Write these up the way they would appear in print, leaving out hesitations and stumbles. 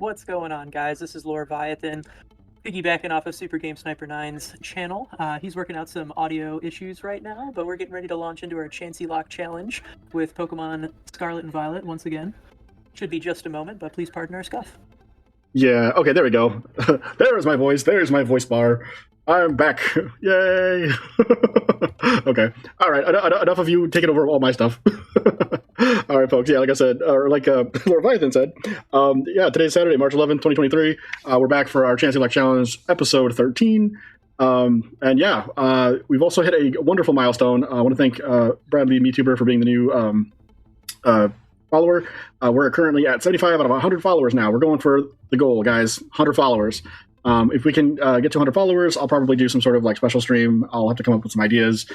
What's going on, guys? This is Leviathan, piggybacking off of Super Game Sniper 9's channel. He's working out some audio issues right now, but we're getting ready to launch into our ChanseyLock challenge with Pokemon Scarlet and Violet once again. Should be just a moment, but please pardon our scuff. Yeah, okay, there we go. There's my voice. There's my voice bar. I'm back. Yay! Okay. All right, enough of you taking over all my stuff. All right, folks. Yeah, like I said, or like Leviathan said, yeah, today's Saturday, March 11th, 2023. We're back for our ChanseyLock Challenge, episode 13. And yeah, we've also hit a wonderful milestone. I want to thank Bradley MeTuber for being the new follower. We're currently at 75 out of 100 followers now. We're going for the goal, guys. 100 followers. If we can get to 100 followers, I'll probably do some sort of like special stream. I'll have to come up with some ideas.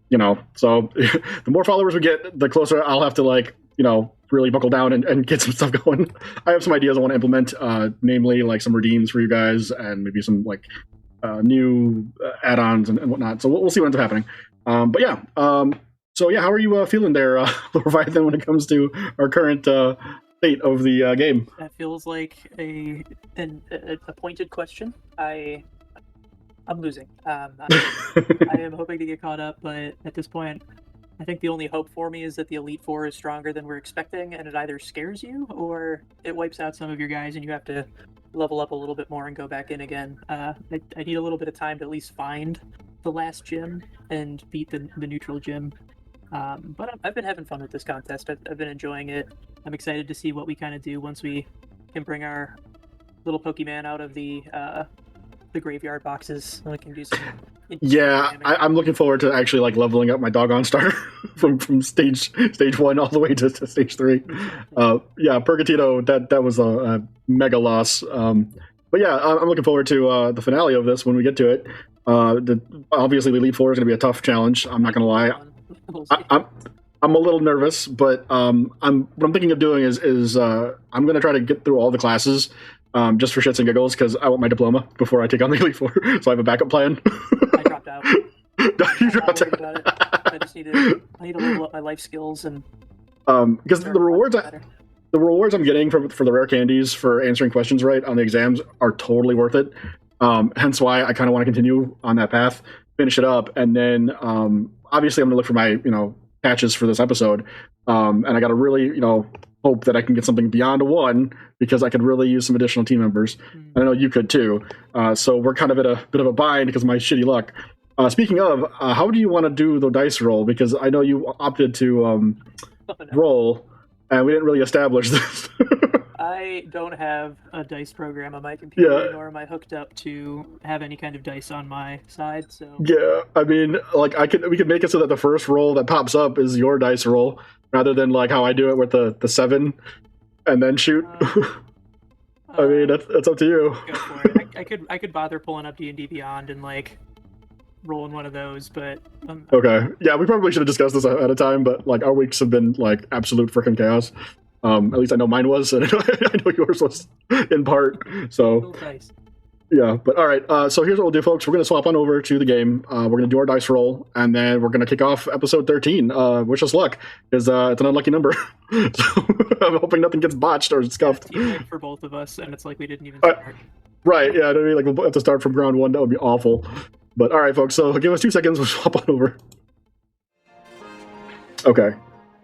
You know, so the more followers we get, the closer I'll have to like, you know, really buckle down and get some stuff going. I have some ideas I want to implement, namely like some redeems for you guys and maybe some like new add-ons and whatnot. So we'll see what ends up happening. But yeah, so yeah, how are you feeling there, Leviathan, when it comes to our current state of the game? That feels like a pointed question. I'm losing. I am hoping to get caught up, but at this point, I think the only hope for me is that the Elite Four is stronger than we're expecting, and it either scares you or it wipes out some of your guys, and you have to level up a little bit more and go back in again. I need a little bit of time to at least find the last gym and beat the neutral gym. But I've been having fun with this contest. I've been enjoying it. I'm excited to see what we kind of do once we can bring our little Pokemon out of the graveyard boxes, and we can do some. Yeah, I'm looking forward to actually like leveling up my doggone starter from stage 1 all the way to stage 3. Yeah, Purgatito, that was a mega loss. But yeah, I'm looking forward to the finale of this when we get to it. Obviously, the Elite Four is going to be a tough challenge. I'm not going to lie. I'm a little nervous, but what I'm thinking of doing is I'm going to try to get through all the classes. Just for shits and giggles, because I want my diploma before I take on the Elite Four, so I have a backup plan. I dropped out. You dropped out. I just need to level up my life skills and because the rewards I'm getting for the rare candies for answering questions right on the exams are totally worth it. Hence why I kind of want to continue on that path, finish it up, and then obviously I'm gonna look for my patches for this episode, and I got to really hope that I can get something beyond a 1 because I could really use some additional team members. And I know you could too. So we're kind of at a bit of a bind because of my shitty luck. Speaking of, how do you want to do the dice roll? Because I know you opted to roll, and we didn't really establish this. I don't have a dice program on my computer, nor am I hooked up to have any kind of dice on my side. So yeah, I mean, like we could make it so that the first roll that pops up is your dice roll, rather than like how I do it with the 7 and then shoot. I mean, that's up to you. Go for it. I could bother pulling up D&D Beyond and like rolling one of those, but okay, yeah, we probably should have discussed this ahead of time, but like our weeks have been like absolute freaking chaos. At least I know mine was, and I know yours was in part. So yeah, but all right. So here's what we'll do, folks. We're gonna swap on over to the game. We're gonna do our dice roll, and then we're gonna kick off episode 13. Wish us luck, because it's an unlucky number. So I'm hoping nothing gets botched or scuffed. Yeah, for both of us, and it's like we didn't even start. Right? Yeah. I mean, like we'll have to start from ground 1. That would be awful. But all right, folks. So give us 2 seconds. We'll swap on over. Okay.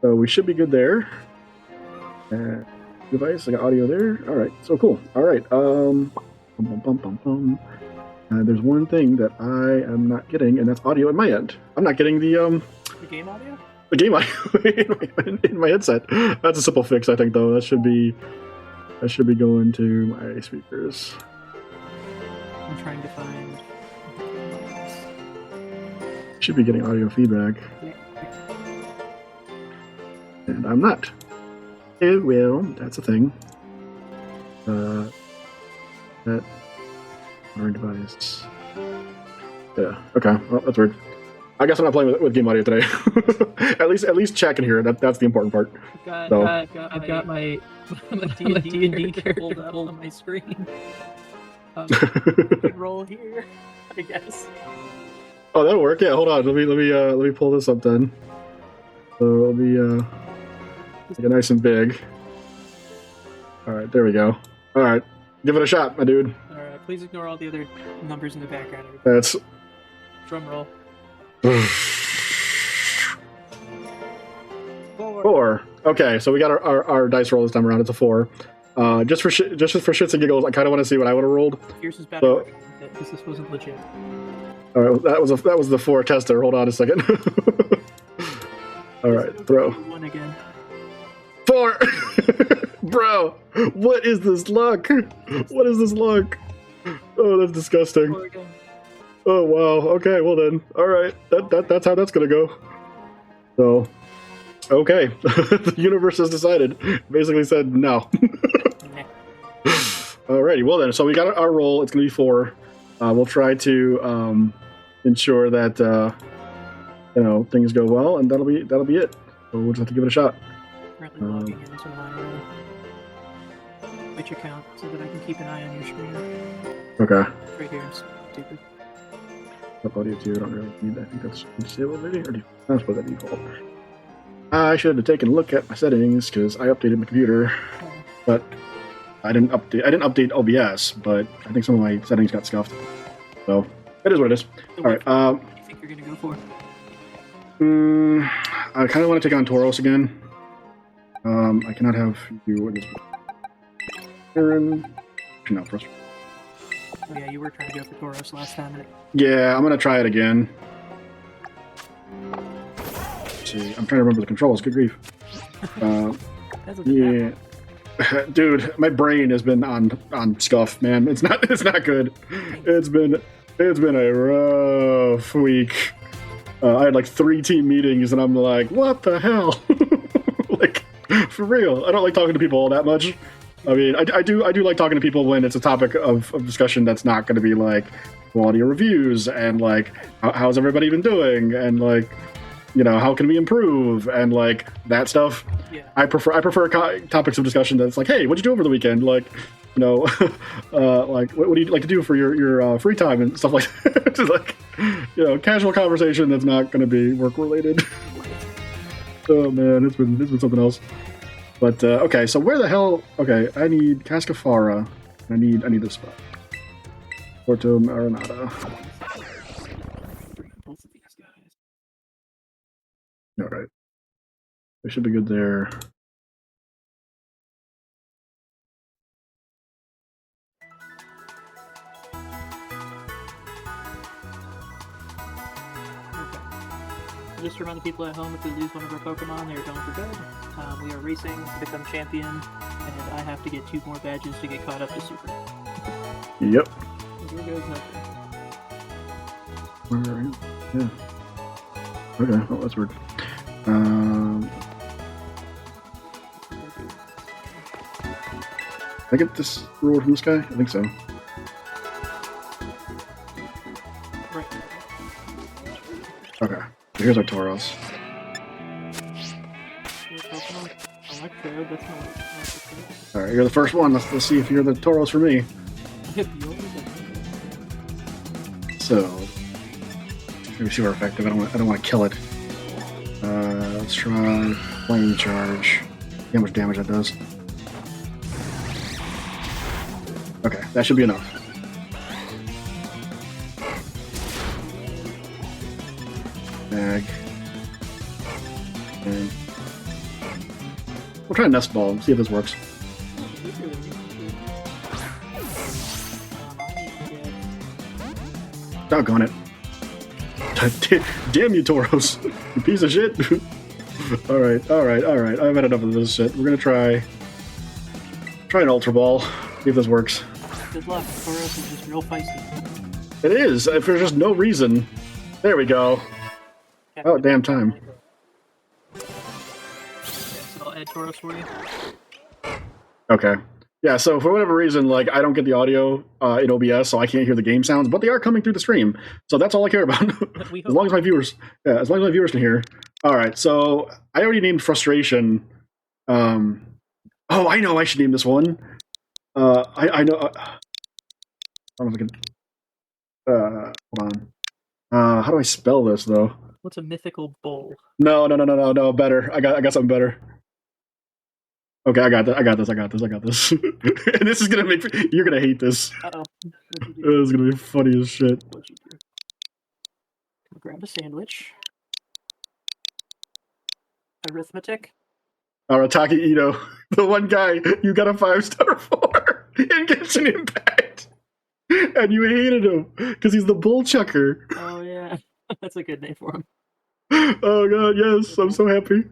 So we should be good there. Device, I got audio there. All right, so cool. All right, there's one thing that I am not getting, and that's audio at my end. I'm not getting the game audio. The game audio in my headset. That's a simple fix, I think, though. That should be going to my speakers. I'm trying to find. Should be getting audio feedback, and I'm not. It will. That's a thing. That our device. Yeah. Okay. Well, that's weird. I guess I'm not playing with game audio today. at least chat can hear it. That's the important part. I've got my D&D character pulled up on my screen. Could roll here, I guess. Oh, that'll work. Yeah. Hold on. Let me pull this up then. So it'll be get nice and big. All right, there we go. All right, give it a shot, my dude. All right, please ignore all the other numbers in the background. That's drum roll. 4. Okay, so we got our dice roll this time around. It's a 4. Just for shits and giggles, I kind of want to see what I would have rolled. Here's his battle because this wasn't legit. All right, that was the 4 tester. Hold on a second. All right, throw. 1 again. 4. Bro, what is this luck? What is this luck? Oh, that's disgusting. Oh wow. Okay, well then. All right, that's how that's gonna go. So, okay, the universe has decided. Basically said no. Alrighty, well then. So we got our roll. It's gonna be 4. We'll try to ensure that things go well, and that'll be it. So we'll just have to give it a shot. Currently logging into my Twitch account so that I can keep an eye on your screen. Okay. Right here, I'm stupid. Up audio too. I don't really need that. I think that's disabled maybe, or I'm supposed to default. I should have taken a look at my settings because I updated my computer, but I didn't update OBS, but I think some of my settings got scuffed. So it is what it is. So all right. What do you think you're gonna go for? I kind of want to take on Tauros again. I cannot have you in this. Aaron, no, first. Oh yeah, you were trying to go for Tauros last time. Yeah, I'm gonna try it again. Let's see, I'm trying to remember the controls. Good grief. Yeah, dude, my brain has been on scuff, man. It's not good. It's been a rough week. I had like 3 team meetings, and I'm like, what the hell? Like, for real. I don't like talking to people all that much. I mean, I do like talking to people when it's a topic of discussion that's not going to be like quality of reviews and like how's everybody been doing and like how can we improve and like that stuff. Yeah. I prefer topics of discussion that's like, hey, what'd you do over the weekend? Like, like what do you like to do for your free time and stuff like that. Just like casual conversation that's not going to be work related. Oh man, it's been something else. But okay, so where the hell? Okay, I need Cascafara. I need this spot. Porto Marinata. Both of these guys. All right, they should be good there. Just to remind the people at home, if we lose one of our Pokemon, they are going for good. We are racing to become champion, and I have to get 2 more badges to get caught up to Super. Yep. Here goes nothing. Alright. Yeah. Okay. Oh, that's weird. Did I get this reward from this guy? I think so. Right. Okay. Here's our Tauros. Alright, you're the first one. Let's see if you're the Tauros for me. So, let me see if we're effective. I don't want to kill it. Let's try flame charge. See how much damage that does. Okay, that should be enough. Bag. And we'll try a nest ball and see if this works. Doggone it. Damn you, Tauros. You piece of shit. Alright. I've had enough of this shit. We're gonna try an Ultra Ball. See if this works. Good luck. Tauros is just real feisty. It is. If there's just no reason. There we go. Oh, damn time. Okay, so I'll add Tauros for you. Okay. Yeah, so for whatever reason, like, I don't get the audio in OBS, so I can't hear the game sounds, but they are coming through the stream. So that's all I care about. As long as my viewers can hear. All right, so I already named Frustration. Oh, I know I should name this one. I know. I don't know if I can. Hold on. How do I spell this, though? What's a mythical bull? No, better. I got something better. Okay, I got that. I got this. And this is gonna make you're gonna hate this. Uh-oh. What'd you do? This is gonna be funny as shit. What'd you do? Grab a sandwich. Arithmetic. Arataki Ito, the one guy you got a 5-star for in Genshin Impact, and you hated him because he's the bull chucker. Oh yeah, that's a good name for him. Oh god, yes, I'm so happy.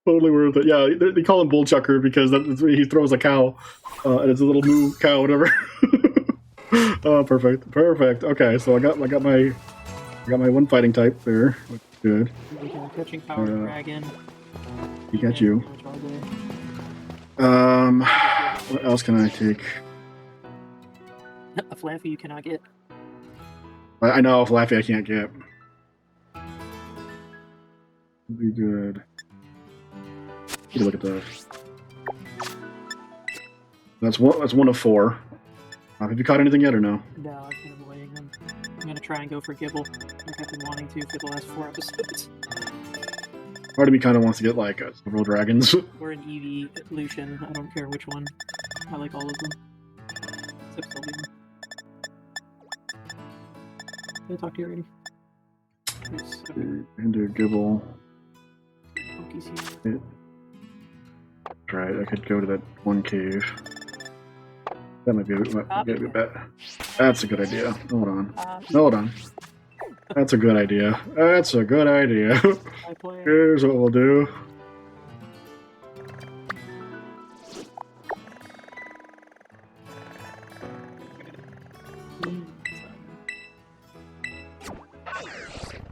Totally worth it. Yeah, they call him bull chucker because that's he throws a cow, and it's a little moo cow, whatever. Oh, perfect. Okay, so I got my one fighting type there. Looks good. Catching power dragon. Pikachu. What else can I take? A Flaffy you cannot get. I know Flaffy I can't get. Be good. Take a look at that. That's one of 4. Have you caught anything yet or no? No, I've been avoiding them. I'm gonna try and go for Gibble, like I've been wanting to for the last 4 episodes. Part of me kind of wants to get like several dragons. Or an Eevee Lucian. I don't care which one. I like all of them. Except Sylveon. Did I talk to you already? Yes, okay. And do Gibble. Poke's Yeah. Right, I could go to that one cave. That might be a bit. That's a good idea. Hold on. That's a good idea. Here's what we'll do.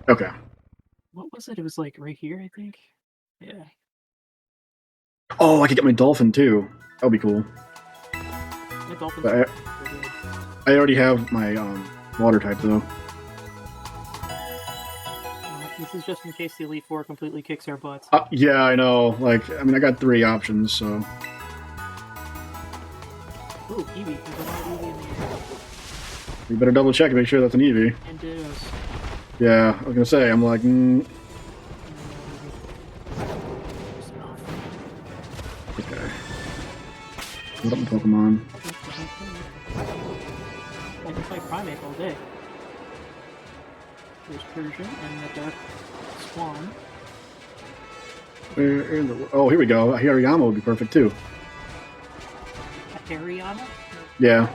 Okay. What was it? It was like right here, I think. Yeah. Oh, I could get my dolphin too. That would be cool. My dolphin's But I already have my water type though. This is just in case the Elite Four completely kicks our butts. Yeah, I know. Like, I mean, I got 3 options, so. Ooh, Eevee. There's a lot of Eevee in the air. You better double check and make sure that's an Eevee. And Dittos. Yeah, I was gonna say, I'm like, Okay. What up, Pokemon? I can fight Primate all day. There's Persian and the Dark Swan. Oh, here we go. A Hariyama would be perfect too. A Hariyama? Yeah.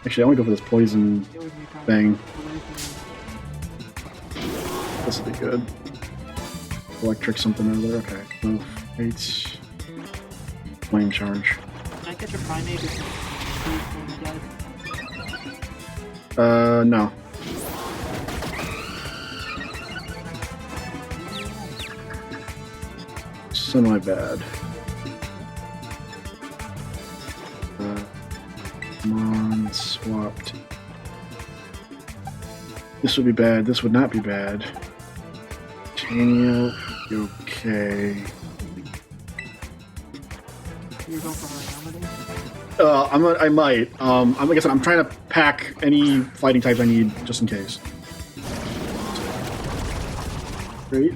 Actually, I want to go for this poison thing. This will be good. Electric something over there. Okay. 8. Flame charge. Can I catch a Primate with No. Semi-bad. Come on, swapped. This would be bad. This would not be bad. Tanya, okay. You're going for Hariyama then? I might. Like I said, I'm trying to pack any fighting types I need just in case. Great.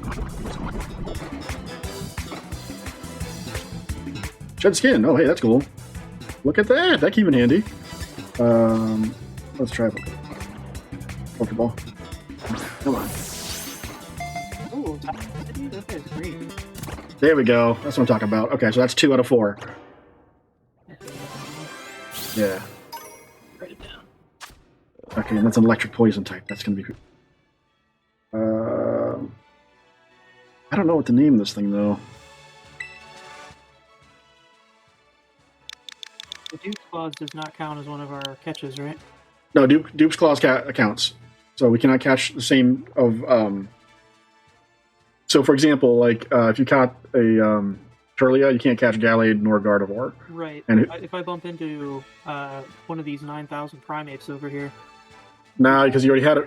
Shed skin. Oh, hey, that's cool. Look at that. That came in handy. Let's try it. Pokeball. Come on. Ooh, that is great. There we go. That's what I'm talking about. Okay, so that's 2 out of 4. Yeah. Write it down. Okay, and that's an electric poison type. That's gonna be. I don't know what to name this thing though. The Duke's Claws does not count as one of our catches, right? No, Duke's Claws counts. So we cannot catch the same of. So, for example, like if you caught a Turlia, you can't catch Gallade nor Gardevoir. Right. And if I bump into one of these 9,000 primates over here. Nah, because you already had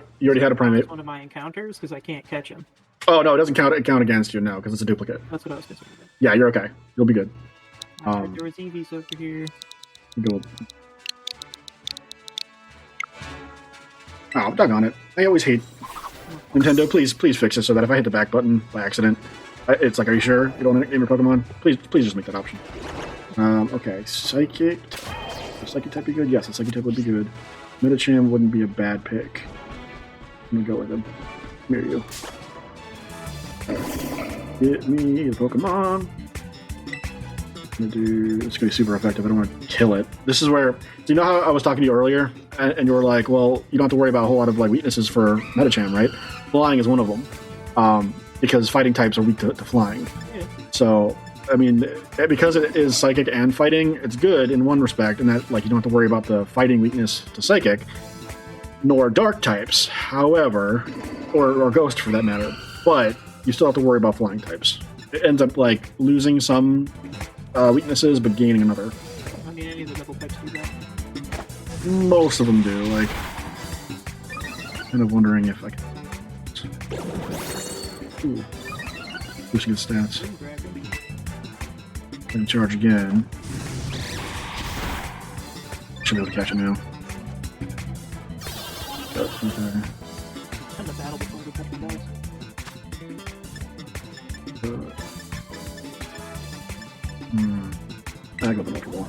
a primate. One of my encounters because I can't catch him. Oh no, it doesn't count against you now because it's a duplicate. That's what I was concerned about. Yeah, you're okay. You'll be good. There was Eevees over here. Go. Oh, doggone it! I always hate Nintendo. Please fix it so that if I hit the back button by accident, It's like, are you sure you don't want to name your Pokemon? Please just make that option. Okay, Psychic. Would Psychic type be good? Yes, a Psychic type would be good. Medicham wouldn't be a bad pick. Let me go with him. Here you. Get me the Pokemon. It's gonna be super effective. I don't want to kill it. This is where, you know how I was talking to you earlier, and you were like, well, you don't have to worry about a whole lot of like weaknesses for Medicham, right? Flying is one of them, because fighting types are weak to flying. Yeah. So, I mean, because it is Psychic and Fighting, it's good in one respect, in that like you don't have to worry about the fighting weakness to Psychic, nor Dark types. However, or Ghost for that matter, but you still have to worry about flying types. It ends up like losing some weaknesses, but gaining another. I mean, any of the double types do that. Most of them do. Like, kind of wondering if I can. Ooh, pushing his stats. Gonna charge again. Should be able to catch him now. Okay. And the battle before the catch dies. I go with the Pokeball.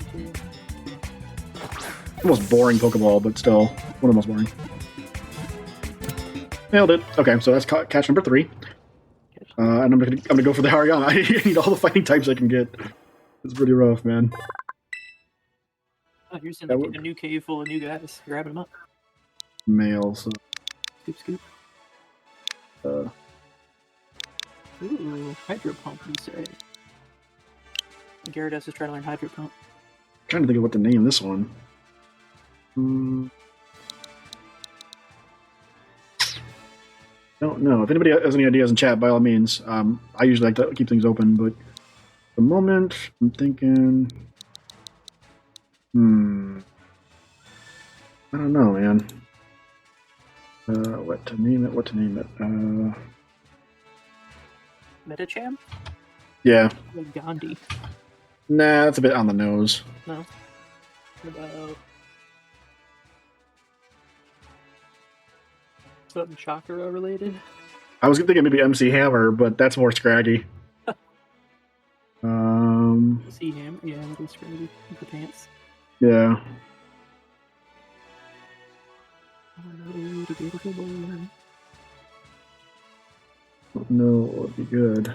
The most boring Pokeball, but still one of the most boring. Nailed it. Okay, so that's catch number 3. And I'm gonna go for the Hariyama. I need all the fighting types I can get. It's pretty rough, man. Oh, here's a new cave full of new guys. Grabbing them up. Male, so. Scoop. Ooh, Hydro Pump, you say. Gyarados is trying to learn Hydro Pump. Trying to think of what to name this one. Don't know. If anybody has any ideas in chat, by all means. I usually like to keep things open, but at the moment, I'm thinking... I don't know, man. What to name it? Medicham? Yeah. Like Gandhi. Nah, that's a bit on the nose. No. What about... something Chakra related? I was thinking maybe MC Hammer, but that's more scraggy. MC Hammer? Yeah, that is scraggy. With the pants. Yeah. Oh, the beautiful boy. No, it would be good.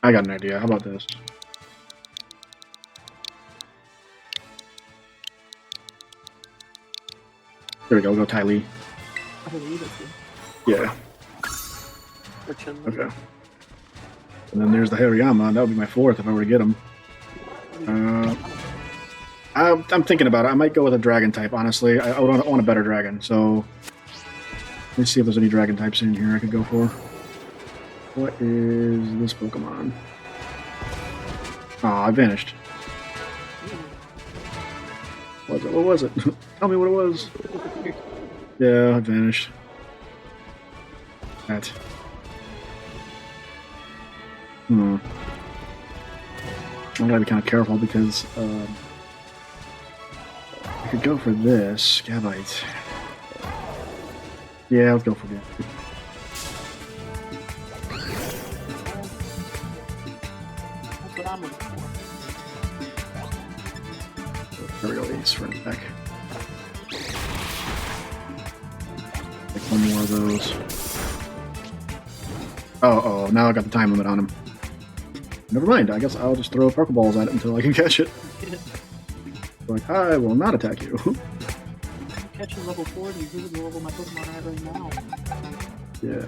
I got an idea. How about this? There we go. We'll go Ty Lee. Yeah. Okay. And then there's the Hariyama. That would be my 4th if I were to get him. I'm thinking about it. I might go with a dragon type, honestly. I want a better dragon, so... Let me see if there's any dragon types in here I could go for. What is this Pokemon? Aw, I vanished. What was it? Tell me what it was. Yeah, I vanished. That. I gotta be kind of careful because I could go for this. Gabite. Yeah, let's go for it. That's what I'm looking for. There we go, Ace running back. Take one more of those. Oh, now I got the time limit on him. Never mind, I guess I'll just throw Pokeballs at it until I can catch it. Like, I will not attack you. Catching level 40, who is the level my Pokemon are at right now? Yeah.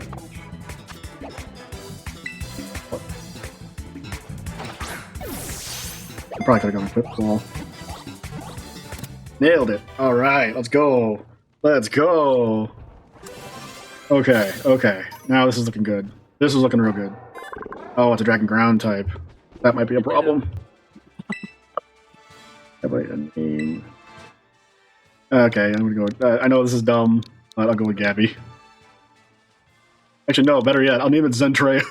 I probably could have gone a quick claw. Nailed it. Alright, let's go. Let's go. Okay. Now this is looking good. This is looking real good. Oh, it's a Dragon Ground type. That might be a problem. Have I a name? Okay, I'm gonna go. I know this is dumb, but I'll go with Gabby. Actually, no. Better yet, I'll name it Zentreya.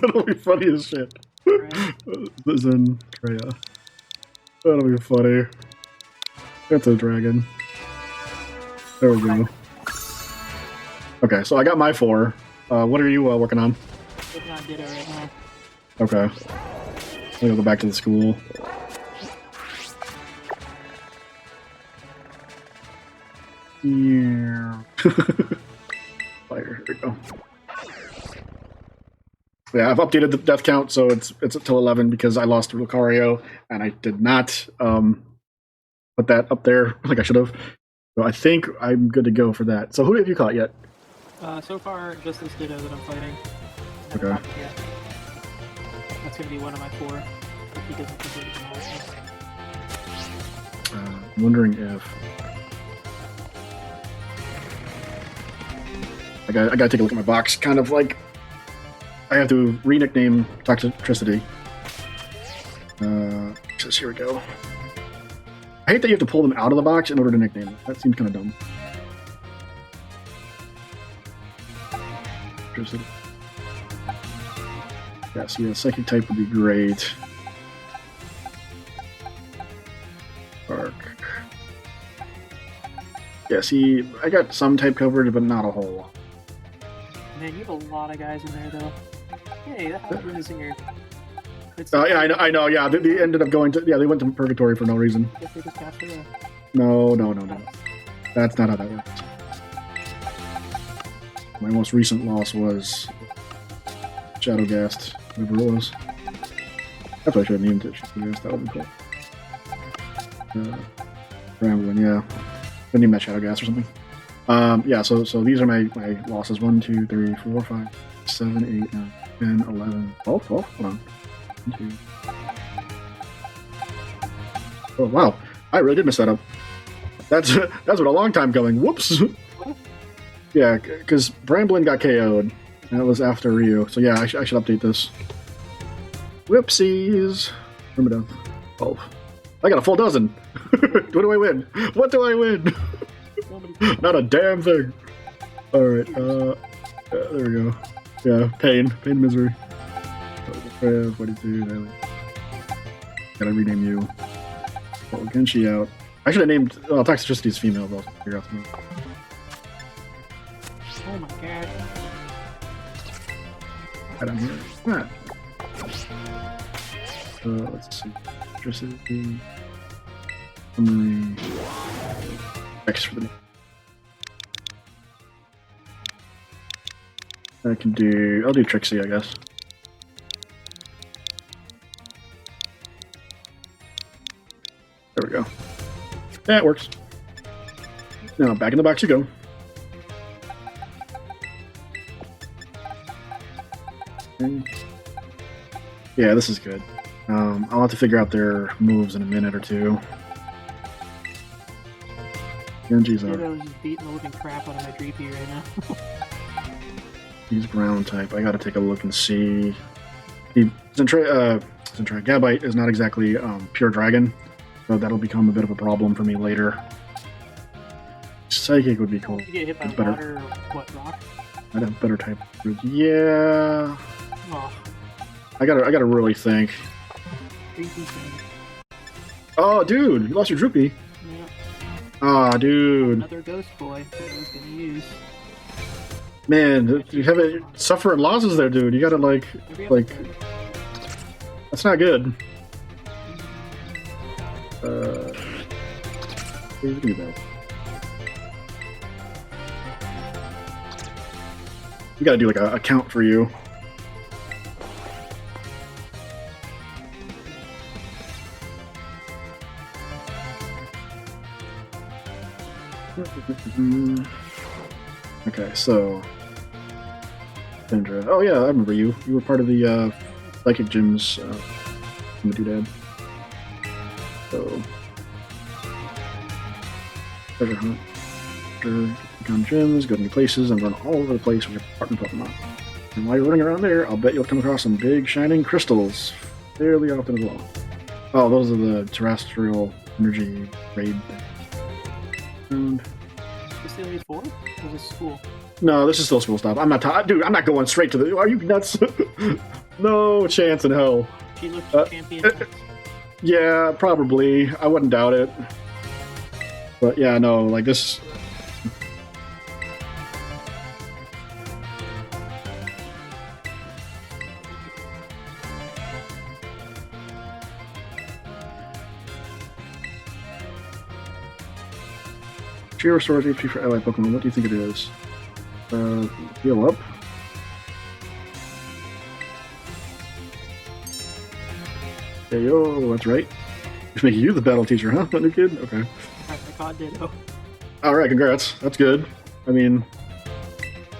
That'll be funny as shit. Zentreya. That'll be funny. That's a dragon. There we go. Okay, so I got my 4. What are you working on? Working on Ditto right now. Okay. I'm gonna go back to the school. Yeah. Fire. There we go. Yeah, I've updated the death count, so it's till 11 because I lost to Lucario, and I did not put that up there like I should have. So I think I'm good to go for that. So who have you caught yet? So far, just this Ditto that I'm fighting. Okay. That's gonna be one of my 4. If he doesn't complete the omissions. I'm wondering if I gotta take a look at my box. Kind of like I have to re-nickname Toxicity. Just here we go. I hate that you have to pull them out of the box in order to nickname them. That seems kind of dumb. Yeah, so yeah, psychic type would be great. Spark. Yeah, see, I got some type coverage, but not a whole lot. Man, you have a lot of guys in there, though. Hey, that Halberd is in your... Yeah, I know, yeah, they ended up going to... Yeah, they went to Purgatory for no reason. Guess they just passed away. No. That's not how that works. My most recent loss was Shadowgast, whatever it was. That's why I should have named it Shadowgast, that would be cool. Rambling, yeah. I name that Shadowgast or something. Yeah, so these are my losses. 1, 2, 3, 4, 5, 7, 8, 9, 10, 11, 12, hold on. 1, 2. Oh, wow. I really did mess that up. That's been a long time coming. Whoops! Yeah, because Bramblin got KO'd. That was after Ryu. So yeah, I should update this. Whoopsies! Remember down. 12. I got a full dozen! What do I win? What do I win? Not a damn thing! Alright, yeah, there we go. Yeah, pain and misery. 42, gotta rename you. Oh, Genshi out. I should have named... Well, Toxicity's female, though. Figure out something. Oh my god. Right on here. Ah. Let's see. Toxicity. Summary. X for the name. I'll do Trixie, I guess. There we go. Yeah, it works. Now, back in the box you go. Okay. Yeah, this is good. I'll have to figure out their moves in a minute or two. Genji's I was just beating the living crap out of my Dreepy right now. He's ground type. I gotta take a look and see. Gabite is not exactly pure dragon, so that'll become a bit of a problem for me later. Psychic would be cool. You get hit by better. water or what, rock? I'd have better type. Yeah. Oh. I gotta really think. Oh, dude, you lost your Droopy. Yeah. Ah, dude. Another ghost boy that I was gonna use. Man, you have it suffering losses there, dude. You gotta like. That's not good. Here's a that. We gotta do like a count for you. Okay, so Sandra. Oh yeah, I remember you. You were part of the psychic gyms in the doodad. So treasure hunt. Click on gyms, go to new places, and run all over the place with your partner Pokemon. And while you're running around there, I'll bet you'll come across some big shining crystals fairly often as well. Oh, those are the terrestrial energy raid things. And Is this the 4? Or is this school? no, this is still school stuff. I'm not, dude. I'm not going straight to the. Are you nuts? No chance in hell. She looked champion. Yeah, probably. I wouldn't doubt it. But yeah, no, like this. Cheer restores HP for allied Pokemon. What do you think it is? Heal up. Hey yo, that's right. He's making you the battle teacher, huh? That new kid? Okay. Alright, congrats. That's good. I mean,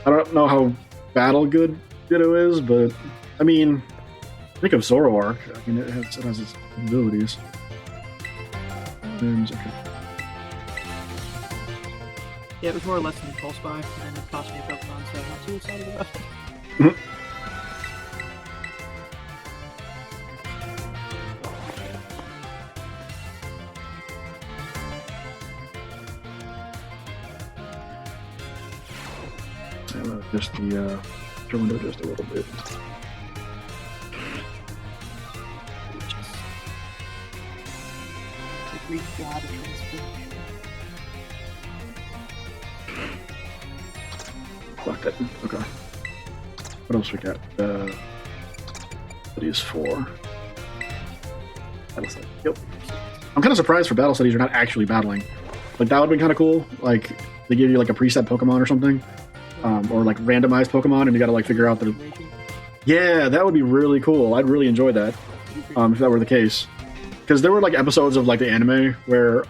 I don't know how battle good Ditto is, but I mean, think of Zoroark. I mean, it has its abilities. And, okay. Yeah, it was more or less an impulse buy, and it cost me a Pokemon, so I'm not too excited about it. Just the window just a little bit. Fuck that. Okay. What else we got? Studies 4. Battle study. Yep. I'm kind of surprised for battle studies you're not actually battling. Like that would have been kind of cool. Like they give you like a preset Pokemon or something. Or like randomized Pokemon, and you gotta like figure out the. Yeah, that would be really cool. I'd really enjoy that if that were the case. Because there were like episodes of like the anime where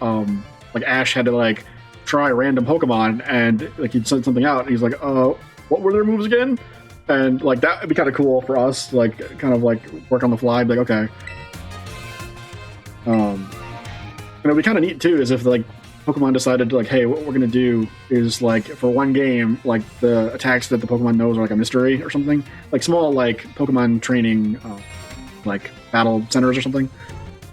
like Ash had to like try a random Pokemon, and like he'd send something out, and he's like, what were their moves again? And like that would be kind of cool for us, to, like kind of like work on the fly, be like okay. And it'd be kind of neat too, is if like Pokemon decided to like, hey, what we're gonna do is like for one game, like the attacks that the Pokemon knows are like a mystery or something, like small like Pokemon training, like battle centers or something,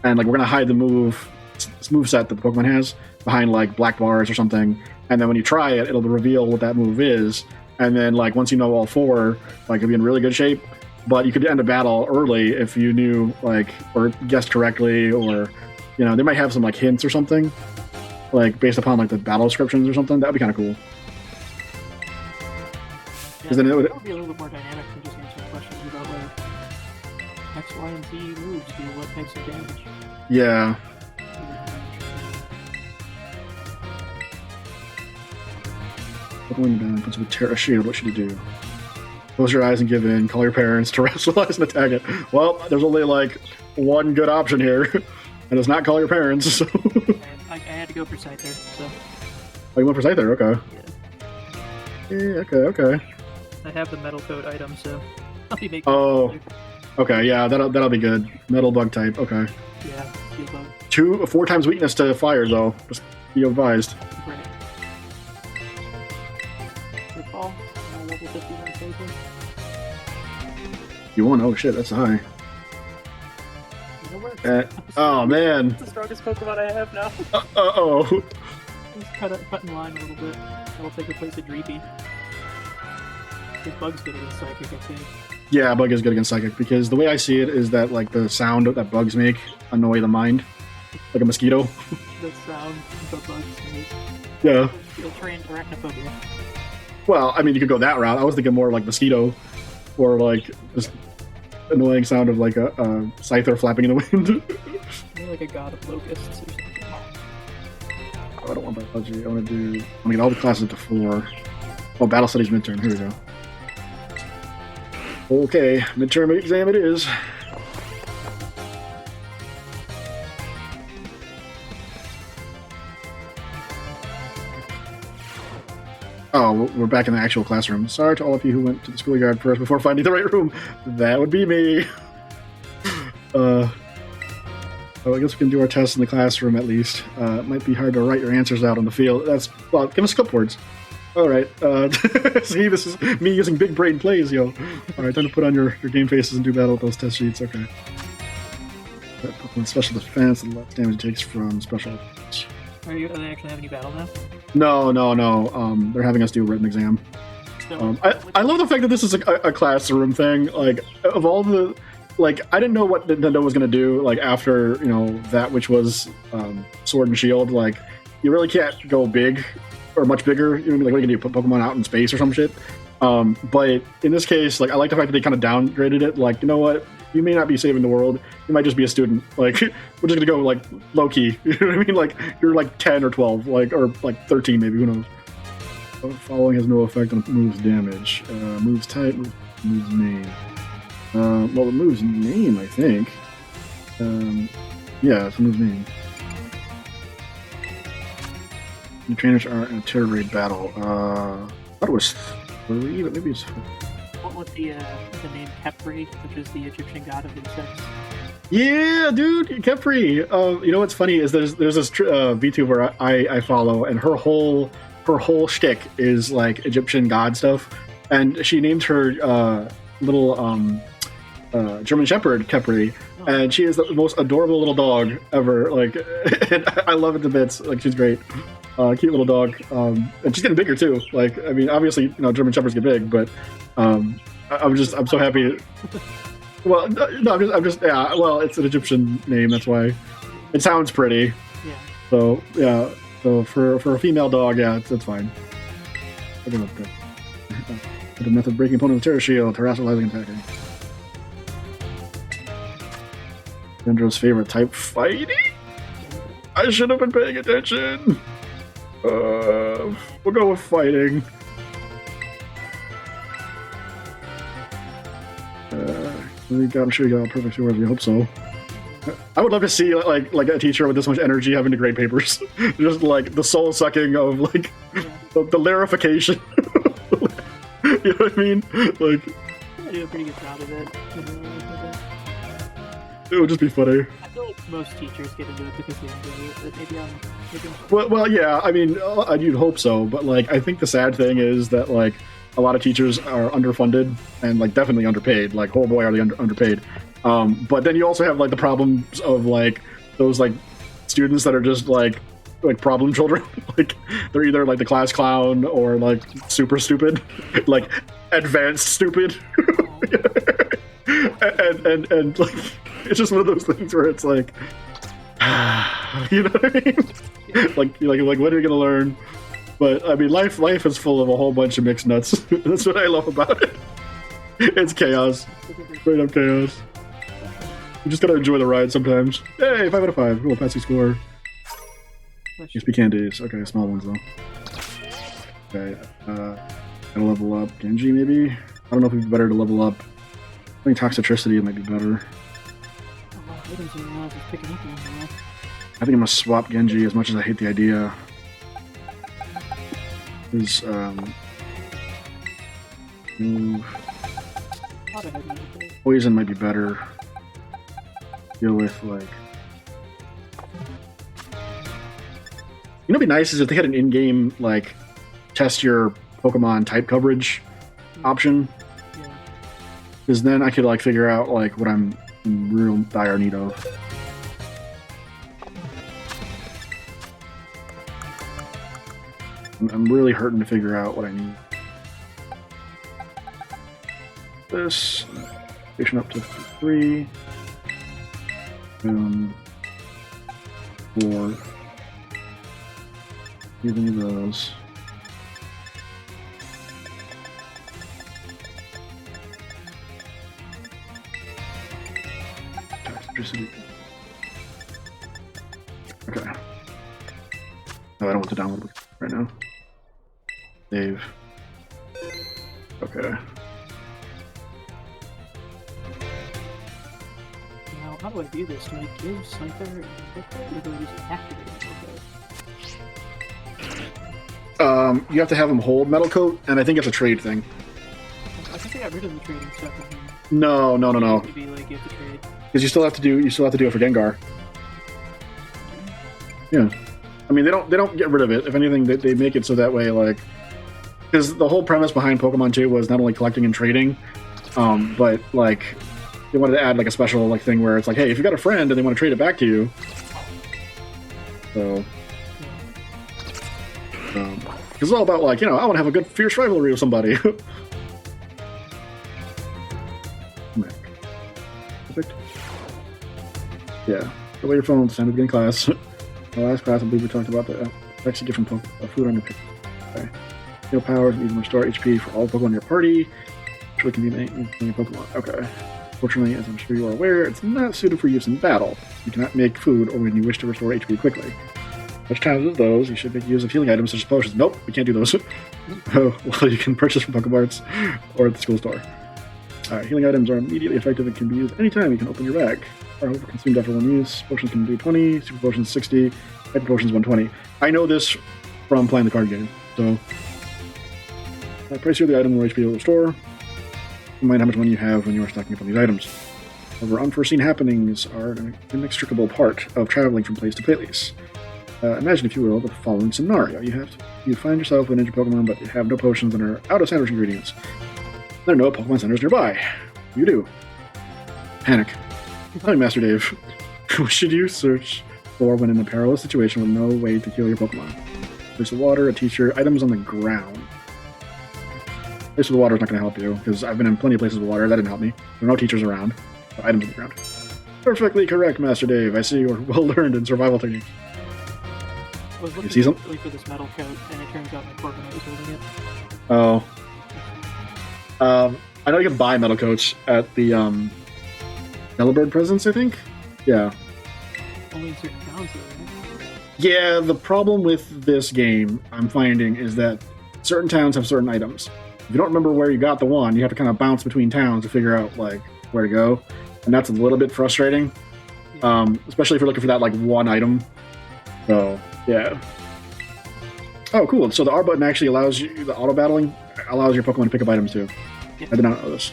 and like we're gonna hide the move set that the Pokemon has behind like black bars or something, and then when you try it, it'll reveal what that move is, and then like once you know all four, like you'll be in really good shape. But you could end a battle early if you knew like or guessed correctly, or you know they might have some like hints or something. Like based upon like the battle descriptions or something, that'd be kind of cool. Yeah, then it would be a little bit more dynamic than just answering questions about like X, Y, and Z moves do what types of damage. Yeah. Going down, puts a Terra Shield. What should you do? Close your eyes and give in. Call your parents to wrestle and attack it. Well, there's only like one good option here, and it's not call your parents. So. I had to go for Scyther, so. Oh, you went for Scyther? Okay. Yeah. Yeah, okay. I have the metal coat item, so I'll be making. Oh. Okay, yeah, that'll be good. Metal bug type. Okay. Yeah, steel bug. 4 times weakness to fire, though. Just be advised. Right. Football. Level 51 Scyther. You won? Oh shit, that's high. Oh man. It's the strongest Pokemon I have now. Uh-oh. Just cut in line a little bit. That'll take the place of Dreepy. His Bug's good against Psychic, I think. Yeah, Bug is good against Psychic, because the way I see it is that like the sound that bugs make annoy the mind. Like a mosquito. The sound that bugs make. Yeah. You'll train Arachnophobia. Well, I mean, you could go that route. I was thinking more like mosquito, or like just annoying sound of like a Scyther flapping in the wind. Maybe like a god of locusts or something. Oh, I don't want biology. I want to get all the classes up to 4. Oh, battle studies midterm. Here we go. Okay, midterm exam it is. Oh, we're back in the actual classroom. Sorry to all of you who went to the schoolyard first before finding the right room. That would be me. Oh, I guess we can do our tests in the classroom at least. It might be hard to write your answers out on the field. Well, give us clipboards. All right. See, this is me using big brain plays, yo. All right, time to put on your game faces and do battle with those test sheets. Okay. Special defense and less damage it takes from special defense. Are they actually having you battle now? No. They're having us do a written exam. I love the fact that this is a classroom thing. Like, of all the... Like, I didn't know what Nintendo was going to do, like, after, you know, that which was Sword and Shield. Like, you really can't go big or much bigger. You know, like what are you gonna do? Put Pokemon out in space or some shit. But in this case, like I like the fact that they kind of downgraded it. Like, you know what? You may not be saving the world. You might just be a student. Like, we're just gonna go like low key. You know what I mean? Like you're like 10 or 12, like or like 13 maybe. Who knows? Following has no effect on moves damage. Moves type, moves name. Well, the moves name, I think. Yeah, it's a moves name. The trainers are in a tier grade battle. I thought it was 3, but maybe it's 4. What was the name Kepri, which is the Egyptian god of insects? Yeah, dude, Kepri. You know what's funny is there's this VTuber I follow, and her whole shtick is like Egyptian god stuff, and she named her little German Shepherd Kepri, and she is the most adorable little dog ever. Like, and I love it to bits. Like, she's great. Cute little dog, and she's getting bigger too. Like, I mean, obviously, you know, German Shepherds get big, but I'm so happy. Well, no, I'm just, yeah. Well, it's an Egyptian name, that's why it sounds pretty. Yeah. So yeah, so for a female dog, yeah, it's fine. Look at that. The method breaking opponent's terror shield, harassing, attacking. Dendra's favorite type, fighting. I should have been paying attention. We'll go with fighting. I'm sure you got all perfect scores. We hope so. I would love to see like a teacher with this much energy having to grade papers. Just like the soul sucking of like the lyrification. You know what I mean? Like, I do a pretty good job of it. It would just be funny. I feel like most teachers get into it because they enjoy it. Maybe I'm well, yeah. I mean, you'd hope so, but like, I think the sad thing is that like a lot of teachers are underfunded and like definitely underpaid. Like, oh boy, are they underpaid? But then you also have like the problems of like those like students that are just like problem children. Like, they're either like the class clown or like super stupid, like advanced stupid. and like, it's just one of those things where it's like, you know what I mean? like what are you gonna learn? But I mean, life is full of a whole bunch of mixed nuts. That's what I love about it. It's chaos, straight up chaos. You just gotta enjoy the ride sometimes. Hey, 5 out of 5. Cool, passing score. XP candies. Okay, small ones though. Okay, gotta level up Genji maybe. I don't know if it'd be better to level up. I think Toxicity might be better. I think I'm gonna swap Genji as much as I hate the idea. Is poison might be better. Deal with like, you know, what'd be nice is if they had an in-game like test your Pokemon type coverage option, because then I could like figure out like what I'm in real dire need of. I'm really hurting to figure out what I need. This station up to 3. 4. Use any of those. Toxicity. Okay. No, I don't want to download it right now. Save. Okay. Now, how do I do this? Do I give Sniper or do I just activate it? You have to have them hold Metal Coat, and I think it's a trade thing. I think I got rid of the trading stuff in here. No. Maybe like you have to trade. Because you still have to do it for Gengar. Yeah. I mean, they don't get rid of it. If anything, they make it so that way, like, because the whole premise behind Pokemon 2 was not only collecting and trading, but like they wanted to add like a special like thing where it's like, hey, if you got a friend and they want to trade it back to you, so it's all about like, you know, I want to have a good fierce rivalry with somebody. Perfect. Yeah. The way your phone, time to begin class. The last class, I believe we talked about that. Actually, get from food on your pick. Okay. Heal powers and even restore HP for all Pokemon in your party. Which really convenient in your Pokemon. Okay. Fortunately, as I'm sure you are aware, it's not suited for use in battle. You cannot make food or when you wish to restore HP quickly. Such times as those, you should make use of healing items such as potions. Nope, we can't do those. Well, you can purchase from Pokemarts or at the school store. Alright, healing items are immediately effective and can be used anytime you can open your bag. Are overconsumed after one use. Potions can do 20, super potions 60, hyper potions 120. I know this from playing the card game, so price here the item or HP will restore. Mind how much money you have when you are stocking up on these items. However, unforeseen happenings are an inextricable part of traveling from place to place. Imagine, if you will, the following scenario. You find yourself with an injured Pokemon, but you have no potions and are out of sandwich ingredients. There are no Pokemon centers nearby. You do. Panic. Tell me, Master Dave, what should you search for when in a perilous situation with no way to heal your Pokemon? Place of water, a teacher, items on the ground. Place with water is not going to help you, because I've been in plenty of places with water. That didn't help me. There are no teachers around. So items on the ground. Perfectly correct, Master Dave. I see you're well learned in survival techniques. I was looking for this metal coat, and it turns out my Pokemon was holding it. Oh. I know you can buy metal coats at the Yellowbird presents, I think? Yeah. Only in certain towns, though, right? Yeah, the problem with this game, I'm finding, is that certain towns have certain items. If you don't remember where you got the one, you have to kind of bounce between towns to figure out, like, where to go. And that's a little bit frustrating. Yeah. Especially if you're looking for that, like, one item. So, yeah. Oh, cool. So the R button actually allows you, the auto-battling allows your Pokemon to pick up items, too. Yep. I did not know this.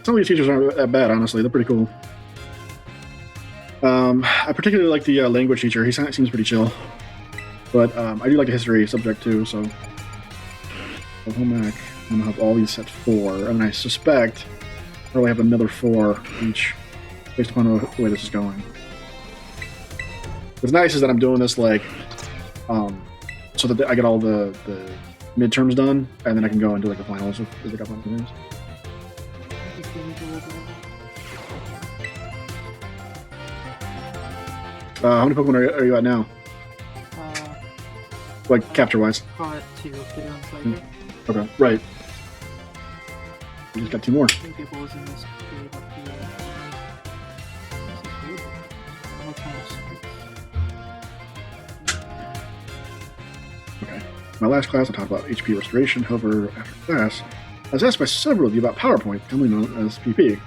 Some of these teachers aren't that bad, honestly. They're pretty cool. I particularly like the language teacher. He seems pretty chill. But I do like the history subject, too, so... home ec. I'm going to have all these set 4, and I suspect I'll probably have another 4 each, based upon the way this is going. What's nice is that I'm doing this, like, so that I get all the midterms done, and then I can go and do, like, the finals if I got one of the games. How many Pokemon are you at now? Like, capture-wise? Caught 2 if they're on site. Okay, right. You just got 2 more. I think people was in this cave up here. This is weird. What kind of space? Okay. My last class, I talked about HP restoration. However, after class, I was asked by several of you about PowerPoint, commonly known as PP.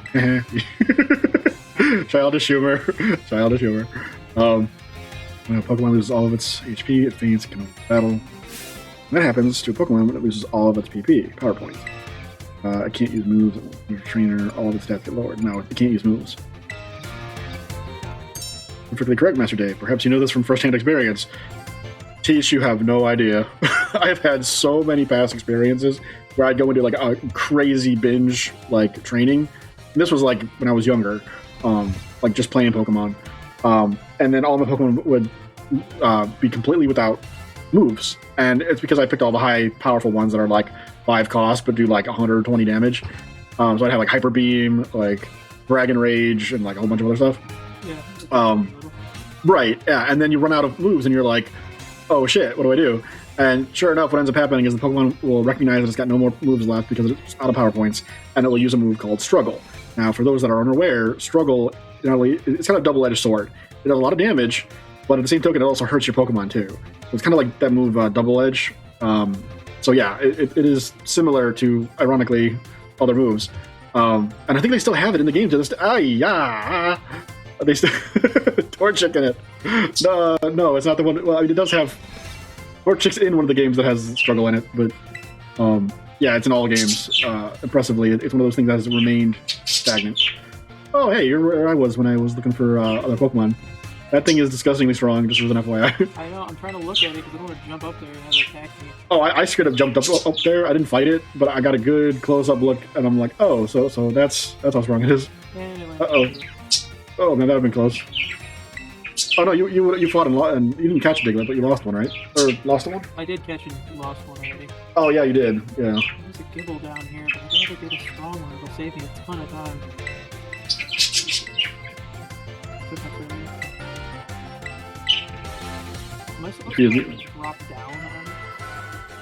Childish humor. Childish humor. When a Pokemon loses all of its HP, it faints, it can only battle. And that happens to a Pokemon when it loses all of its PP, Power Points. It can't use moves, your trainer, all of its stats get lowered. No, it can't use moves. Perfectly correct, Master Dave. Perhaps you know this from first-hand experience. Teach, you have no idea. I've had so many past experiences where I'd go into like a crazy binge like training. And this was like when I was younger, like just playing Pokemon. And then all my Pokemon would be completely without moves. And it's because I picked all the high, powerful ones that are like 5 cost, but do like 120 damage. So I'd have like Hyper Beam, like Dragon Rage, and like a whole bunch of other stuff. Yeah. Right, yeah. And then you run out of moves and you're like, oh shit, what do I do? And sure enough, what ends up happening is the Pokemon will recognize that it's got no more moves left because it's out of power points, and it will use a move called Struggle. Now, for those that are unaware, Struggle, it's kind of a double-edged sword. It does a lot of damage, but at the same token, it also hurts your Pokemon too. So it's kind of like that move, Double Edge. So yeah, it is similar to, ironically, other moves. And I think they still have it in the game to this. Yeah, they still Torchic in it. No, it's not the one. Well, I mean, it does have Torchic's in one of the games that has Struggle in it, but yeah, it's in all games. Impressively, it's one of those things that has remained stagnant. Oh, hey, you're where I was when I was looking for other Pokemon. That thing is disgustingly strong, just as an FYI. I know, I'm trying to look at it because I don't want to jump up there and have it attack me. Oh, I straight up jumped up there. I didn't fight it, but I got a good close-up look, and I'm like, oh, so that's how strong it is. Uh-oh. Oh, man, that would have been close. Oh, no, you fought and you didn't catch a Diglett, but you lost one, right? Or lost one? I did catch and lost one already. Oh, yeah, you did. Yeah. There's a Gibble down here, but I don't never get a strong one. It'll save me a ton of time. Am I supposed to drop down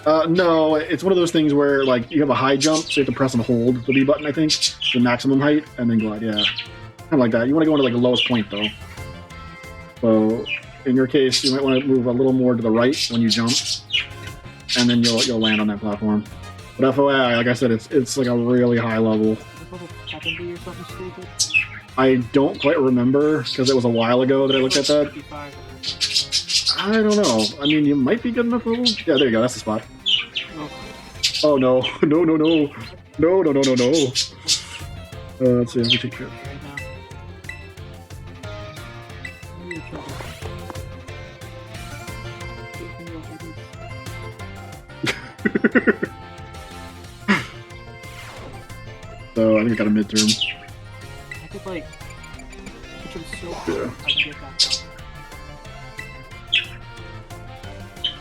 on it? No, it's one of those things where like you have a high jump, so you have to press and hold the B button, I think, the maximum height, and then glide. Yeah, kind of like that. You want to go into like the lowest point though. So in your case, you might want to move a little more to the right when you jump, and then you'll land on that platform. But FYI, like I said, it's like a really high level. I don't quite remember because it was a while ago that I looked at that. I don't know. I mean, you might be good enough level. Yeah, there you go. That's the spot. Oh no! No! No! No! No! No! No! No! No! Let's see. Let me take care. So I think I got a midterm. I could like push him so far if I can get that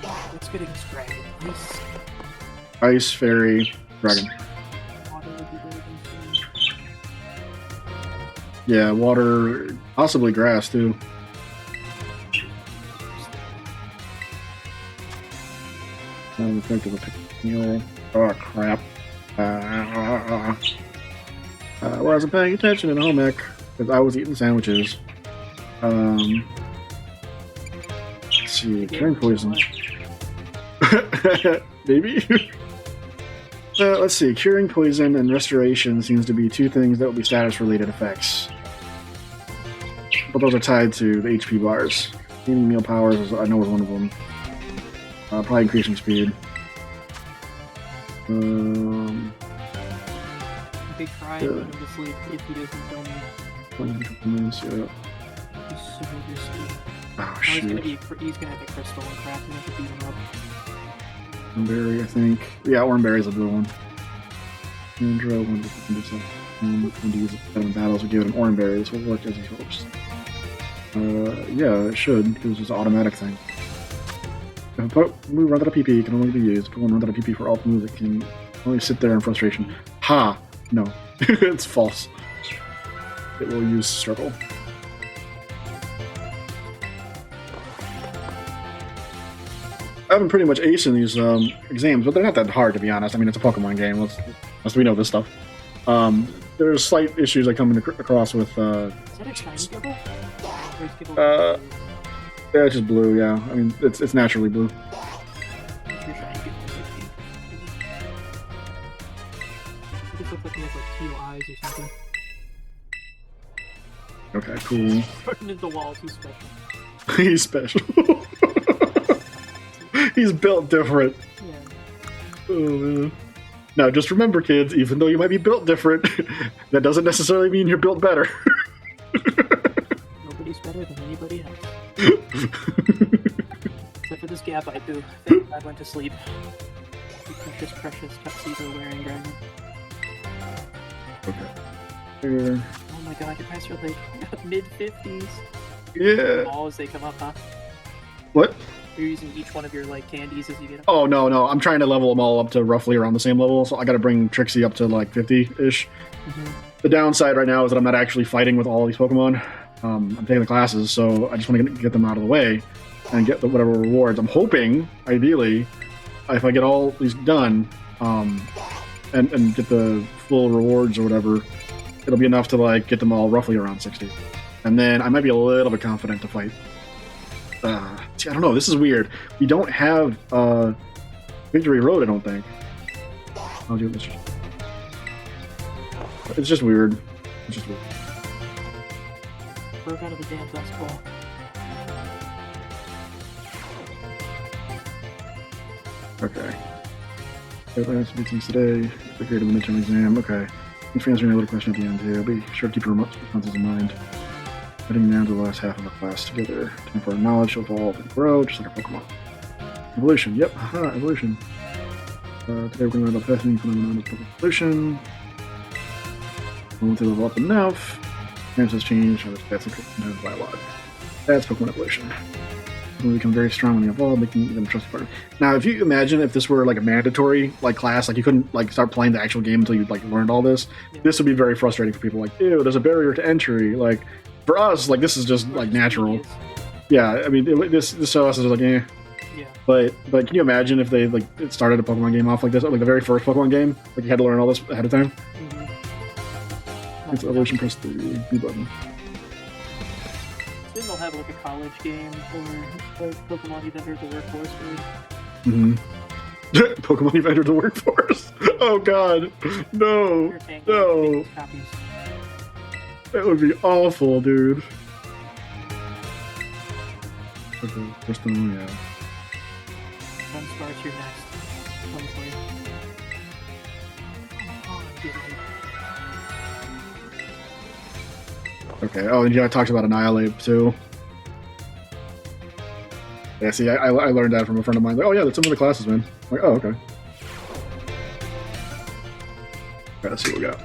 down. Let's get his dragon. Nice. Ice, fairy, dragon. Water would be better than food. Yeah, water, possibly grass too. Effective meal. Oh crap. I wasn't paying attention in home ec because I was eating sandwiches. Let's see, curing poison. Maybe. Let's see, curing poison and restoration seems to be two things that will be status-related effects. But those are tied to the HP bars. Healing meal powers, I know, is one of them. Probably increasing speed. They try and put him to sleep if he doesn't kill me. Yeah. He's so risky. Oh, Oh, shoot. he's gonna have a crystal and crap and have to beat him up. Oranberry, I think. Yeah, Oranberry's a blue one. Andro, when to use it in battles, we give it an Oranberry. This will work as he hopes. Yeah, it should, because it's an automatic thing. Move run out of PP can only be used. Put one run out of PP for alt move that can only sit there in frustration. Ha! No. It's false. It will use struggle. I've been pretty much acing these exams, but they're not that hard to be honest. I mean, it's a Pokemon game. Let's we know this stuff. There's slight issues I come across with. Is that a shiny Gibble? Or is Gibble yeah, it's just blue. Yeah, I mean, it's naturally blue. I'm sure shiny Gibble is like pink. It just looks like he has like teal eyes or something. Okay, cool. Putting into walls, he's special. He's special. He's built different. Yeah. Oh, man. Now, just remember, kids, even though you might be built different, that doesn't necessarily mean you're built better. Nobody's better than anybody else. Except for this gap I do. Thank God I went to sleep. The precious tuxedo wearing dragon. Okay. Here. Oh my god, your guys are like mid-50s. Yeah. All as they come up, huh? What? You're using each one of your like candies as you get up. Oh, no. I'm trying to level them all up to roughly around the same level, so I gotta bring Trixie up to like 50-ish. Mm-hmm. The downside right now is that I'm not actually fighting with all these Pokemon. I'm taking the classes, so I just want to get them out of the way and get whatever rewards. I'm hoping, ideally, if I get all these done, and get the full rewards or whatever, it'll be enough to like get them all roughly around 60. And then I might be a little bit confident to fight. See, I don't know. This is weird. We don't have Victory Road, I don't think. I'll do this. It's just weird. It's just weird. Broke out of the damn dust ball. Okay. Deadlines meetings today. The grade of the midterm exam. Okay. Thanks for answering a little question at the end too. I'll be sure to keep your responses in mind. Heading down to the last half of the class together. Time for our knowledge to evolve and grow, just like our Pokemon. Evolution. Yep. Aha, evolution. Today we're going to learn about fascinating phenomenon of evolution. Once they level up enough, appearances change, how the stats increase sometimes by a lot. That's Pokemon evolution. will become very strong when they evolve, making them a trusted partner. Now, if you imagine if this were like a mandatory like class, like you couldn't like start playing the actual game until you like learned all this, this would be very frustrating for people. Like, ew, there's a barrier to entry. Like, for us, like this is just like natural. Yeah, I mean, this to us is like, eh. Yeah. But can you imagine if they like it started a Pokemon game off like this, like the very first Pokemon game, like you had to learn all this ahead of time? It's evolution, press the B button. Then they'll have like a college game or like Pokemon You've entered the workforce. Pokemon You've entered the workforce. Oh god, no, no. That would be awful, dude. Okay, first one, yeah. Then starts your next. One for you. Okay. Oh, and yeah, it talks about Annihilate too. Yeah, see, I learned that from a friend of mine. Like, oh yeah, that's some of the classes, man. I'm like, oh, okay. Okay, let's see what we got.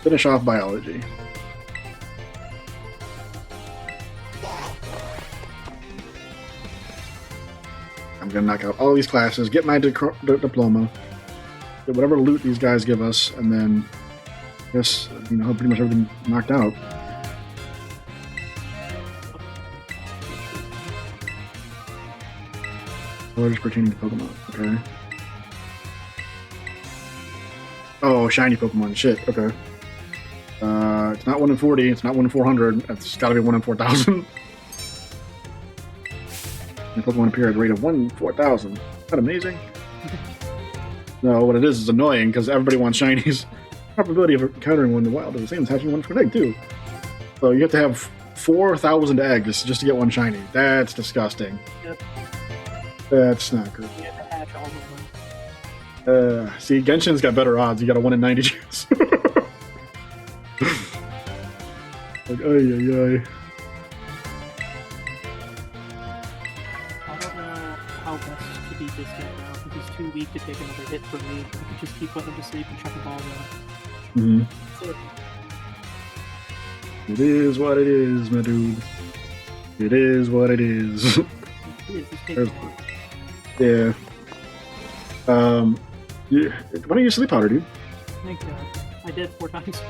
Finish off biology. I'm gonna knock out all these classes, get my diploma, get whatever loot these guys give us, and then just, you know, pretty much everything knocked out. Colors pertaining to Pokemon, okay. Oh, shiny Pokemon, shit, okay. It's not 1 in 40, it's not 1 in 400, it's gotta be 1 in 4,000. The Pokemon appear at a rate of 1 in 4,000. Isn't that amazing? No, what it is annoying, because everybody wants shinies. Probability of encountering one in the wild is the same as hatching one from an egg, too. So you have to have 4,000 eggs just to get one shiny. That's disgusting. Yep. That's not good. You have to hatch all of them. See, Genshin's got better odds. You got a 1 in 90 chance. Like, ay, ay, ay. I don't know how best to beat this guy now, because he's too weak to take another hit from me. I could just keep putting him to sleep and chuck the ball around. It is what it is, my dude. It is what it is. Yeah. Why don't you sleep powder, dude? I did 4 times.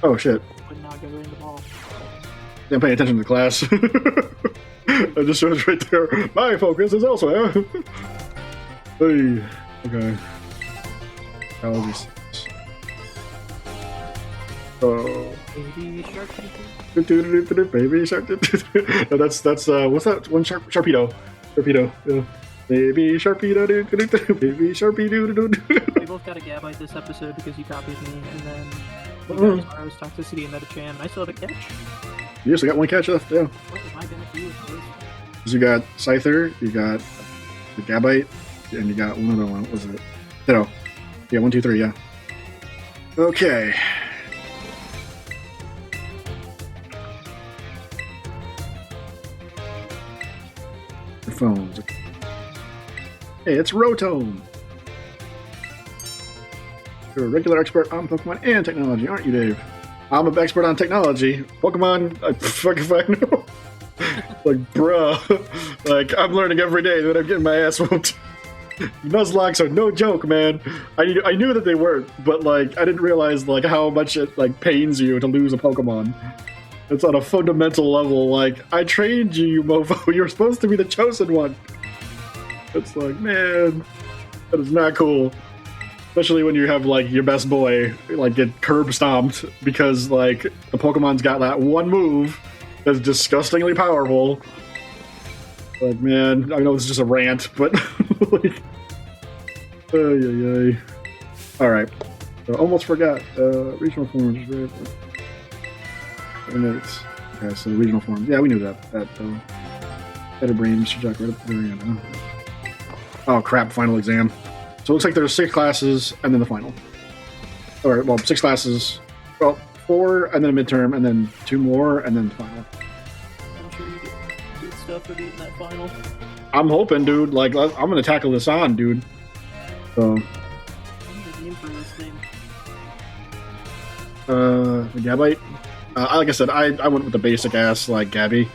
Oh shit. Would not go in the ball. I'm paying attention to the class. I just showed it right there. My focus is elsewhere. Hey. Okay. Allergies. Oh. Baby shark. Baby shark. No, that's what's that one? Sharpedo. Yeah. Baby Sharpedo. Baby Sharpedo. We both got a Gabite this episode because you copied me, and then you got Aro's Toxicity and Metachan, and I still have a catch. You still got one catch left, yeah. What am I gonna do with this? So you got Scyther, you got the Gabite, and you got one other one. What was it? No. Yeah, 1, 2, 3, yeah. Okay. Your phones. Hey, it's Rotome. You're a regular expert on Pokemon and technology, aren't you, Dave? I'm an expert on technology. Pokemon, fuck if I know. Like, bruh. Like, I'm learning every day that I'm getting my ass whooped. Nuzlocks are no joke, man. I knew that they weren't, but, like, I didn't realize, like, how much it, like, pains you to lose a Pokemon. It's on a fundamental level. Like, I trained you, you mofo. You're supposed to be the chosen one. It's like, man, that is not cool. Especially when you have, like, your best boy, like, get curb stomped because, like, the Pokemon's got that one move that's disgustingly powerful. Like, man, I know this is just a rant, but, like, ay. Alright. So, almost forgot. Regional forms. Okay, so regional forms. Yeah, we knew that. Better brain, Mr. Jack, right up at the very end. Oh, crap, final exam. So it looks like there's 6 classes and then the final. Or, well, 6 classes. Well, 4 and then a midterm and then 2 more and then the final. I'm sure you get good stuff for beating that final. I'm hoping, dude. Like, I'm gonna tackle this on, dude. So. I'm the name for this thing. The Gabite. Like I said, I went with the basic ass, like, Gabby.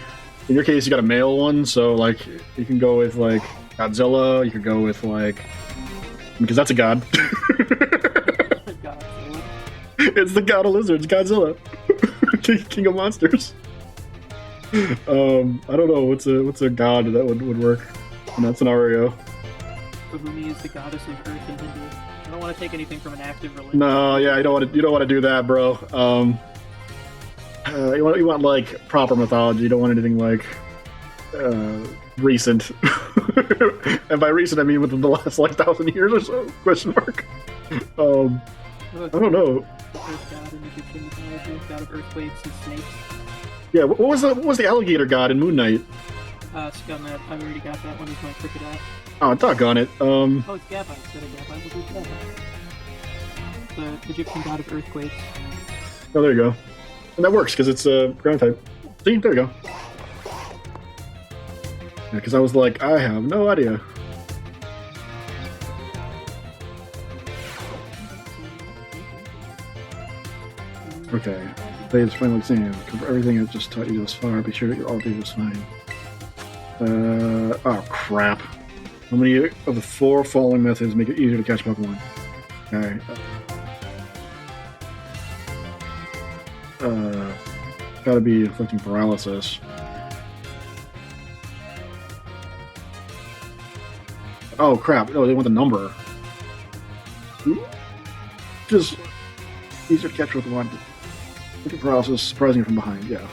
In your case, you got a male one, so like you can go with like Godzilla. You could go with like because that's a god. It's the god of lizards, Godzilla, king of monsters. I don't know what's a god that would work in that scenario. Bhumi is the goddess of earth in Hindu. I don't want to take anything from an active religion. No, yeah, you don't want to do that, bro. You want like proper mythology. You don't want anything like recent. And by recent, I mean within the last like 1,000 years or so? Question mark. I don't know. Earth god in Egyptian mythology, god of earthquakes and snakes. Yeah, what was the alligator god in Moon Knight? Scummit. I already got that one as my cricket app. Oh, doggone it. Oh, it's Gabite instead of Gabite. What was Gabite? The Egyptian god of earthquakes. Oh, there you go. And that works because it's a ground type. See, there you go. Yeah, because I was like, I have no idea. Okay, today's final exam. Cover everything I've just taught you thus far. Be sure that you're all doing just fine. Oh crap. How many of the 4 following methods make it easier to catch Pokemon? Okay. Gotta be inflicting paralysis. Oh crap, no, they want the number. Just easier to catch with one. Inflicting paralysis, surprising from behind, yeah.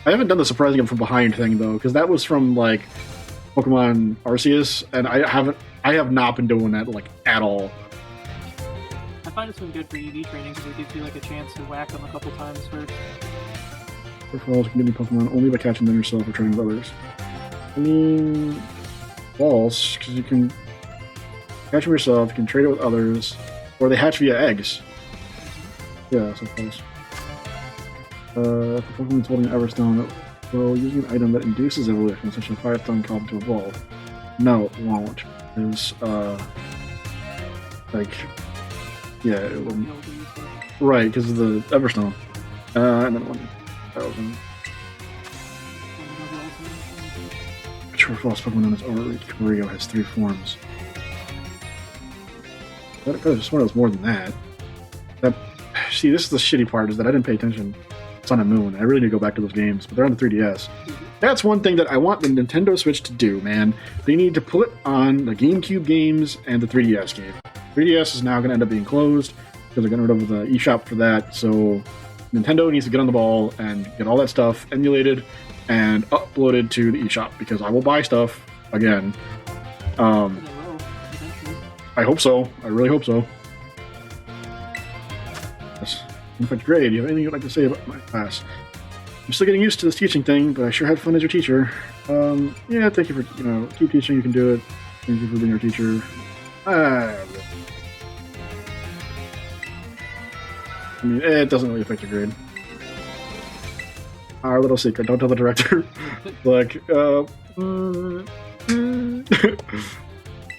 I haven't done the surprising from behind thing though, because that was from like Pokemon Arceus, and I have not been doing that like at all. I find it's been good for EV training because it gives you like a chance to whack them a couple times first. Falls can give me Pokemon only by catching them yourself or training with others. I mean, false, because you can catch them yourself, you can trade it with others, or they hatch via eggs. Yeah, so false. If a Pokemon is holding an Everstone, well, using an item that induces evolution, such as a Firestone, causes it to evolve. No, it won't. Because, like, yeah, it wouldn't. Right, because of the Everstone. And then 1,000. A true or false Pokemon known as Origo has 3 forms. I could have sworn it was more than that. See, this is the shitty part, is that I didn't pay attention. Sun and Moon. I really need to go back to those games, but they're on the 3DS. That's one thing that I want the Nintendo Switch to do, man. They need to put on the GameCube games and the 3DS game. 3DS is now going to end up being closed because they're getting rid of the eShop for that, so Nintendo needs to get on the ball and get all that stuff emulated and uploaded to the eShop, because I will buy stuff again. I hope so. I really hope so. Yes. In fact, grade, do you have anything you'd like to say about my class? I'm still getting used to this teaching thing, but I sure had fun as your teacher. Yeah, thank you for, keep teaching, you can do it. Thank you for being our teacher. I mean, it doesn't really affect your grade. Our little secret, don't tell the director. Like,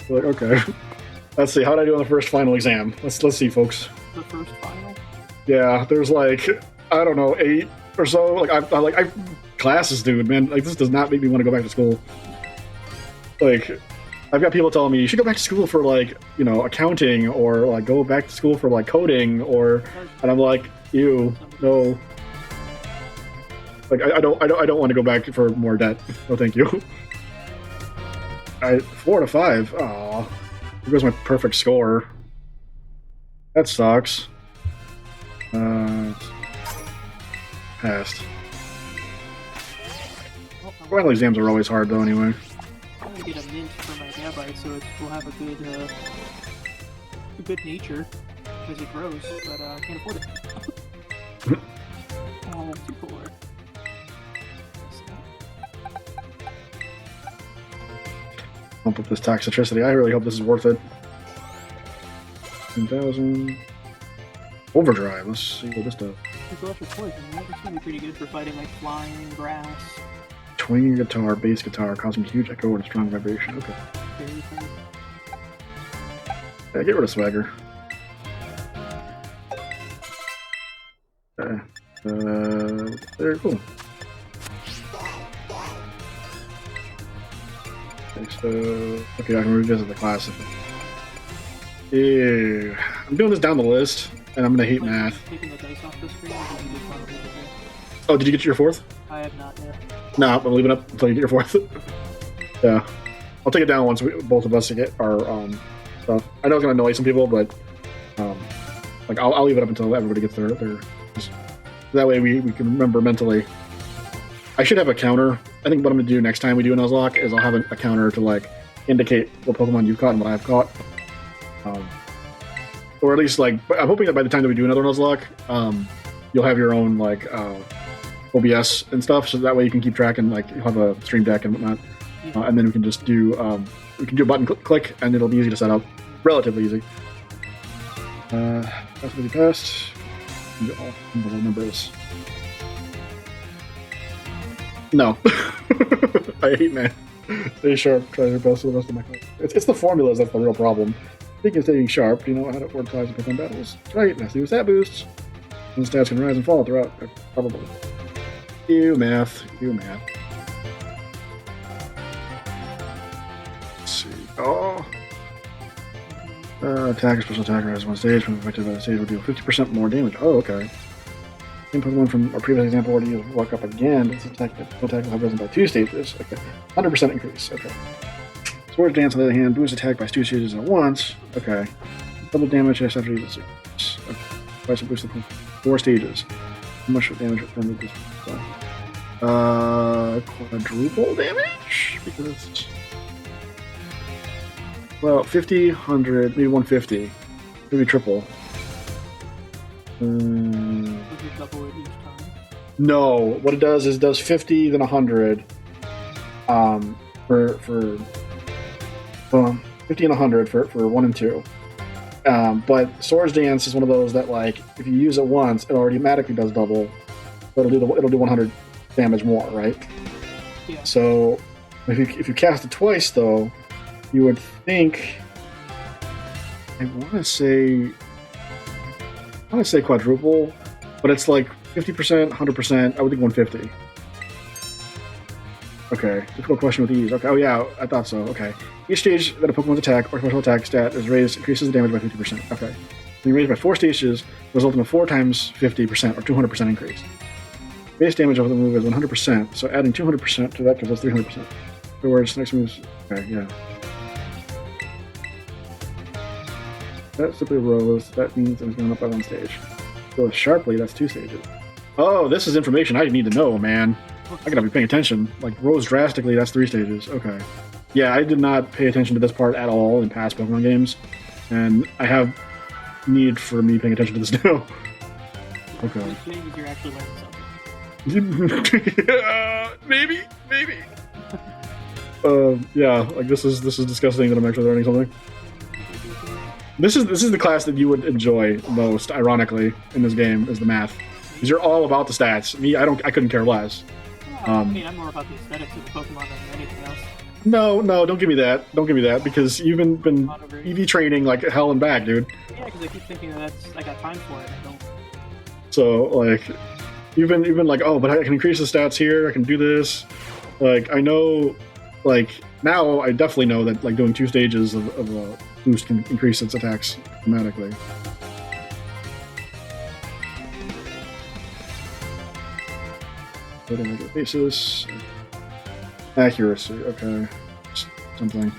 like, okay. Let's see, how did I do on the first final exam? Let's see, folks. The first final? Yeah, there's like, I don't know, 8 or so. Like, I classes, dude, man. Like, this does not make me want to go back to school. Like, I've got people telling me, you should go back to school for, like, accounting, or, like, go back to school for, like, coding, or, and I'm like, ew, no. Like, I don't want to go back for more debt. No, thank you. 4 out of 5. Aw. Here goes my perfect score. That sucks. Passed. Final exams are always hard, though, anyway. I'm gonna get a mint for my Gabite, so it will have a good nature as it grows, but I can't afford it. Oh, too poor. Pump up this toxicity. I really hope this is worth it. 10,000. Overdrive. Let's see what this does. It's electric poison, right? It's gonna be pretty good for fighting like flying, grass. Twinging guitar, bass guitar, causing huge echo and strong vibration. Okay. Very funny. Yeah, get rid of swagger. Okay. Very cool. So, okay, I can revisit the class. Ew. I'm doing this down the list, and I'm gonna hate math. Taking the dice off the screen, or did you just want to leave it there? Oh, did you get your fourth? I have not yet. No, I'm leaving it up until you get your fourth. Yeah. I'll take it down once both of us get our stuff. I know it's gonna annoy some people, but like I'll leave it up until everybody gets their that way we can remember mentally. I should have a counter. I think what I'm gonna do next time we do a Nuzlocke is I'll have a counter to like indicate what Pokemon you've caught and what I've caught. Or at least like I'm hoping that by the time that we do another Nuzlocke, you'll have your own like OBS and stuff, so that way you can keep track and like you'll have a stream deck and whatnot. And then we can just do a button click and it'll be easy to set up, relatively easy. That's gonna be passed. The numbers. No, I hate math. Stay sharp. Try your best with the rest of my class. It's the formulas that's the real problem. Speaking of staying sharp, do you know how to word clouds and pick on battles? That's right. Now see what stat boosts. And stats can rise and fall throughout. Probably. You math. You math. Let's see. Oh. Attack, special attack, rise one stage. When affected by the stage, will deal 50% more damage. Oh, okay. Same Pokemon from our previous example where to use walk up again. This attack will have risen by 2 stages. Okay. 100% increase. Okay. Swords Dance, on the other hand, boosts attack by 2 stages at once. Okay. Double damage after using 6. Okay. Twice a boost of 4 stages. How much damage then this? Quadruple damage? Because it's. Well, 50, 100, maybe 150. Maybe triple. Would you double it each time? No, what it does is it does 50, then 100. For 50 and 100 for 1 and 2. But Swords Dance is one of those that, like, if you use it once, it automatically does double. So it'll do 100 damage more, right? Yeah. So if you cast it twice, though, you would think. I want to say quadruple, but it's like 50%, 100%. I would think 150. Okay, difficult question with ease. Okay, oh yeah, I thought so. Okay. Each stage that a Pokemon's attack or special attack stat is raised increases the damage by 50%. Okay. When you raise by 4 stages, resulting in a 4 times 50% or 200% increase. Base damage of the move is 100%, so adding 200% to that gives us 300%. In other words, next move is. Okay, yeah. That simply rose. That means it's going up by 1 stage. Goes sharply, that's 2 stages. Oh, this is information I need to know, man. I gotta be paying attention. Like, rose drastically, that's 3 stages. Okay. Yeah, I did not pay attention to this part at all in past Pokemon games. And I have need for me paying attention to this now. Okay. You're actually learning something. Maybe. Yeah, like this is disgusting that I'm actually learning something. This is the class that you would enjoy most, ironically, in this game, is the math. Because you're all about the stats. Me, I couldn't care less. I mean, I'm more about the aesthetics of the Pokemon than anything else. No, don't give me that. Don't give me that, because you've been EV training like hell and back, dude. Yeah, because I keep thinking I got time for it, and I don't. So, like, you've been like, oh, but I can increase the stats here, I can do this. Like, I know, like, now I definitely know that, like, doing 2 stages of a boost can increase its attacks dramatically. Basis. Accuracy, okay. Something.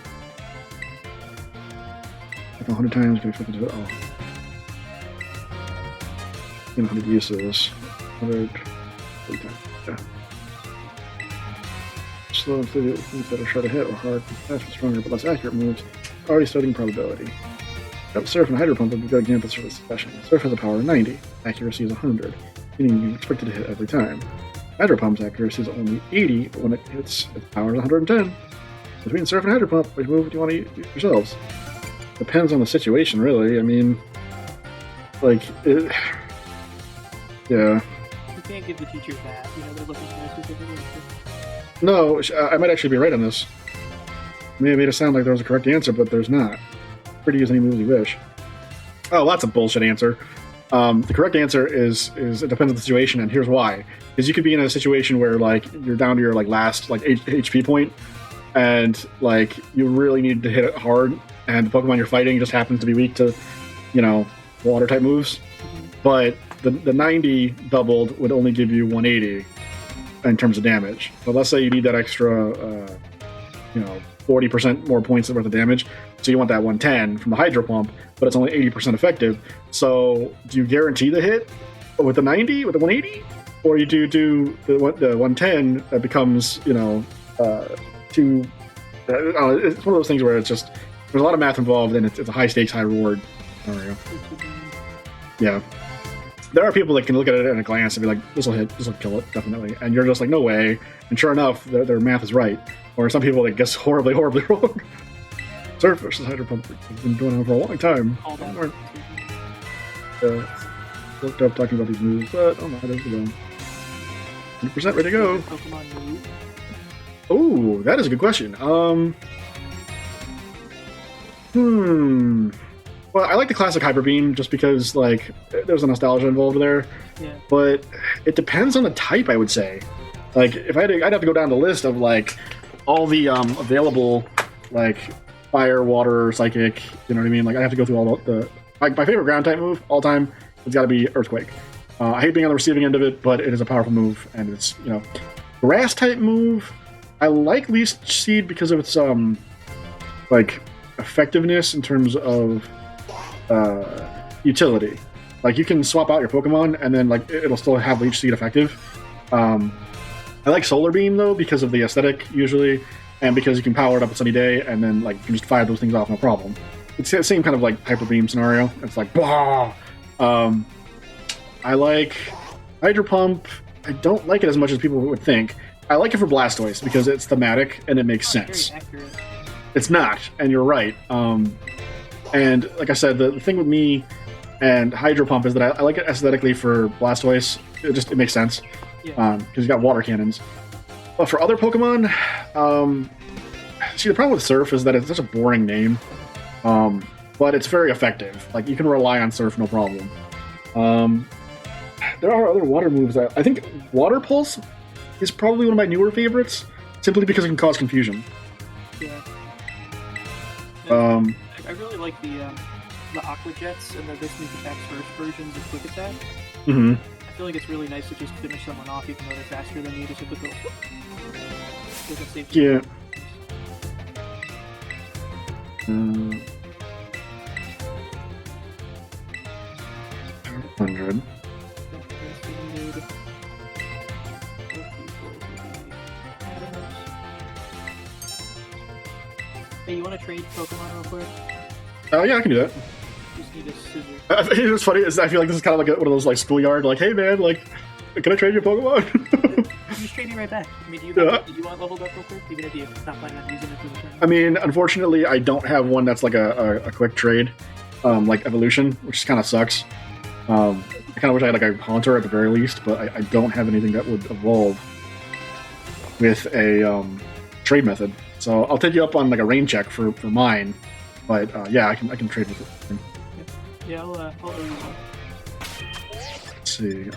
Like 100 times, can we flip it? Oh. 100 uses. 100 times. Yeah. Slow and fluid moves that are sure to hit or hard, faster, stronger, but less accurate moves. Already studying probability. Got Surf and Hydro Pump would be good examples for this discussion. Surf has a power of 90. Accuracy is 100, meaning you expect it to hit every time. Hydro Pump's accuracy is only 80, but when it hits, its power is 110. Between Surf and Hydro Pump, which move do you want to use yourselves? Depends on the situation, really. I mean, like, yeah. You can't give the teachers that. You know, they're looking for a specific answer. No, I might actually be right on this. May have made it sound like there was a correct answer, but there's not. Free to use any moves you wish. Oh, that's a bullshit answer. The correct answer is it depends on the situation, and here's why. Because you could be in a situation where, like, you're down to your, like, last, like, HP point, and like you really need to hit it hard, and the Pokemon you're fighting just happens to be weak to, water type moves. But the 90 doubled would only give you 180 in terms of damage. But let's say you need that extra, 40% more points worth of damage. So you want that 110 from the Hydro Pump, but it's only 80% effective. So do you guarantee the hit with the 90, with the 180? Or you do the 110 that becomes, it's one of those things where it's just, there's a lot of math involved, and it's a high stakes, high reward scenario. Yeah. There are people that can look at it at a glance and be like, this will hit, this will kill it, definitely. And you're just like, no way. And sure enough, their math is right. Or some people that guess horribly, horribly wrong. Surf versus Hydro Pump has been going on for a long time. Looked up talking about these moves, but oh no, there's the one. 100% ready to go. Pokemon move? Oh, that is a good question. Well, I like the classic Hyper Beam just because, like, there's a nostalgia involved there. Yeah. But it depends on the type, I would say. Like, if I'd have to go down the list of, like, all the available, like, fire, water, psychic, you know what I mean? Like, I'd have to go through all the like, my favorite ground type move all time has got to be Earthquake. I hate being on the receiving end of it, but it is a powerful move, and it's, grass type move. I like Least Seed because of its, like, effectiveness in terms of utility. Like, you can swap out your Pokemon, and then, like, it'll still have Leech Seed effective. I like Solar Beam, though, because of the aesthetic, usually, and because you can power it up a sunny day, and then, like, you can just fire those things off, no problem. It's the same kind of, like, Hyper Beam scenario. It's like, blah! I like Hydro Pump. I don't like it as much as people would think. I like it for Blastoise, because it's thematic, and it makes sense. Very accurate. It's not, and you're right. And like I said, the thing with me and Hydro Pump is that I like it aesthetically for Blastoise. It makes sense. Yeah. Because you got water cannons. But for other Pokemon, see, the problem with Surf is that it's such a boring name. But it's very effective. Like, you can rely on Surf, no problem. There are other water moves that I think Water Pulse is probably one of my newer favorites, simply because it can cause confusion. Yeah. I really like the Aqua Jets and the This Move Attacks First versions of Quick Attack. Mm-hmm. I feel like it's really nice to just finish someone off even though they're faster than you, just a quick little... Yeah. 100. Hey, you want to trade Pokemon real quick? Yeah, I can do that. Just need a scissor. It's funny. I feel like this is kind of like one of those like schoolyard, like, hey man, like, can I trade your Pokemon? Just trade me right back. I mean, do you want leveled up real quick? Even if you're not planning on using it for the turn? I mean, unfortunately, I don't have one that's like a quick trade, like Evolution, which kind of sucks. I kind of wish I had like a Haunter at the very least, but I don't have anything that would evolve with a trade method. So I'll take you up on like a rain check for mine, but yeah, I can trade with it. Yeah, I'll owe you one. Let's see.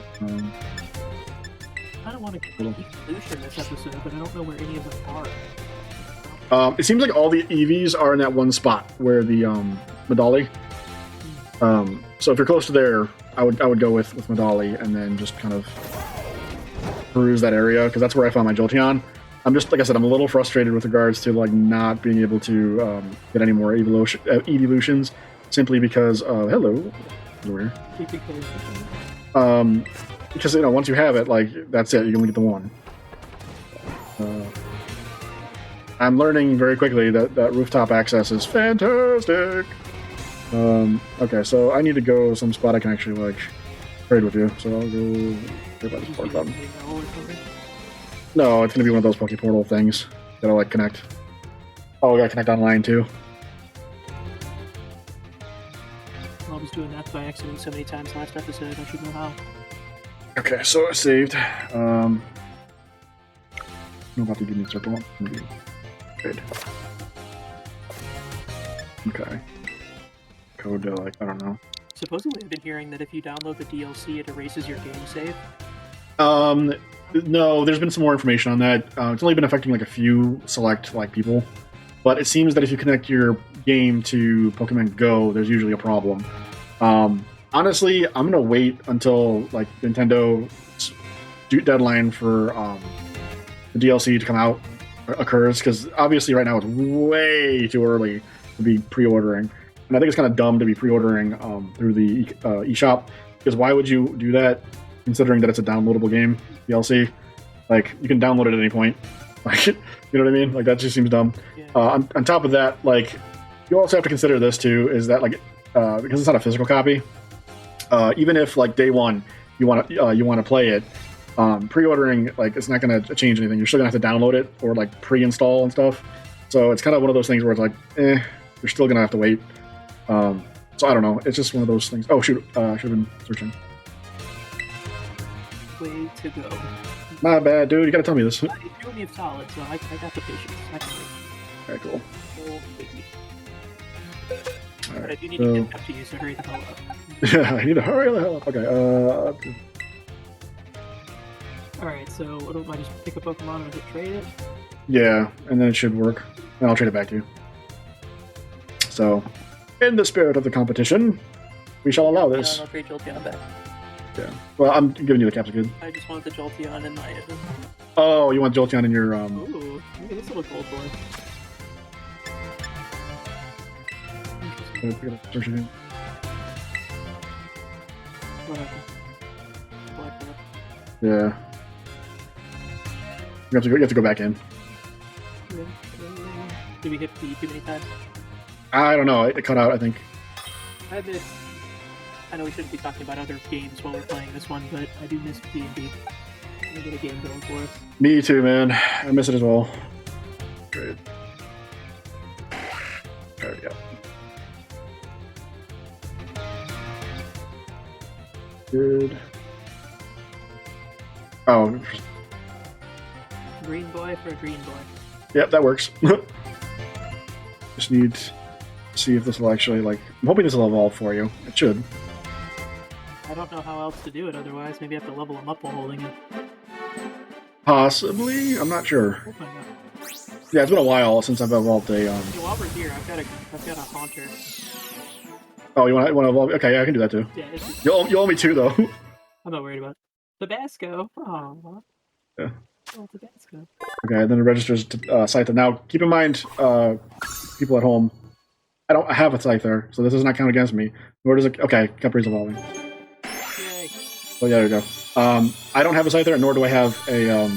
I don't want to keep Evolution this episode, but I don't know where any of them are. It seems like all the EVs are in that one spot where the Medali. So if you're close to there, I would go with Medali and then just kind of peruse that area, because that's where I found my Jolteon. I'm just, like I said, I'm a little frustrated with regards to like not being able to get any more evolutions, simply because hello, over here. Because once you have it, like that's it. You only get the one. I'm learning very quickly that rooftop access is fantastic. Okay, so I need to go some spot I can actually like trade with you. So I'll go by this park button. No, it's gonna be one of those Poke Portal things that I'll like connect. Oh, we gotta connect online too. I was doing that by accident so many times last episode. I should know how. Okay, so I saved. No, about to give me a circle. Good. Okay. Code to like, I don't know. Supposedly, I've been hearing that if you download the DLC, it erases your game save. No, there's been some more information on that. It's only been affecting like a few select like people, but it seems that if you connect your game to Pokemon Go, there's usually a problem. Honestly, I'm gonna wait until like Nintendo's deadline for the DLC to come out occurs, because obviously right now it's way too early to be pre-ordering, and I think it's kind of dumb to be pre-ordering through the eShop, because why would you do that considering that it's a downloadable game DLC? Like, you can download it at any point. Like, you know what I mean? Like, that just seems dumb. Yeah. On top of that, like, you also have to consider this too, is that like because it's not a physical copy, even if like day one you want to play it, pre-ordering, like, it's not going to change anything. You're still going to have to download it or like pre-install and stuff. So it's kind of one of those things where it's like, you're still going to have to wait. So I don't know. It's just one of those things. Oh shoot, should have been searching. Way to go. My bad, dude. You got to tell me this. You threw me a solid, so I got the patience. I can wait. Alright, cool. Oh, baby. All But right. I do need to get up to you, so hurry the hell up. Yeah, I need to hurry the hell up. Okay. Alright, so what do I just pick a Pokemon and hit trade it? Yeah, and then it should work. And I'll trade it back to you. So, in the spirit of the competition, we shall allow this. Yeah, I'll trade Jolteon back. Yeah. Well, I'm giving you the Capsicum. I just want the Jolteon in my... Oh, you want Jolteon in your... Ooh, look at this little gold boy. Search again. What happened? Black Rock. Yeah. You have to go back in. Yeah. Did we hit B too many times? I don't know. It cut out, I think. I miss... I know we shouldn't be talking about other games while we're playing this one, but I do miss D&D. I'm gonna get a game going for us. Me too, man. I miss it as well. Great. There we go. Good. Oh. Green boy for a green boy. Yep, that works. Just need to see if this will actually, like... I'm hoping this will evolve for you. It should. I don't know how else to do it otherwise. Maybe I have to level him up while holding it. Possibly? I'm not sure. We'll find out. Yeah, it's been a while since I've evolved a... Hey, while we're here, I've got a haunter. Oh, you want to evolve? Okay, yeah, I can do that too. Yeah, it's... You owe me two, though. I'm not worried about it. Tabasco. Oh. Yeah. Oh, Tabasco. Okay, then it registers to Scyther. Now, keep in mind, people at home, I have a Scyther, so this does not count against me. Nor does it... Okay, Capri's evolving. Yay. So yeah, there you go. I don't have a Scyther, nor do I have a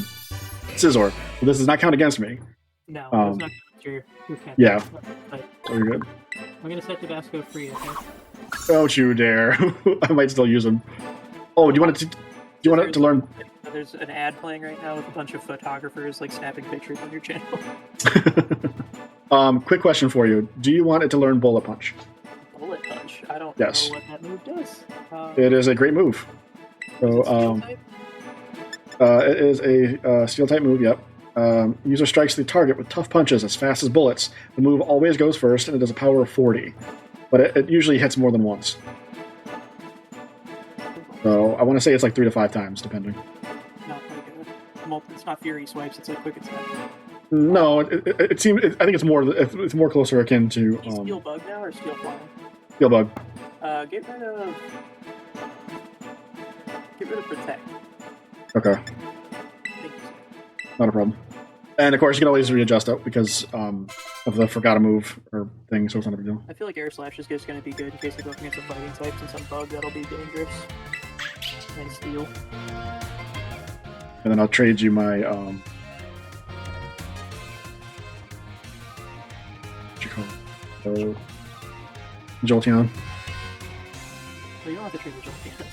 Scizor. So this does not count against me. No, it does not count your cat. Yeah. But So you're good. I'm gonna set Tabasco free, okay? Don't you dare. I might still use him. Oh, do you want it to learn... There's an ad playing right now with a bunch of photographers like snapping pictures on your channel. Quick question for you. Do you want it to learn Bullet Punch? Bullet Punch? I don't Yes. know what that move does. It is a great move. So, it is a Steel-type move, yep. User strikes the target with tough punches as fast as bullets. The move always goes first, and it does a power of 40. But it usually hits more than once. So, I want to say it's like 3 to 5 times, depending. Not like it's not Fury Swipes, it's like Quick Attack. No, it seems... I think it's more closer akin to... Is Steel Bug now, or Steel Flying? Steel Bug. Get rid of Protect. Okay, Thank you, sir. not a problem. And of course, you can always readjust it because of the forgot a move or thing, so it's not a big deal. I feel like Air Slash is just going to be good in case I go up against some fighting types and some bug that'll be dangerous. And Steel. And then I'll trade you my what you call it? Jolteon. So you don't have to trade the Jolteon.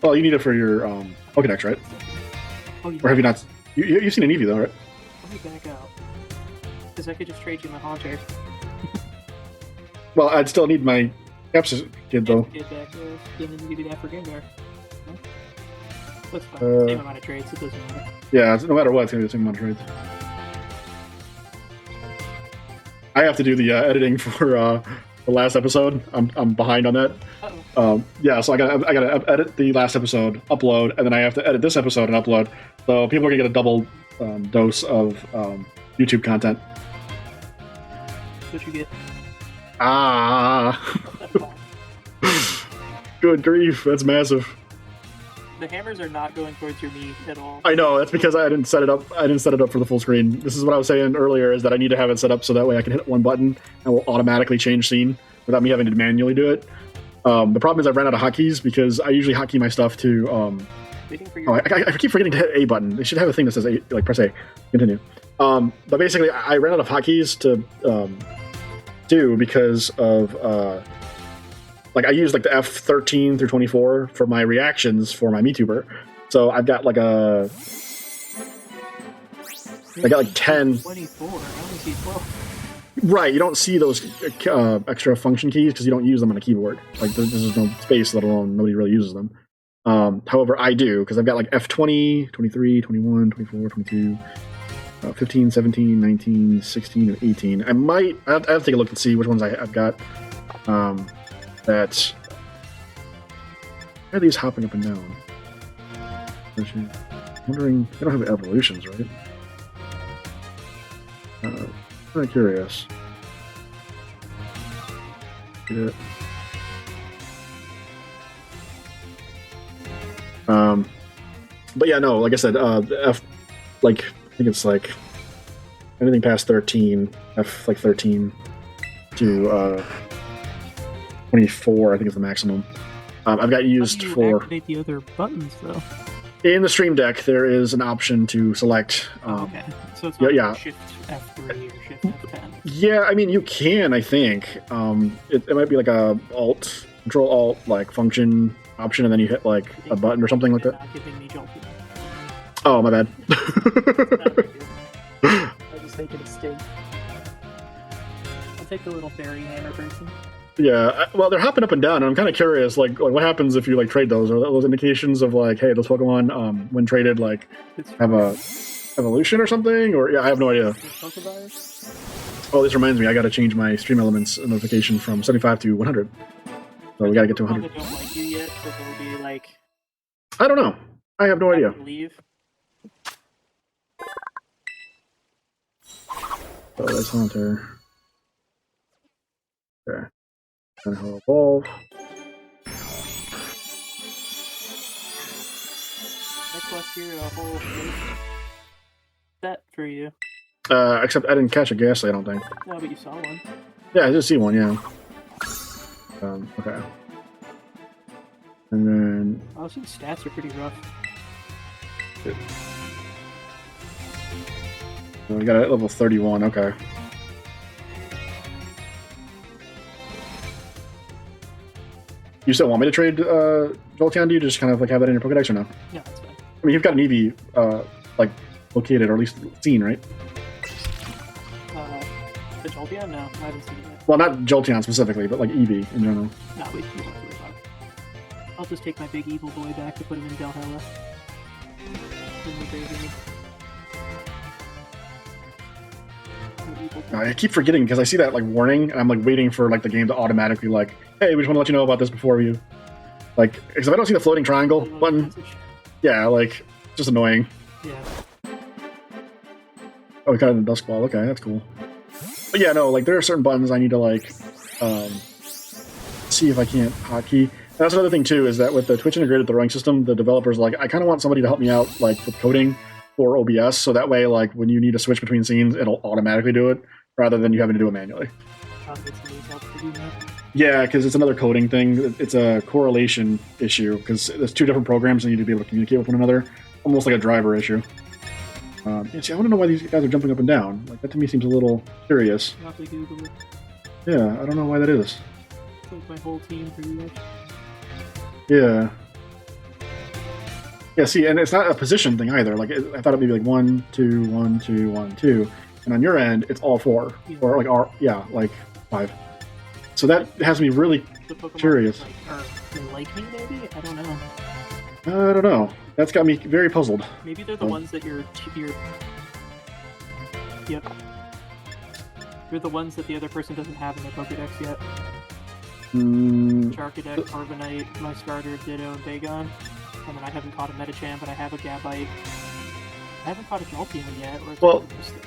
Well, you need it for your Pokedex, right? Oh, you Or have you not? You've seen an Eevee though, right? Let me back out. Because I could just trade you my Haunter. Well, I'd still need my Capsis kid though. Get back there. Then give you that for Gengar. Huh? That's fine. Same amount of trades, it doesn't matter. Yeah, no matter what, it's gonna be the same amount of trades. I have to do the editing for the last episode. I'm behind on that. Yeah, so I gotta edit the last episode, upload, and then I have to edit this episode and upload. So people are gonna get a double dose of YouTube content. What you get? Good grief, that's massive. The hammers are not going towards your knee at all. I know, that's because I didn't set it up. I didn't set it up for the full screen. This is what I was saying earlier, is that I need to have it set up so that way I can hit one button and it will automatically change scene without me having to manually do it. The problem is I've ran out of hotkeys because I usually hotkey my stuff to... I keep forgetting to hit A button. They should have a thing that says A, like press A. Continue. But basically, I ran out of hotkeys to do because of... like I use like the F13 through 24 for my reactions for my MeTuber. So I've got like I got like 10. 24. I only see 12. Right, you don't see those extra function keys because you don't use them on a keyboard. Like there's no space, let alone nobody really uses them. However, I do because I've got like F20, 23, 21, 24, 22, 15, 17, 19, 16, and 18. I have to take a look and see which ones I've got. That why are these hopping up and down? I'm wondering, they don't have evolutions, right? I'm kind of curious. Yeah. But yeah, no, like I said, F, like I think it's like anything past 13, F like 13 to 24, I think is the maximum. I've got used for activate the other buttons though. In the Stream Deck, there is an option to select. Okay, so it's not yeah. Shift F3 or Shift F10. Yeah, I mean you can. I think it might be like a Alt, Control Alt, like function option, and then you hit like a button or something like that. Not giving me jolting. Oh, my bad. I just take it a sting. I'll take the little fairy hammer person. Yeah, well, they're hopping up and down, and I'm kind of curious, like what happens if you like trade those? Are those indications of like, hey, those Pokemon, when traded, like have a evolution or something? Or yeah, I have no idea. Oh, this reminds me, I got to change my Stream Elements notification from 75 to 100. So we got to get to 100. Don't like you yet, so they'll be like. I don't know. I have no idea. Leave. Oh, that's Haunter. Okay. And he'll evolve. Next last year, a whole set for you. Except I didn't catch a Ghastly, I don't think. No, but you saw one. Yeah, I did see one, yeah. Okay. And then... Oh, some stats are pretty rough. Good. So we got it at level 31, okay. You still want me to trade Jolteon? Do you just kind of like have that in your Pokedex or no? Yeah, that's fine. I mean, you've got an Eevee like located or at least seen, right? The Jolteon? No, I haven't seen it yet. Well, not Jolteon specifically, but like Eevee in general. No, we don't have to worry about it. I'll just take my big evil boy back to put him in Valhalla. I keep forgetting because I see that like warning, and I'm like waiting for like the game to automatically like, hey, we just want to let you know about this before you, like, because if I don't see the floating triangle button, yeah, like, it's just annoying. Yeah. Oh, we got it in the Dusk Ball. Okay, that's cool. But yeah, no, like there are certain buttons I need to like see if I can't hotkey. And that's another thing too, is that with the Twitch integrated throwing system, the developers like, I kind of want somebody to help me out like with coding for OBS, so that way like when you need to switch between scenes, it'll automatically do it rather than you having to do it manually. Yeah, because it's another coding thing. It's a correlation issue because there's two different programs and you need to be able to communicate with one another, almost like a driver issue. Yeah, see, I want to know why these guys are jumping up and down. Like that to me seems a little curious. Yeah, I don't know why that is. It's like my whole team pretty much. Yeah. Yeah, see, and it's not a position thing either. Like I thought it'd be like 1, 2, 1, 2, 1, 2, and on your end it's all 4 or like like 5. So that has me really curious. They like me, maybe? I don't know. I don't know. That's got me very puzzled. Maybe they're the ones that you're. Yep. You're the ones that the other person doesn't have in their Pokédex yet. Mm, Charcadet, Carbonite, Muscarter, Ditto, and Bagon. And then I haven't caught a Medicham, but I have a Gabite. I haven't caught a Galpian yet, or it's Well- still.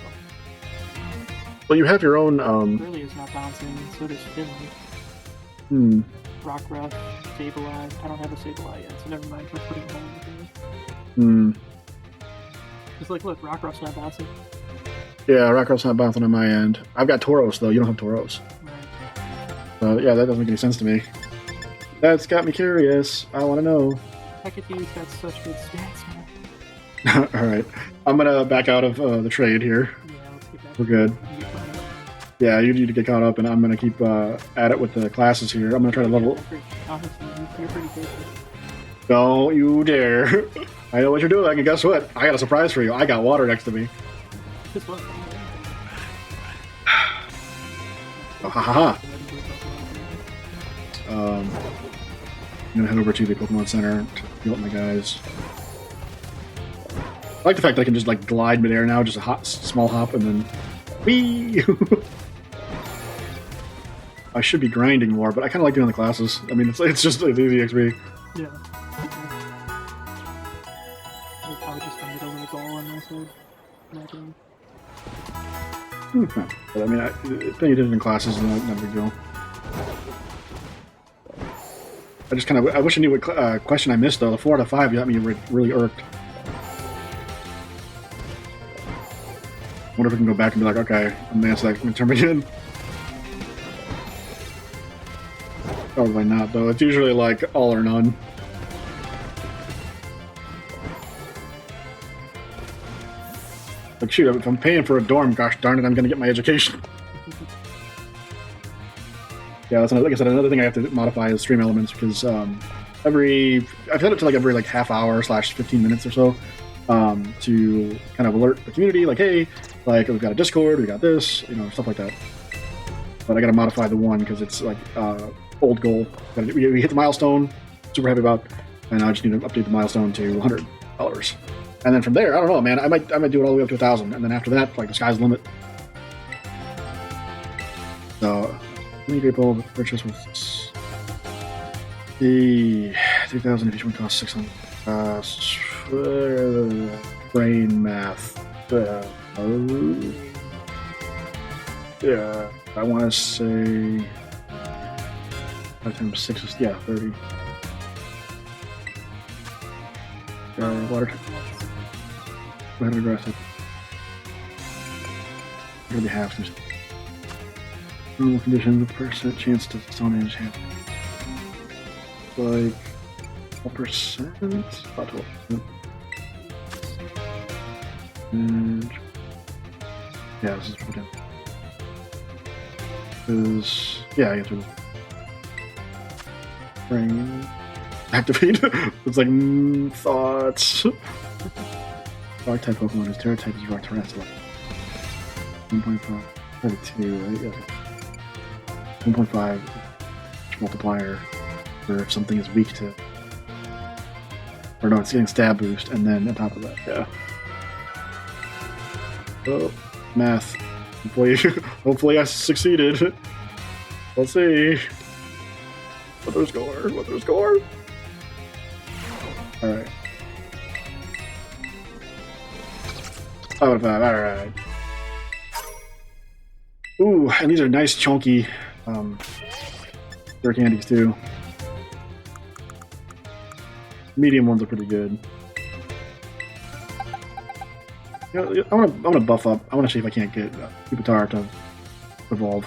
well, you have your own. Curly is not bouncing, so does Finley. Hmm. Rockruff, Sableye. I don't have a Sableye yet, so never mind. We're putting it on. Hmm. It's like, look, Rockruff's not bouncing. Yeah, Rockruff's not bouncing on my end. I've got Tauros though. You don't have Tauros. Right. So yeah, that doesn't make any sense to me. That's got me curious. I want to know. Hecate's got such good stats, man. All right, I'm gonna back out of the trade here. Yeah, let's get that. We're good. You get caught up. Yeah, you need to get caught up, and I'm gonna keep at it with the classes here. I'm gonna try to level. Honestly, you're pretty patient. Don't you dare! I know what you're doing, and guess what? I got a surprise for you. I got water next to me. Guess what? Oh, ha ha ha! I'm gonna head over to the Pokemon Center to heal up my guys. I like the fact that I can just like glide midair now, just a small hop, and then whee! I should be grinding more, but I kind of like doing the classes. I mean, it's just it's easy XP. Yeah. We'll probably just find it over the goal on this one. But I mean, playing different classes is not a big deal. I just kind of I wish I knew what question I missed though. The 4 out of 5 got me really irked. Wonder if we can go back and be like, okay, I'm gonna answer that. I'm gonna turn it in. Probably not though. It's usually like all or none. Like shoot, if I'm paying for a dorm, gosh darn it, I'm gonna get my education. Yeah, that's like I said, another thing I have to modify is stream elements because I've set it to like every like half hour / 15 minutes or so to kind of alert the community, like hey, like we've got a Discord, we got this, you know, stuff like that. But I got to modify the one because it's like old goal. We hit the milestone, super happy about, and I just need to update the milestone to $100. And then from there, I don't know, man. I might do it all the way up to 1,000, and then after that, like the sky's the limit. So, mini great bulb purchase with the 3,000 if each one costs 600. Brain math. Yeah, I want to say 5 times 6 is 30. Water. Go ahead and aggressive. It'll be half. Normal conditions with percent chance to zone edge half. Like 12%? About 12%. And yeah, this is what it is. Yeah, I get to bring activate. It's like thoughts. Rock type Pokemon is Terra type is Rock Terrestrial. 1.5, 32, right? Yeah. 1.5 multiplier for if something is weak to. Or no, it's getting stab boost, and then on top of that, yeah. Oh, math. Hopefully I succeeded. Let's see. What their score? Alright. 5 out of 5, alright. Ooh, and these are nice chunky rare candies too. Medium ones are pretty good. You know, I want to buff up. I want to see if I can't get Pupitar to evolve.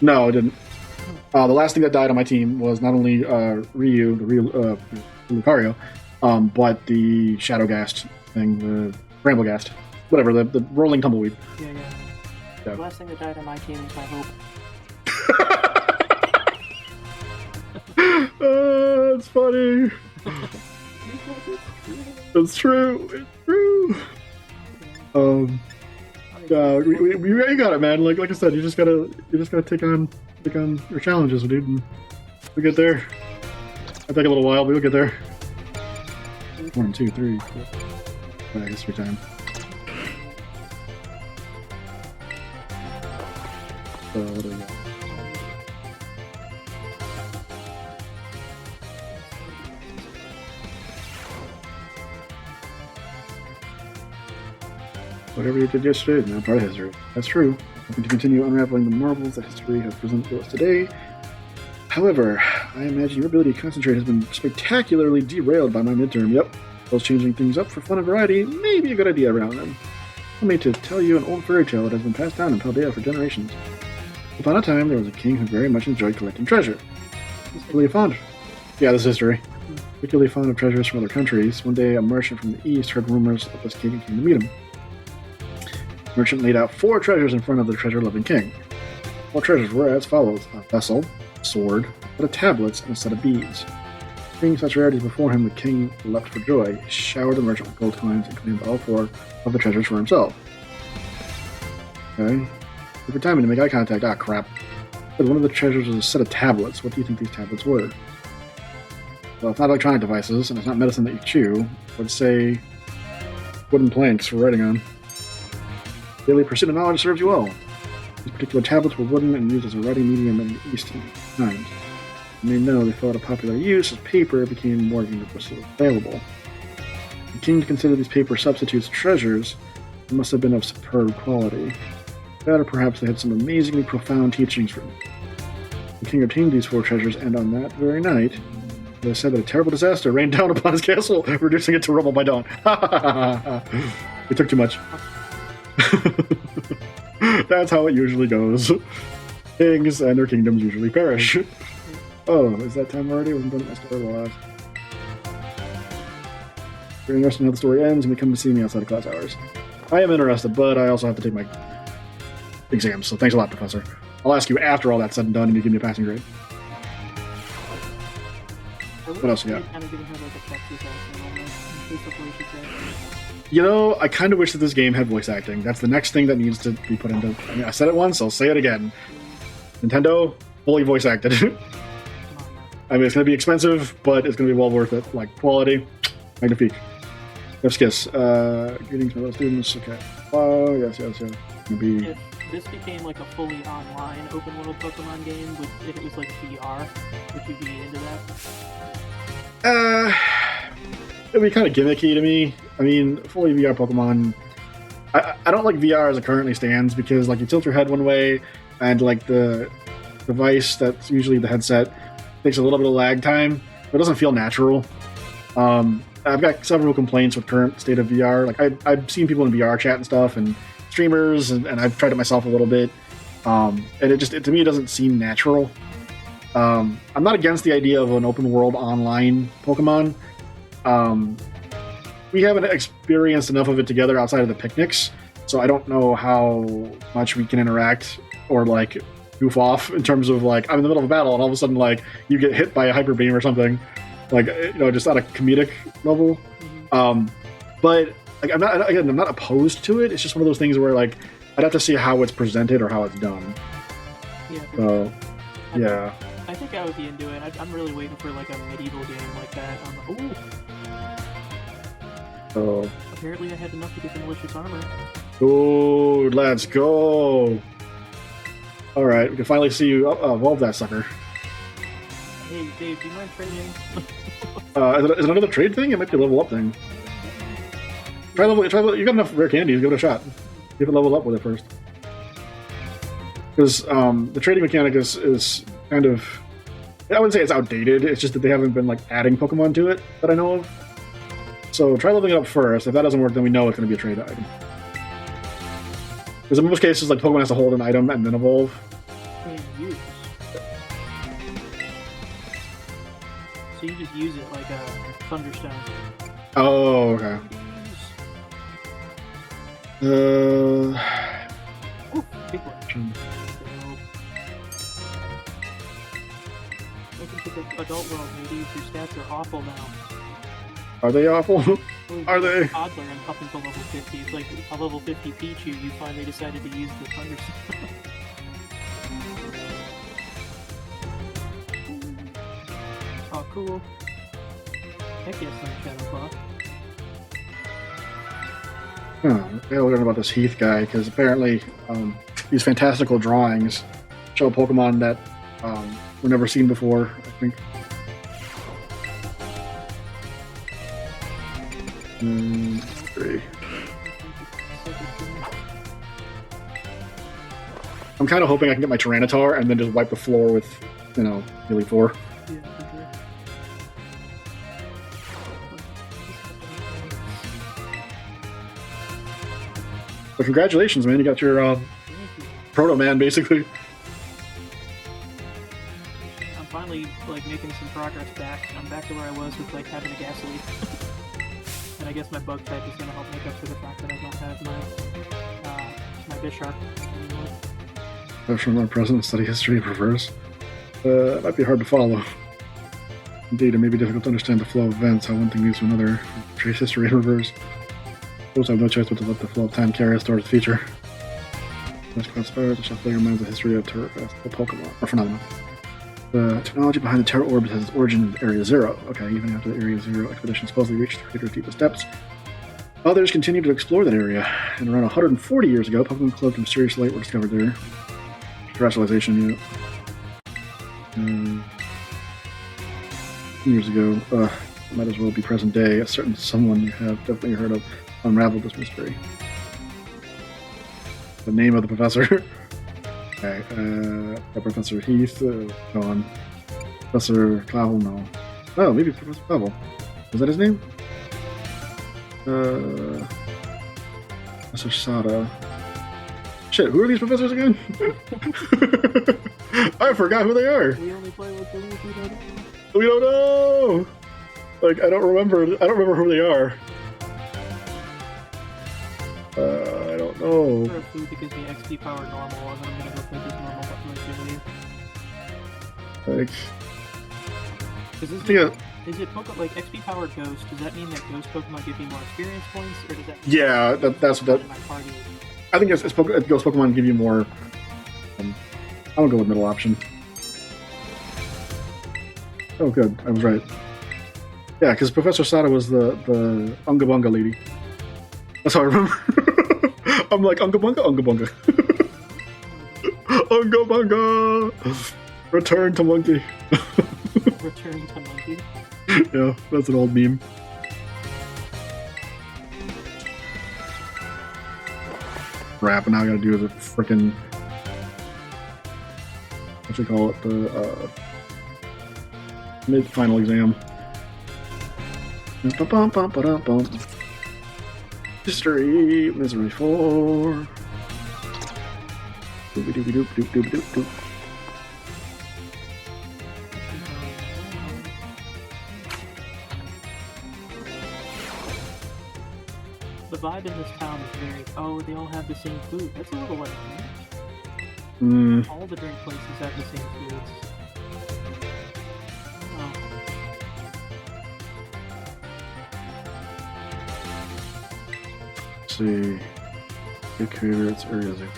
No, it didn't. The last thing that died on my team was not only Ryu, the real Lucario, but the Shadowgast thing, the Bramblegast, whatever, the rolling tumbleweed. Yeah. The last thing that died on my team is my hope. It's funny. It's true. It's true. You got it, man. Like I said, you just gotta take on your challenges, dude. And we'll get there. It'll take a little while, but we'll get there. 1, 2, 3, 4. History time. So, what do we got? Whatever you did yesterday is now part of history. That's true. Hoping to continue unraveling the marvels that history has presented to us today. However, I imagine your ability to concentrate has been spectacularly derailed by my midterm. Yep. Those changing things up for fun and variety may be a good idea around them. Allow me to tell you an old fairy tale that has been passed down in Paldea for generations. Upon a time, there was a king who very much enjoyed collecting treasure. Particularly fond. Yeah, this is history. Particularly fond of treasures from other countries. One day, a merchant from the east heard rumors of this king and came to meet him. The merchant laid out 4 treasures in front of the treasure-loving king. 4 treasures were as follows: a vessel, a sword, a set of tablets, and a set of beads. Seeing such rarities before him, the king leapt for joy. He showered the merchant with gold coins and claimed all 4 of the treasures for himself. Okay. Every time to make eye contact. Ah, crap. But one of the treasures was a set of tablets. What do you think these tablets were? Well, it's not electronic devices, and it's not medicine that you chew. I would say wooden planks for writing on. Daily pursuit of knowledge serves you well. These particular tablets were wooden and used as a writing medium in the Eastern times. You may know they fell out of popular use as paper became more universally available. The king considered these paper substitutes treasures and must have been of superb quality. That, or perhaps they had some amazingly profound teachings from it. The king obtained these 4 treasures, and on that very night, they said that a terrible disaster rained down upon his castle, reducing it to rubble by dawn. We took too much. That's how it usually goes. Kings and their kingdoms usually perish. Oh, is that time already? I wasn't done with my story last. If you're interested in how the story ends, you may come to see me outside of class hours. I am interested, but I also have to take my exams, so thanks a lot, Professor. I'll ask you after all that's said and done, and you give me a passing grade. What else you got? You know, I kind of wish that this game had voice acting. That's the next thing that needs to be put into... I mean, I said it once, I'll say it again. Nintendo, fully voice acted. I mean, it's going to be expensive, but it's going to be well worth it. Like, quality, magnifique. Chef's kiss. Greetings, my little students. Okay. Oh, yes. Maybe... If this became like a fully online open world Pokemon game, if it was like VR, would you be into that? It'd be kind of gimmicky to me. I mean, fully VR Pokemon... I don't like VR as it currently stands, because like you tilt your head one way, and like the device that's usually the headset takes a little bit of lag time. It doesn't feel natural. I've got several complaints with current state of VR. Like I've seen people in VR chat and stuff, and streamers, and I've tried it myself a little bit. And to me, it doesn't seem natural. I'm not against the idea of an open world online Pokemon. We haven't experienced enough of it together outside of the picnics, so I don't know how much we can interact or like goof off in terms of like I'm in the middle of a battle and all of a sudden like you get hit by a hyper beam or something, like, you know, just at a comedic level. But like I'm not opposed to it. It's just one of those things where like I'd have to see how it's presented or how it's done. Yeah. So yeah. I think I would be into it. I'm really waiting for like a medieval game like that. Ooh. So apparently I had enough to get the malicious armor. Ooh, let's go. All right, we can finally see you evolve that sucker. Hey, Dave, do you mind trading? Is it another trade thing? It might be a level up thing. Try level. You got enough rare candies. Give it a shot. Give it level up with it first. Because the trading mechanic is kind of... I wouldn't say it's outdated. It's just that they haven't been like adding Pokemon to it that I know of. So try leveling it up first. If that doesn't work, then we know it's going to be a trade item. Because in most cases, like Pokemon has to hold an item and then evolve. So you just use it like a Thunderstone. Oh, okay. Ooh, big one. Welcome to the adult world, ladies. Your stats are awful now. Are they awful? Are they? Toddler and up until level 50. It's like a level 50 Pichu, you finally decided to use the Thunderstone. Oh, cool. Heck yes, Shadow Claw. Huh, I gotta learn about this Heath guy, because apparently these fantastical drawings show Pokemon that were never seen before, I think. Three. I'm kind of hoping I can get my Tyranitar and then just wipe the floor with, you know, Healy 4. Yeah, for sure. But congratulations, man! You got your Proto Man, basically. I'm finally like making some progress back. I'm back to where I was with like having a gas leak. And I guess my bug type is gonna help make up for the fact that I don't have my Bisharp anymore. From our present study history of reverse. It might be hard to follow. Indeed, it may be difficult to understand the flow of events, how one thing leads to another. Trace history in reverse. Those have no choice but to let the flow of time carry us towards the future. This conspires to shuffle your minds the history of the Pokemon or phenomena. The technology behind the Terra Orbit has its origin in Area Zero. Okay, even after the Area Zero expedition supposedly reached Crater's deepest depths, others continued to explore that area. And around 140 years ago, Pokemon cloaked in mysterious light were discovered there. Terrestrialization unit. Years ago, might as well be present day. A certain someone you have definitely heard of unraveled this mystery. The name of the professor. Okay, Professor Heath, gone. Professor Clavel, no. Oh, maybe Professor Clavel. Was that his name? Professor Sada. Shit, who are these professors again? I forgot who they are. We only play with the We don't know. Like I don't remember who they are. I don't know. For a food that gives me XP power normal, and then I'm gonna go play this normal button with Yeah. Is it Pokemon like XP powered Ghost? Does that mean that Ghost Pokemon give you more experience points, or does that? Yeah, that's what that. In my party? I think Ghost Pokemon give you more. I'm gonna go with middle option. Oh, good. I was right. Yeah, because Professor Sada was the Unga Bunga lady. That's how I remember. I'm like, Unga Bunga, Unga Bunga. Unga Bunga! Return to monkey. Return to monkey? Yeah, that's an old meme. Crap, and now I gotta do the frickin'. What you call it? The mid-final exam. History, Misery 4. Doobie doobie doop doop doop doop doop. The vibe in this town is very. Oh, they all have the same food. That's a little like. All the drink places have the same foods. Oh. Let's see. Big creator, it's Area 0.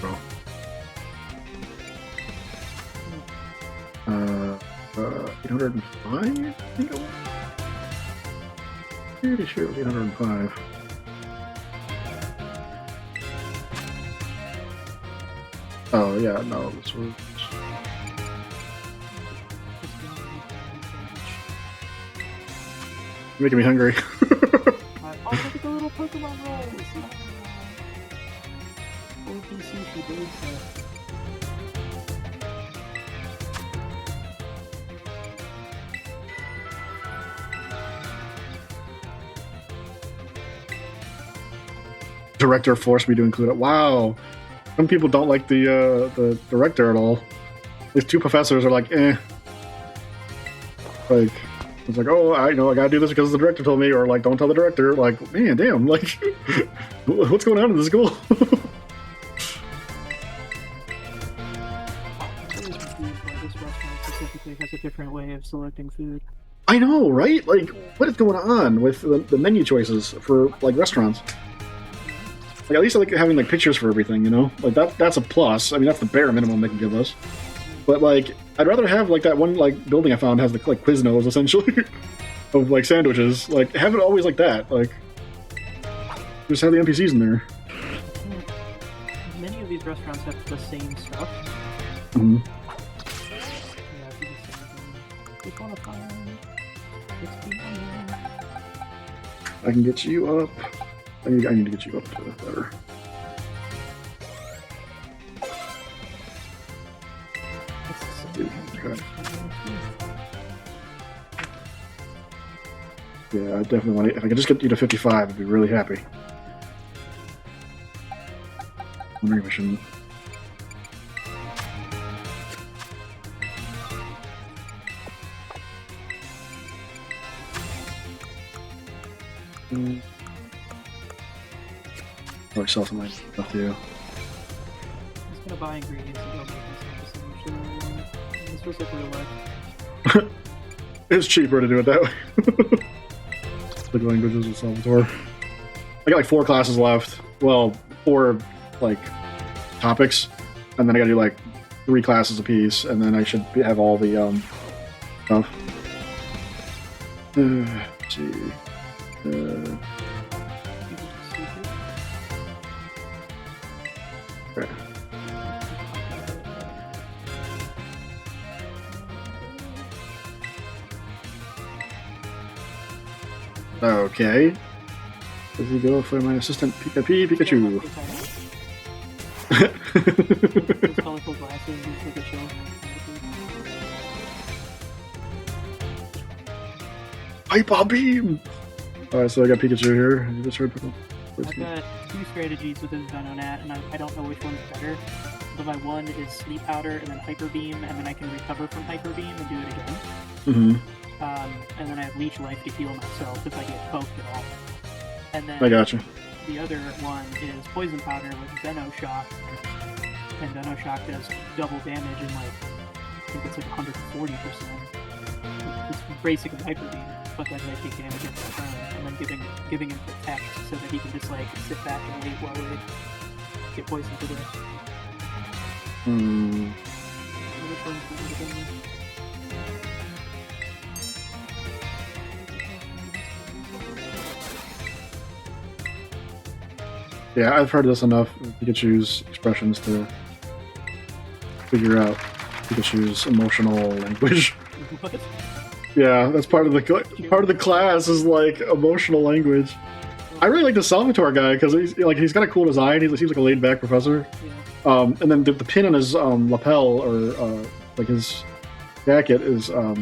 805, I think it was? Pretty sure it was 805. Oh, yeah, no, this was... You're making me hungry. Oh, look at the little Pokemon rolls! OP sushi, dude. Director forced me to include it. Wow. Some people don't like the director at all. These two professors are like, eh. Like, it's like, oh, I gotta do this because the director told me, or like, don't tell the director. Like, man, damn, like, what's going on in this school? This restaurant specifically has a different way of selecting food. I know, right? Like, what is going on with the menu choices for like restaurants? Like, at least I like having like pictures for everything, you know? Like that's a plus. I mean, that's the bare minimum they can give us. But like, I'd rather have like that one like building I found has the like Quiznos essentially of like sandwiches. Like, have it always like that. Like, just have the NPCs in there. these restaurants have the same stuff. Mm-hmm. Yeah, if you just want to find 16. I can get you up. I need to get you up to better. Okay. Yeah, I definitely want to. If I could just get you to 55, I'd be really happy. Wondering if I shouldn't. I sell some of my stuff to you. I'm just gonna buy ingredients and go make myself a solution. This feels like real life. It's cheaper to do it that way. Like languages with Salvatore. I got like 4 classes left. Well, 4 like topics, and then I gotta do like 3 classes apiece, and then I should have all the stuff. Let's see. Okay. Okay. Does he go for my assistant Pikachu? Those colorful glasses is like a show. Hyper beam! Alright, so I got Pikachu here. You just heard I've got 2 strategies with this Venonat, and I don't know which one's better. But my one is Sleep Powder and then Hyper Beam, and then I can recover from Hyper Beam and do it again. Mm-hmm. And then I have Leech Life to heal myself if I get poked at all. And then I gotcha. the other one is Poison Powder with Venoshock. And Venoshock does double damage and like, I think it's like 140%. It's basically Hyper Beam, but then they take damage in turn, and then giving him Protect so that he can just like sit back and wait while we get poisoned to death. Hmm. Which one's better than this? Yeah, I've heard this enough of Pikachu's expressions to figure out Pikachu's emotional language. What? Yeah, that's part of the class is like emotional language. I really like the Salvatore guy because he's got a cool design. He seems like a laid back professor. Yeah. And then the pin on his lapel or like his jacket is a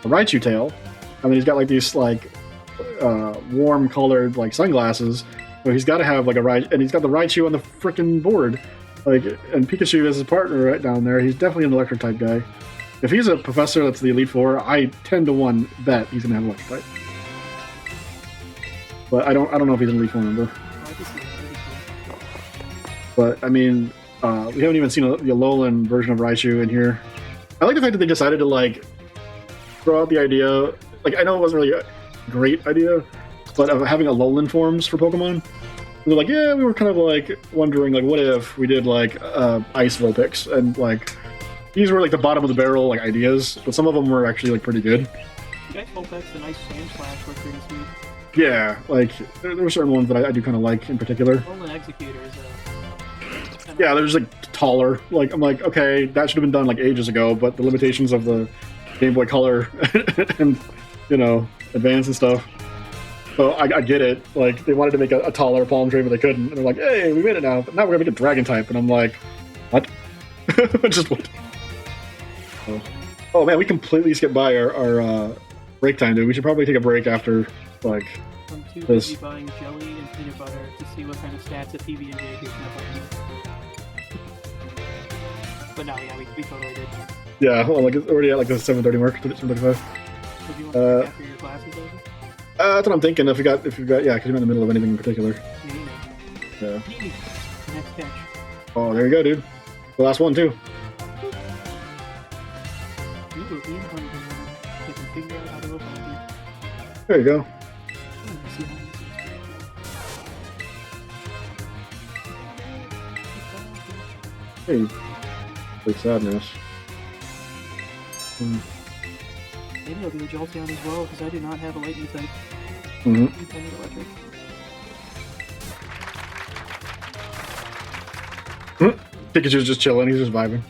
Raichu tail, and then he's got like these like warm colored like sunglasses. So he's got to have like a Raichu, and he's got the Raichu on the frickin' board. Like, and Pikachu is his partner right down there. He's definitely an electric type guy. If he's a professor that's the Elite Four, I 10-to-1 bet he's gonna have electric type. But I don't know if he's an Elite Four member. But I mean, we haven't even seen the Alolan version of Raichu in here. I like the fact that they decided to like throw out the idea. Like, I know it wasn't really a great idea, but of having Alolan forms for Pokemon. They're like, yeah, we were kind of like wondering, like, what if we did like Ice Vulpix, and like these were like the bottom of the barrel like ideas, but some of them were actually like pretty good. Ice Vulpix and Ice Sandslash were pretty sweet. Yeah, like there were certain ones that I do kind of like in particular. Alolan Executors. Yeah, they're just like taller. Like I'm like, okay, that should have been done like ages ago, but the limitations of the Game Boy Color and Advance and stuff. So I get it. Like they wanted to make a taller Palm Trade, but they couldn't. And they're like, hey, we made it now, but now we're gonna make a Dragon type. And I'm like, what? Just what? Oh man, we completely skipped by our break time, dude. We should probably take a break after like. I'm too busy buying jelly and peanut butter to see what kind of stats a PB&J gives me. But no, yeah, we totally did. Yeah, hold on, like it's already at like the 7:30 mark, 7:35. Would you want to break after your classes over? That's what I'm thinking. If you got, yeah, because you're in the middle of anything in particular. Yeah. Next catch. Oh, there you go, dude. The last one too. You will be in hunger. You can figure out how to open it. There you go. Hey, big sadness. Maybe I'll do a Jolteon as well, because I do not have a lightning type. Mm-hmm. I need electric. Pikachu's just chilling. He's just vibing.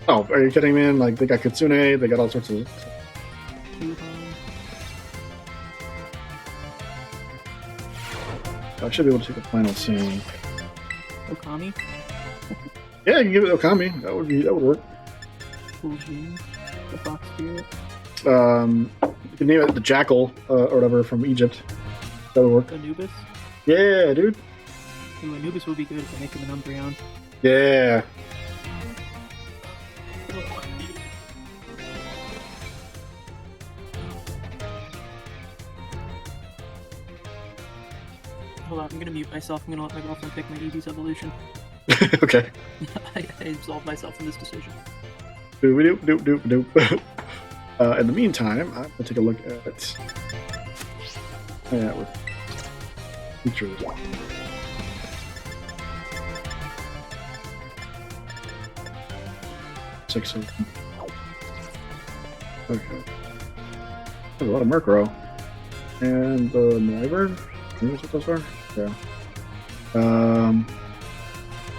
Oh, are you kidding, man? Like, they got Kitsune, they got all sorts of... I should be able to take the final scene. Okami? Yeah, you can give it Okami. That would work. Cool Gene. The Fox Spirit. You can name it the Jackal, or whatever, from Egypt. That would work. Anubis? Yeah, dude. Ooh, Anubis would be good if they make him an Umbreon. Yeah. Hold on, I'm gonna mute myself. I'm gonna let my girlfriend pick my Eevee's evolution. Okay. I absolved myself from this decision. Doop, doop, doop, doop, doop. In the meantime, I'm gonna take a look at... Yeah, with features. Six of them. Okay. There's a lot of Murkrow. And the Wyvern? Maybe that's what those are? Yeah.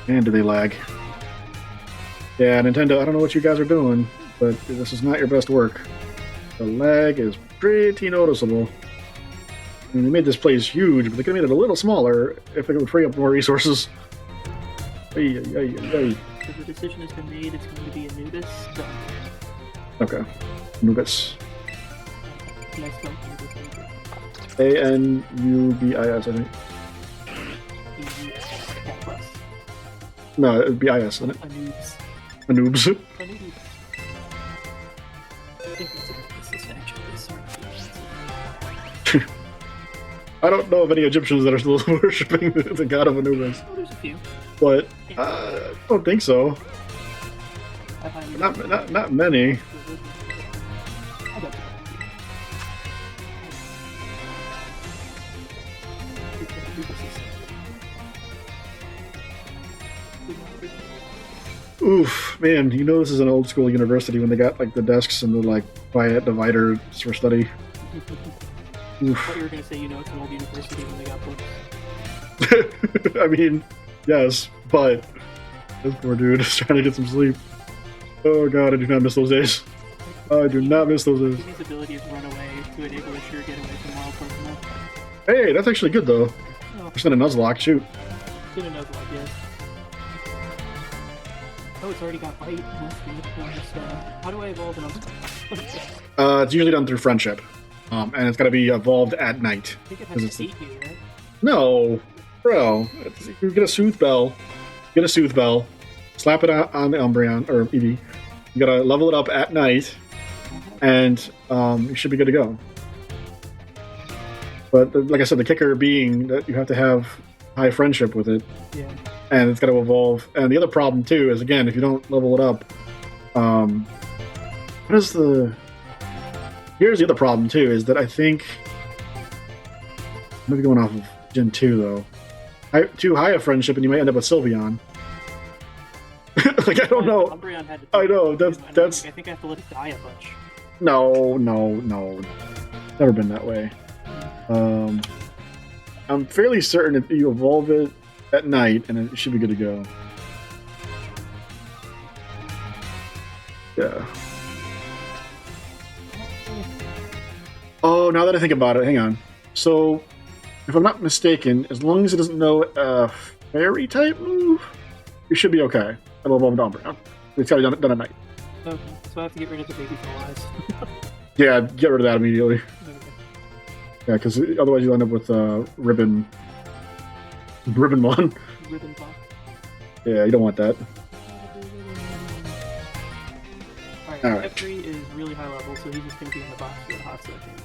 And do they lag? Yeah, Nintendo, I don't know what you guys are doing, but this is not your best work. The lag is pretty noticeable. I mean, they made this place huge, but they could have made it a little smaller if they could free up more resources. Ay, ay, ay, ay. If the decision has been made, it's going to be Anubis. Okay. Anubis. Nice spell Anubis. A-N-U-B-I-S, I think. No, it would be I-S, isn't it? Anubis. Anoobs. Anubis. I think that's a good assist, actually. Sorry. I don't know of any Egyptians that are still worshipping the god of Anubis. Oh, there's a few. But I don't think so. Not many. Oof, man, you know this is an old school university when they got like the desks and the like quiet dividers for study. I thought you were going to say, you know, it's an old university when they got books. I mean, yes, but this poor dude is trying to get some sleep. Oh god, I do not miss those days. I do not miss those days. His ability is run away to enable a sure getaway from wild Pokemon. Hey, that's actually good though. Oh. Just in a Nuzlocke, shoot. Did a Nuzlocke, yes. Oh, it's already got bite. That's good. How do I evolve an Nuzlocke? It's usually done through friendship. And it's got to be evolved at night. I think it has to eat you, right? No, bro. You get a Soothe Bell. Get a Soothe Bell. Slap it on the Umbreon, or Eevee. You gotta level it up at night, and you should be good to go. But like I said, the kicker being that you have to have high friendship with it. Yeah. And it's got to evolve. And the other problem too is, again, if you don't level it up, what is the... Here's the other problem too, is that I think... Maybe going off of Gen 2 though. Too high a friendship and you might end up with Sylveon. Like, I don't know. Umbreon had to I know, that's... I think I have to let it die a bunch. No. Never been that way. I'm fairly certain if you evolve it at night, and it should be good to go. Yeah. Oh, now that I think about it, hang on. So, if I'm not mistaken, as long as it doesn't know a fairy type move, you should be okay. It'll evolve to Umbreon. It's got to be done at night. Okay, so I have to get rid of the baby full eyes. Yeah, get rid of that immediately. Okay. Yeah, because otherwise you'll end up with Ribbon one. Ribbon pop. Yeah, you don't want that. Alright, F3 is really high level, so he's just going to be in the box for a hot second.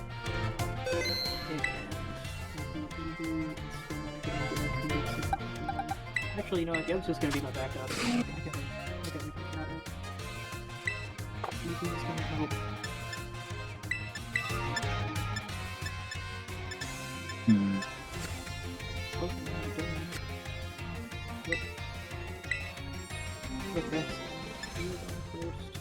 Actually, you know what? Gab's just going to be my backup. I gotta make that up. He's going to help. Oh, yep. Okay. You're going first.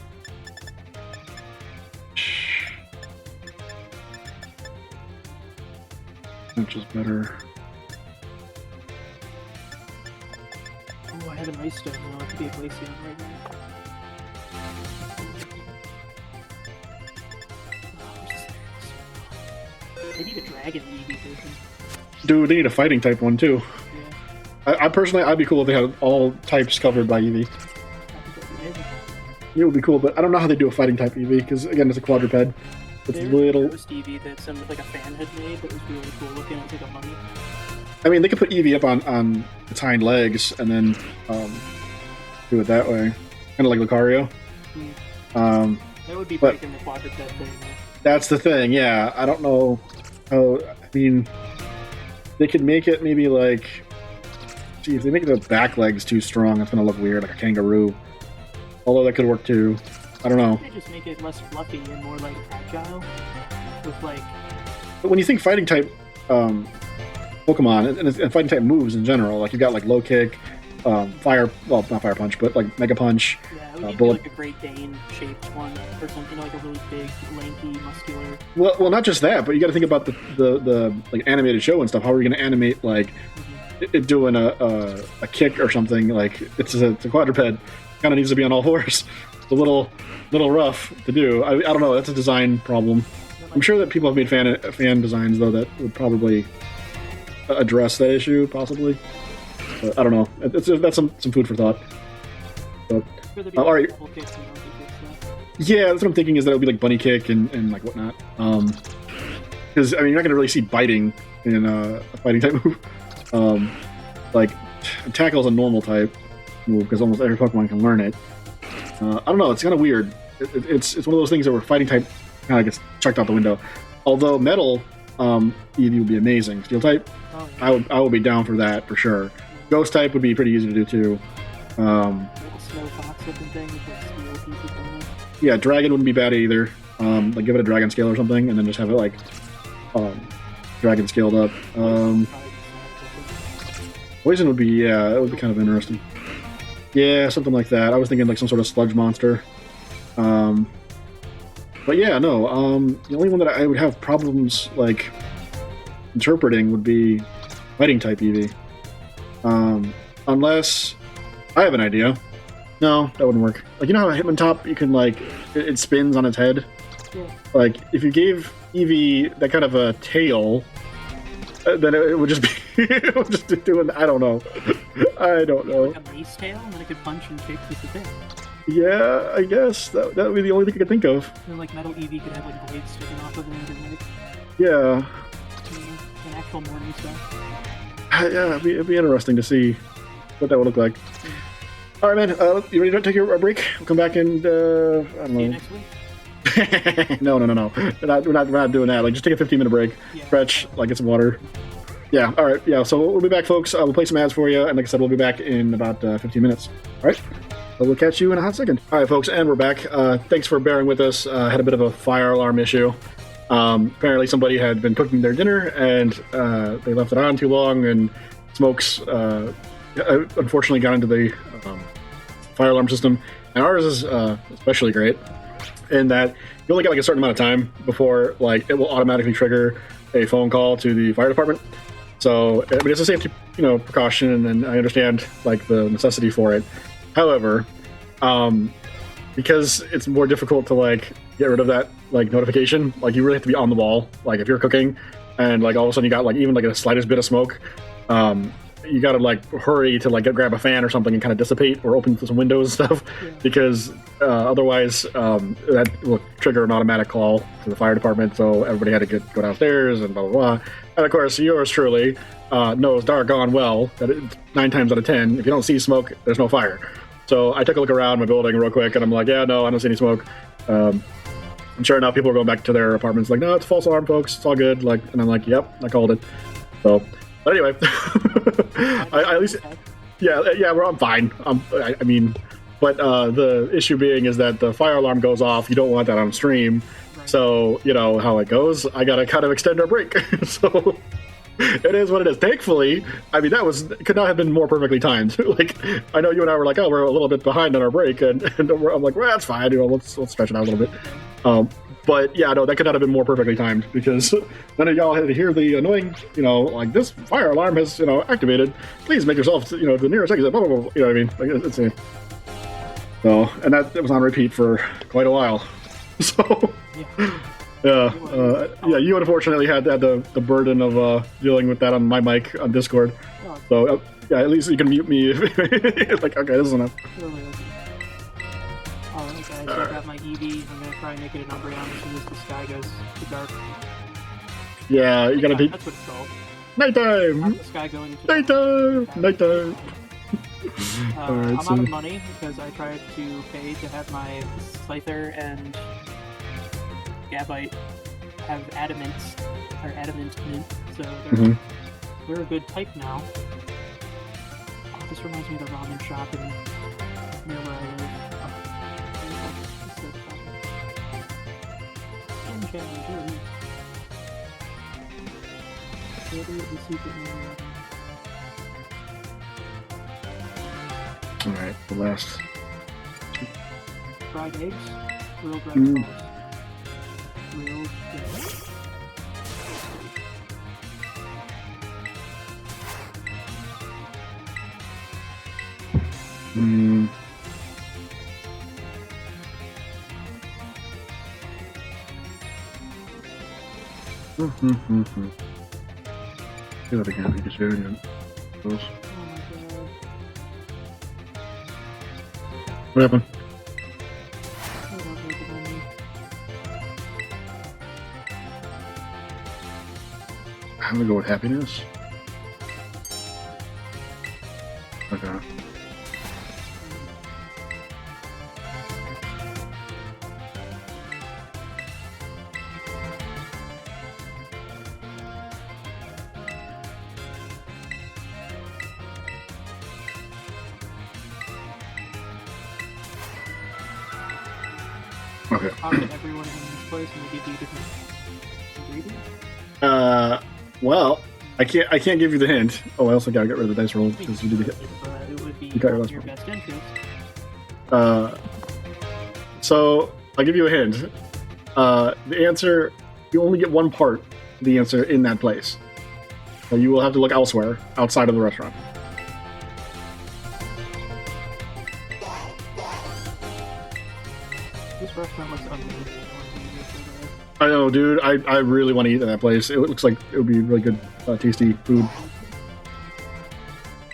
Which is better. Oh, I have an ice stone now. It could be a glacier right now. They need a dragon EV version. Dude, they need a fighting type one too. Yeah. I personally, I'd be cool if they had all types covered by EV. I think that'd be amazing. It would be cool, but I don't know how they do a fighting type EV because again, it's a quadruped. It's There's little. a ghost EV that some like a fan had made that was really cool looking. It was like a mummy. I mean, they could put EV up on its hind legs and then do it that way, kind of like Lucario. That would be breaking the quadruped thing. That's the thing. Yeah, I don't know how. I mean, they could make it maybe like. Gee, if they make the back legs too strong, it's gonna look weird, like a kangaroo. Although that could work too. I don't know. They just make it less fluffy and more like agile, with like. But when you think fighting type Pokemon and fighting type moves in general, like you've got like low kick, fire. Well, not fire punch, but like mega punch. Yeah, it would need bullet. like a Great Dane shaped one or something, like a really big, lanky, muscular. Well, not just that, but you got to think about the like animated show and stuff. How are you going to animate like it doing a kick or something? Like it's a quadruped, kind of needs to be on all fours. It's a little rough to do. I don't know. That's a design problem. I'm sure that people have made fan designs though that would probably address that issue, possibly. But I don't know. That's some food for thought. But, all right. Yeah, that's what I'm thinking. Is that it would be like bunny kick and like whatnot. Because I mean, you're not gonna really see biting in a fighting type move. Like tackle is a normal type move because almost every Pokemon can learn it. I don't know. It's kind of weird. It's one of those things that where fighting type kind of gets chucked out the window. Although metal EV would be amazing. Steel type, Oh, yeah. I would be down for that for sure. Ghost type would be pretty easy to do too. Little snow fox looking thing with like steel pieces on it. Yeah, dragon wouldn't be bad either. Like give it a dragon scale or something, and then just have it like dragon scaled up. Poison would be it would be kind of interesting. Yeah, something like that. I was thinking like some sort of sludge monster. But yeah, no. The only one that I would have problems like interpreting would be fighting type EV. Unless I have an idea. No, that wouldn't work. Like you know how a Hitmontop you can like it spins on its head. Yeah. Like if you gave Eevee that kind of a tail, then it would just be it would just be doing. I don't know. I don't know. Like a mace tail, and then it could punch and kick with the tail. Yeah, I guess that would be the only thing I could think of. And then like Metal Eevee could have like blades sticking off of it, and like Yeah. An actual morning stuff. Yeah, it'd be interesting to see what that would look like. All right, man. You ready to take your break? We'll come back and I don't See you know. next week. No. We're not doing that. Like, just take a 15-minute break, Yeah. stretch, like get some water. Yeah. All right. Yeah. So we'll be back, folks. We'll play some ads for you, and like I said, we'll be back in about 15 minutes. All right. So we'll catch you in a hot second. All right, folks, and we're back. Thanks for bearing with us. Had a bit of a fire alarm issue. Apparently, somebody had been cooking their dinner, and they left it on too long, and smokes unfortunately got into the fire alarm system. And ours is especially great in that you only get like a certain amount of time before like it will automatically trigger a phone call to the fire department. So I mean, it's a safety precaution, and I understand like the necessity for it. However, because it's more difficult to like get rid of that like notification, like you really have to be on the ball. Like if you're cooking and like all of a sudden you got like even like the slightest bit of smoke, you gotta like hurry to like grab a fan or something and kind of dissipate or open some windows and stuff, because otherwise that will trigger an automatic call to the fire department. So everybody had to go downstairs and blah blah blah. And of course, yours truly knows doggone well that 9 times out of 10, if you don't see smoke, there's no fire. So I took a look around my building real quick, and I'm like, yeah, no, I don't see any smoke. And sure enough, people are going back to their apartments, like, no, it's a false alarm, folks. It's all good. Like, and I'm like, yep, I called it. So, but anyway, I at least, yeah, I'm fine. I mean, but the issue being is that the fire alarm goes off. You don't want that on stream. Right. So you know how it goes. I gotta kind of extend our break. So. It is what it is. Thankfully, I mean, could not have been more perfectly timed. Like, I know you and I were like, oh, we're a little bit behind on our break, and I'm like, well, that's fine. Let's stretch it out a little bit. But yeah, no, that could not have been more perfectly timed because none of y'all had to hear the annoying, like this fire alarm has, activated. Please make yourself, to the nearest exit. Blah, blah, blah. You know what I mean? Like, it's so, and that was on repeat for quite a while. So, yeah, you unfortunately had the burden of dealing with that on my mic on Discord. So, yeah, at least you can mute me. Like, okay, this is enough. Okay, so I got my EV. I'm gonna try and make it an Umbreon as soon as the sky goes to dark. Yeah, you gotta be. That's what it's called. Nighttime! The sky going to nighttime! Nighttime! I'm out of money because I tried to pay to have my Scyther and Gabite have adamant mint, so we're a good type now. Oh, this reminds me of the ramen shop near where I live. Alright, the last. Fried eggs, grilled vegetables, grilled eggs. Do that again because you're in those. What happened? I'm gonna go with happiness. Okay. Okay. Talk to everyone in this place and they give you different ingredients? Well, I can't give you the hint. Oh, I also gotta get rid of the dice roll because you did the hit. It would be your best interest. So I'll give you a hint. The answer, you only get one part of the answer in that place. So you will have to look elsewhere, outside of the restaurant. This restaurant looks amazing. I know, dude. I really want to eat in that place. It looks like it would be really good, tasty food.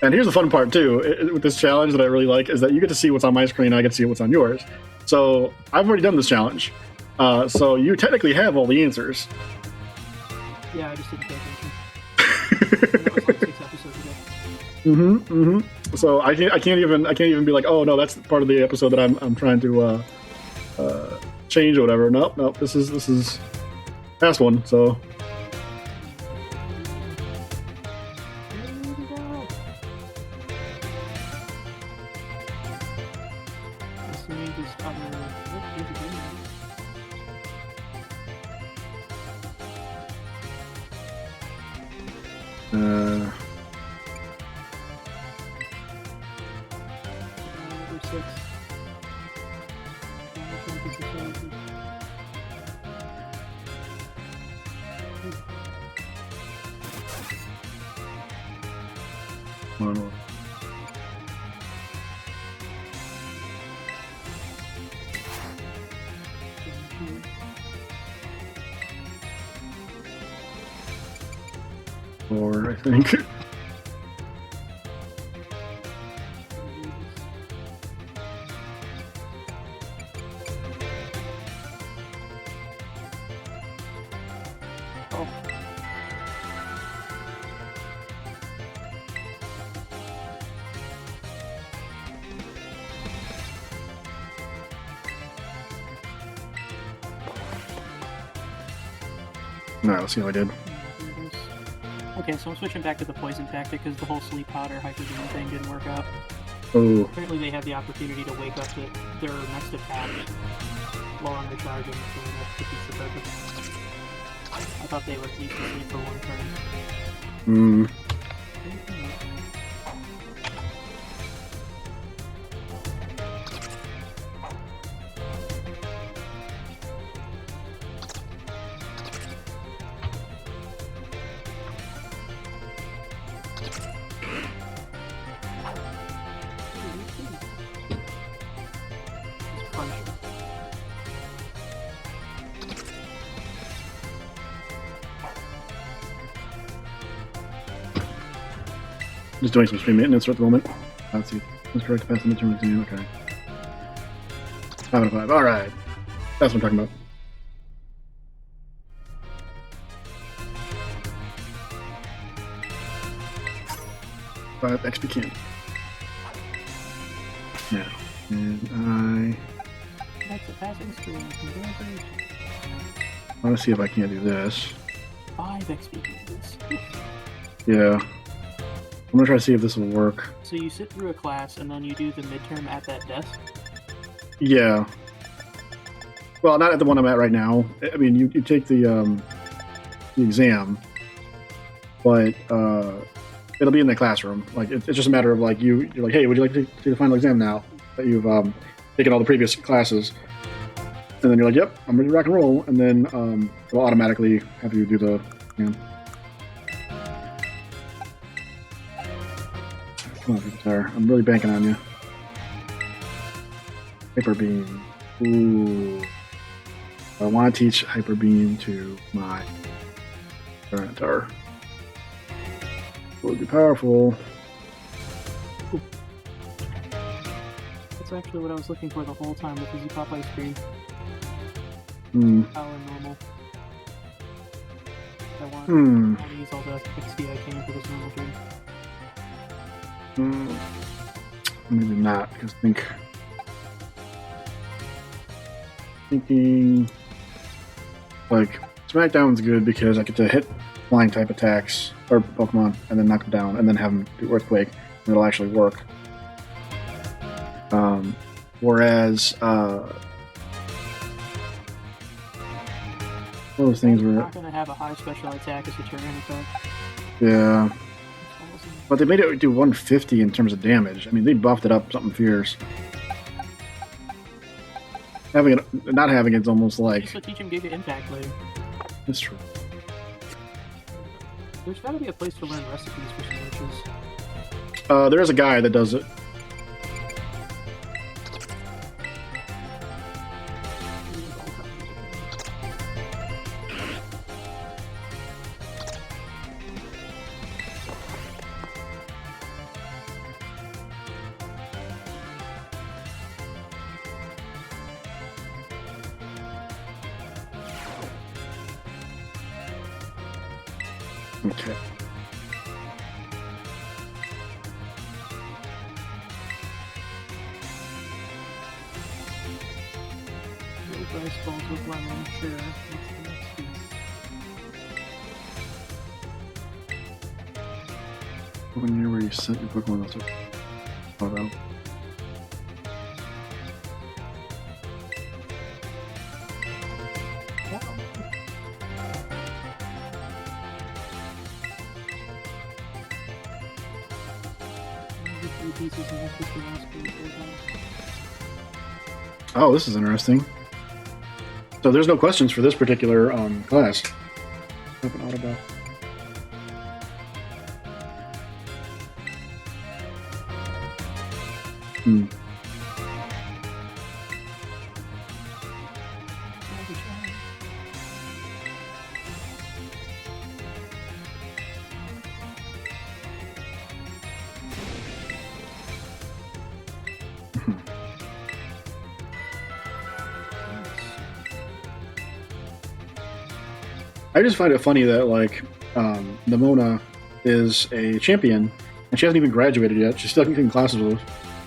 And here's the fun part, too, with this challenge that I really like, is that you get to see what's on my screen and I get to see what's on yours. So I've already done this challenge. So you technically have all the answers. Yeah, I just didn't pay attention. That was like 6 episodes ago. So I can't even be like, oh no, that's part of the episode that I'm trying to change or whatever. Nope. This is past one. So. Or I think. Alright, let's see how I did. Okay, so I'm switching back to the poison tactic because the whole sleep powder hydrogen thing didn't work out. Oh. Apparently they had the opportunity to wake up to their next attack while I'm recharging, so that defeats the purpose. I thought they were at least asleep for one turn. Just doing some stream maintenance at the moment. Let's see. Let's correct to pass the midterm exam. Okay. 5 out of 5. All right. That's what I'm talking about. 5 XP candy. Now, and That's a passing score. Congratulations. I want to see if I can't do this. 5 XP candies. Yeah. I'm gonna try to see if this will work. So you sit through a class and then you do the midterm at that desk? Yeah. Well, not at the one I'm at right now. I mean, you take the exam, but it'll be in the classroom. Like it's just a matter of like you're like, hey, would you like to do the final exam now that you've taken all the previous classes? And then you're like, yep, I'm ready to rock and roll. And then it'll automatically have you do the exam. Come on, guitar. I'm really banking on you. Hyper beam. Ooh. I want to teach hyper beam to my guitar. It would be powerful. That's actually what I was looking for the whole time with the pop ice cream. Power normal. I want to use all the XP I can for this normal game. Maybe not, because thinking like SmackDown's good because I get to hit flying type attacks or Pokemon and then knock them down and then have them do Earthquake and it'll actually work. Whereas one of those things where not gonna have a high special attack as a turn effect. Yeah. But they made it do 150 in terms of damage. I mean, they buffed it up something fierce. Not having it's almost like. Just to teach him Giga Impact later. That's true. There's gotta be a place to learn recipes for sandwiches. There is a guy that does it. Okay. Little dice balls with lemon, sure. That's the next piece. When you're where you set your Pokemon, that's what. Oh, no. Oh, this is interesting. So there's no questions for this particular class. Open Autobot. I just find it funny that, like, Nimona is a champion, and she hasn't even graduated yet. She's still taking classes with us.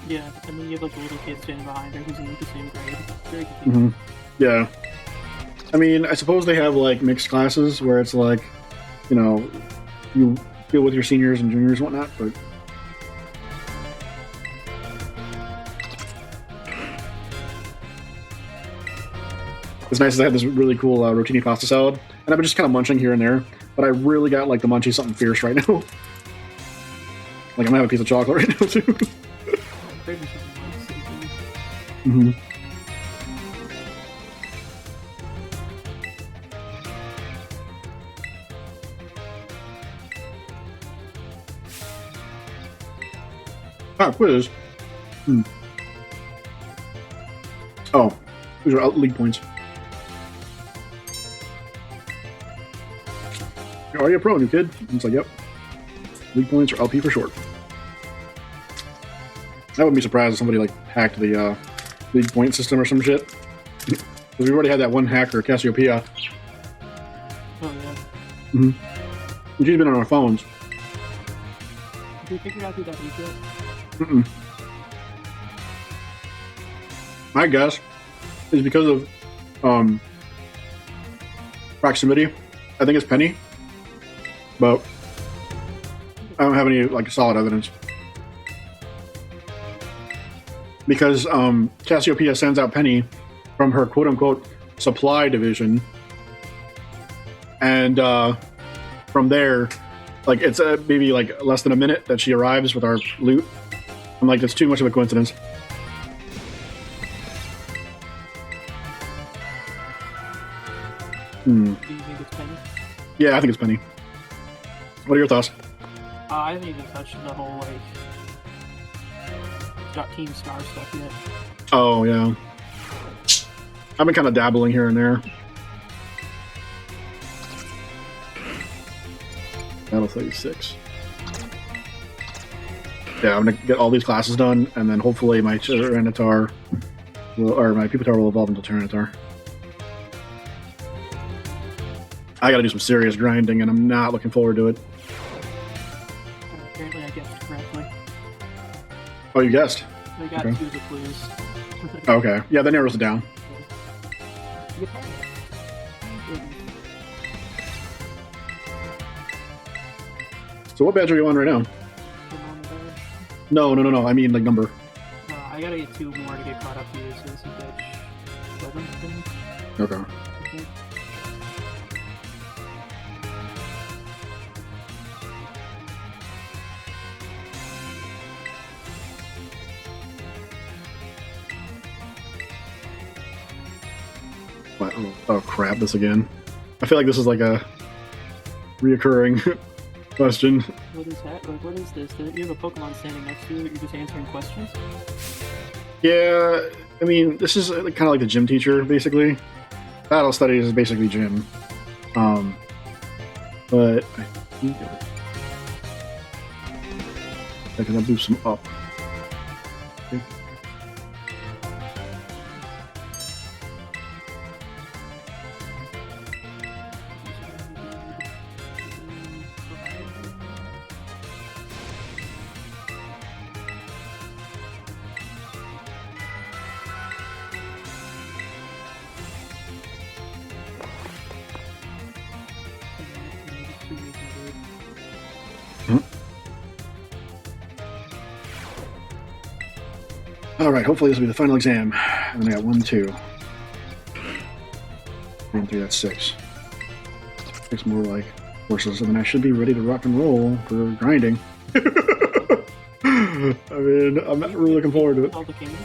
Yeah, and then you have, like, a little kid standing behind her who's in, like, the same grade. Very confusing. Yeah. I mean, I suppose they have, like, mixed classes where it's, like, you know, you deal with your seniors and juniors and whatnot, but... It's nice that I have this really cool rotini pasta salad, and I've been just kind of munching here and there, but I really got like the munchies something fierce right now. Like I'm gonna have a piece of chocolate right now too. Ah, quiz. Oh, these are league points. Are you a pro, new kid? And it's like, yep. League points or LP for short. I wouldn't be surprised if somebody like hacked the league point system or some shit. Because we already had that one hacker, Cassiopeia. Oh yeah. Mm-hmm. She's been on our phones. Did you figure out who that is yet? Mm-mm. My guess is because of proximity. I think it's Penny, but I don't have any like solid evidence. Because Cassiopeia sends out Penny from her quote-unquote supply division, and from there, like it's maybe like less than a minute that she arrives with our loot. I'm like, that's too much of a coincidence. Do you think it's Penny? Yeah, I think it's Penny. What are your thoughts? I haven't even touched the whole like Team Star stuff yet. Oh yeah, I've been kind of dabbling here and there. Battle 36. Yeah, I'm gonna get all these classes done, and then hopefully my Tyranitar or my Pupitar will evolve into Tyranitar. I gotta do some serious grinding, and I'm not looking forward to it. Apparently I guessed correctly. Oh, you guessed? I got Okay. 2 of the clues. Okay. Yeah, that narrows it down. You got it. So what badge are you on right now? No. I mean, like, number. I gotta get 2 more to get caught up to you, so this is badge 11, I think. Okay. Okay. What? Oh, crap, this again. I feel like this is like a reoccurring question. What is that? Like, what is this? You have a Pokemon standing next to you, you're just answering questions? Yeah, I mean, this is kind of like the gym teacher, basically. Battle studies is basically gym. But I think I can boost them up. Okay. Alright, hopefully this will be the final exam. And then I got 1, 2. 3 3, that's 6. 6 more like horses, and then I should be ready to rock and roll for grinding. I mean, I'm not really looking forward to it. All the candies?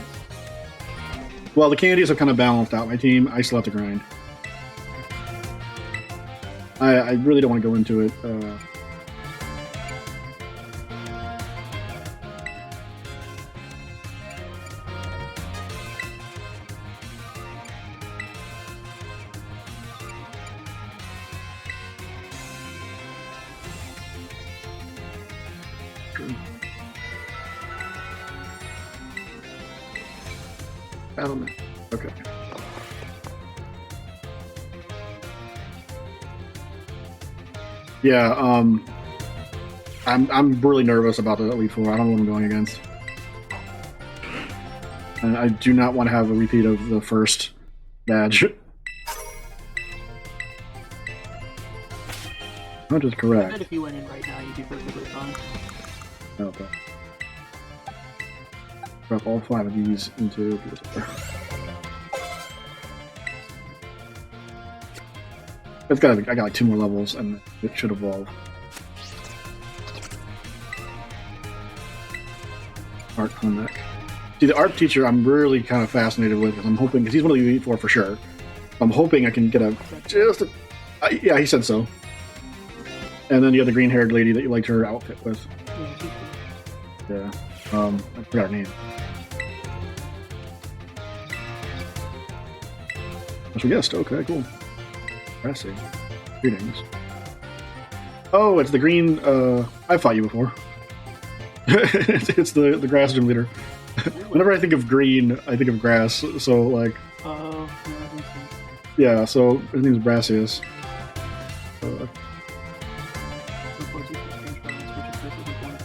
Well, the candies have kind of balanced out my team. I still have to grind. I really don't want to go into it. Battlement. Okay. Yeah, I'm really nervous about the Elite Four. I don't know what I'm going against. And I do not want to have a repeat of the first badge. Not just I bet correct. if you went in right now, you'd be perfectly fine. Okay. Drop all 5 of these into it's gotta be, I got like 2 more levels and it should evolve. Art Clonic. See, the art teacher I'm really kind of fascinated with because I'm hoping, because he's one of the Elite Four for sure. I'm hoping I can get yeah, he said so. And then you have the green haired lady that you liked her outfit with. Yeah, she's cool. Yeah. I forgot her name. That's we guessed. Okay, cool. Impressive. Greetings. Oh, it's the green. I fought you before. It's the grass gym leader. Whenever I think of green, I think of grass. So like, Oh, yeah, that makes sense. yeah. So his name's Brassius. So close to strange bonus, which is perfectly fine.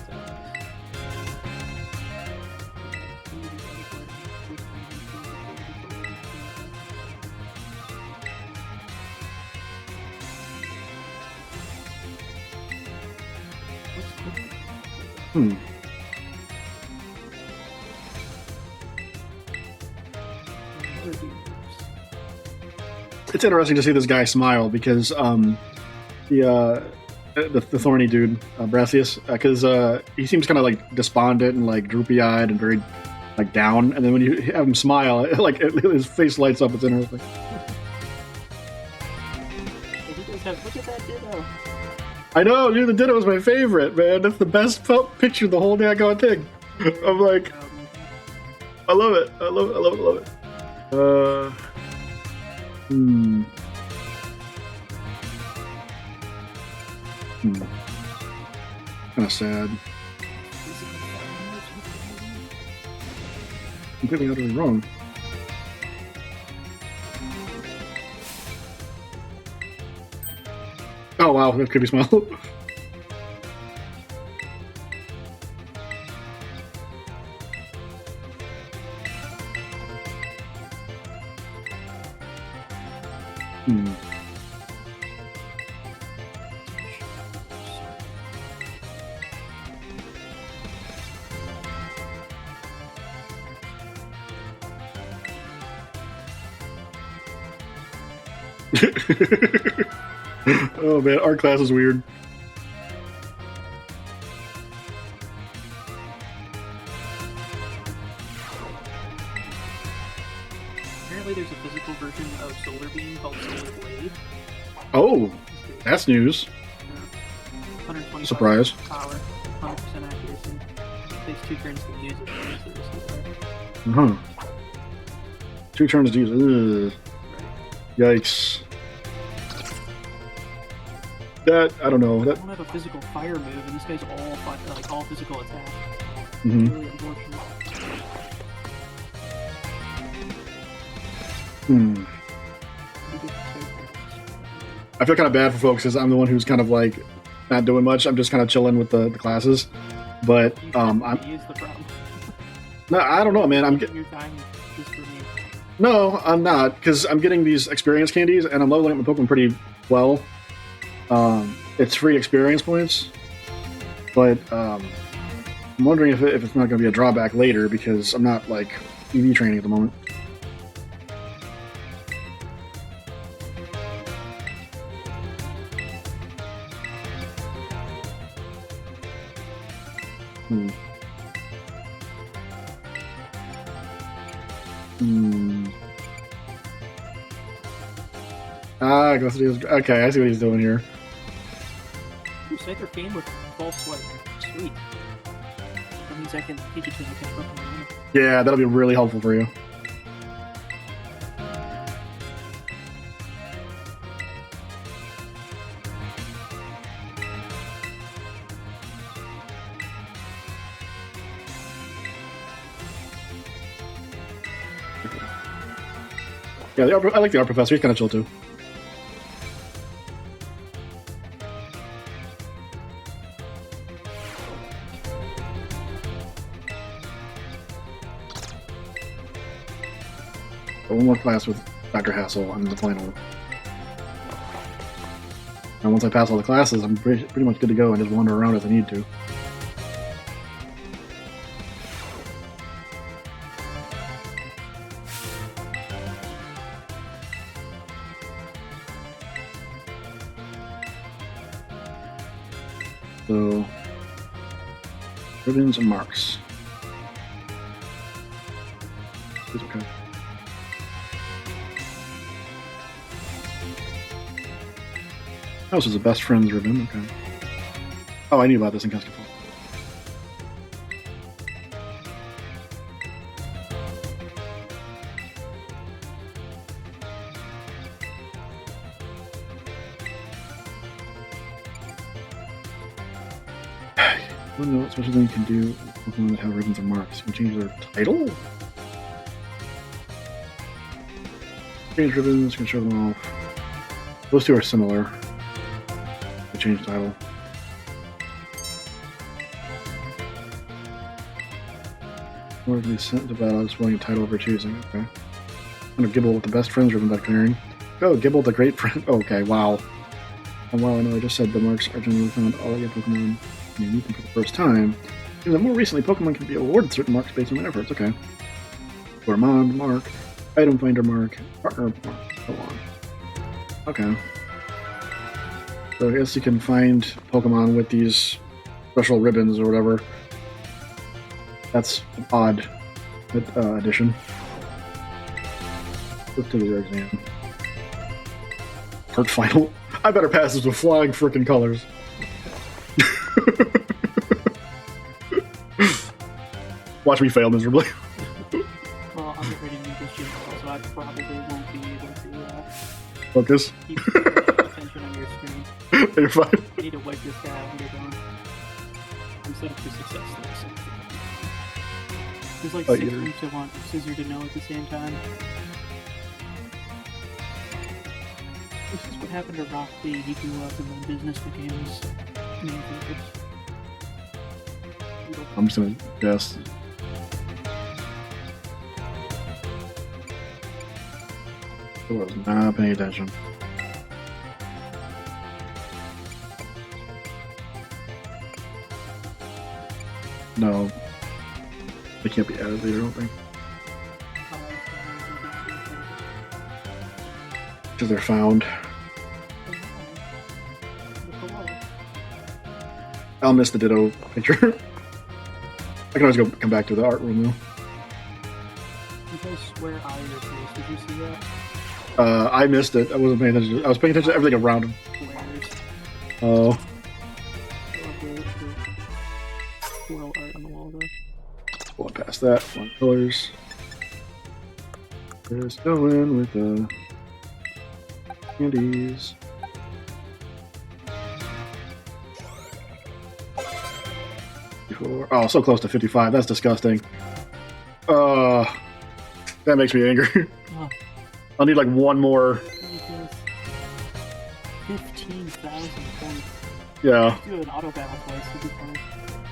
Hmm. It's interesting to see this guy smile because the thorny dude Brassius, because he seems kind of like despondent and like droopy eyed and very like down, and then when you have him smile, like his face lights up. It's interesting. Look at that ditto. I know, dude. The ditto was my favorite, man. That's the best picture of the whole daggone thing. I'm like, I love it. I love it. I love it. I love it. Kind of sad. Completely utterly wrong. Oh wow, that could be smile. Oh man, art class is weird. Apparently there's a physical version of Solar Beam called Solar Blade. Oh, that's news. 125 Surprise. power, 100% accuracy. Takes 2 turns to use it. Uh-huh. 2 turns to use it. Ugh. Right. Yikes. That, I don't know. I That, don't have a physical fire move, and this guy's all physical attack. mhm. Really unfortunate. I feel kind of bad for folks because I'm the one who's kind of like not doing much. I'm just kind of chilling with the classes. But I'm He is the problem. no, I don't know, man. I'm Your time just for me. no, I'm not because I'm getting these experience candies and I'm leveling up my Pokemon pretty well. It's free experience points, but I'm wondering if it's not going to be a drawback later because I'm not like EV training at the moment. I guess he was, okay, I see what he's doing here. Ooh, Sacred Cane with False Swipe. Sweet. That means I can teach it to him to catch Pokemon. Yeah, that'll be really helpful for you. Yeah, I like the art professor. He's kind of chill too. One more class with Dr. Hassel on the final. And once I pass all the classes, I'm pretty much good to go and just wander around as I need to. So, ribbons and marks. It's okay. Oh, this is a best friend's ribbon, okay. Oh, I knew about this in Cascade. Well, no, special thing you can do with Pokemon that have ribbons or marks. You can change their title? Change ribbons, you can show them off. Those two are similar. They change title. Or to be sent to battle, displaying a title over choosing. Okay. Under Gibble with the best friends ribbon by clearing. Go, Gibble the great friend. Okay, wow. And while I know I just said the marks are generally found all again Pokemon when you meet them for the first time, even though more recently Pokemon can be awarded certain marks based on their efforts. Okay. Gourmand mark, item finder mark, partner mark, so on. Okay. So I guess you can find Pokemon with these special ribbons or whatever. That's an odd addition. Let's do the exam. Part final. I better pass this with flying frickin' colors. Watch me fail miserably. Well, I'm ready to use this gym, so I probably won't be able to Focus. keep attention on your screen. You're fine. I need to wipe this guy out when you're done. I'm set up for success though, so. There's like 6 groups I want Scissor to know at the same time. This is what happened to Rock Lee. He grew up and then business became his main focus. I'm just gonna guess. I was not paying attention. No. They can't be added later, I don't think. Because they're found. I'll miss the Ditto picture. I can always come back to the art room though. You guys swear eye your face. Did you see that? I missed it. I wasn't paying attention. I was paying attention to everything around him. Oh. Swirl art on the wall though. Going past that. One colors. Just going with the candies. Oh, so close to 55. That's disgusting. That makes me angry. Oh. I'll need like one more. 15,000 points. Yeah. Do an auto battle twice.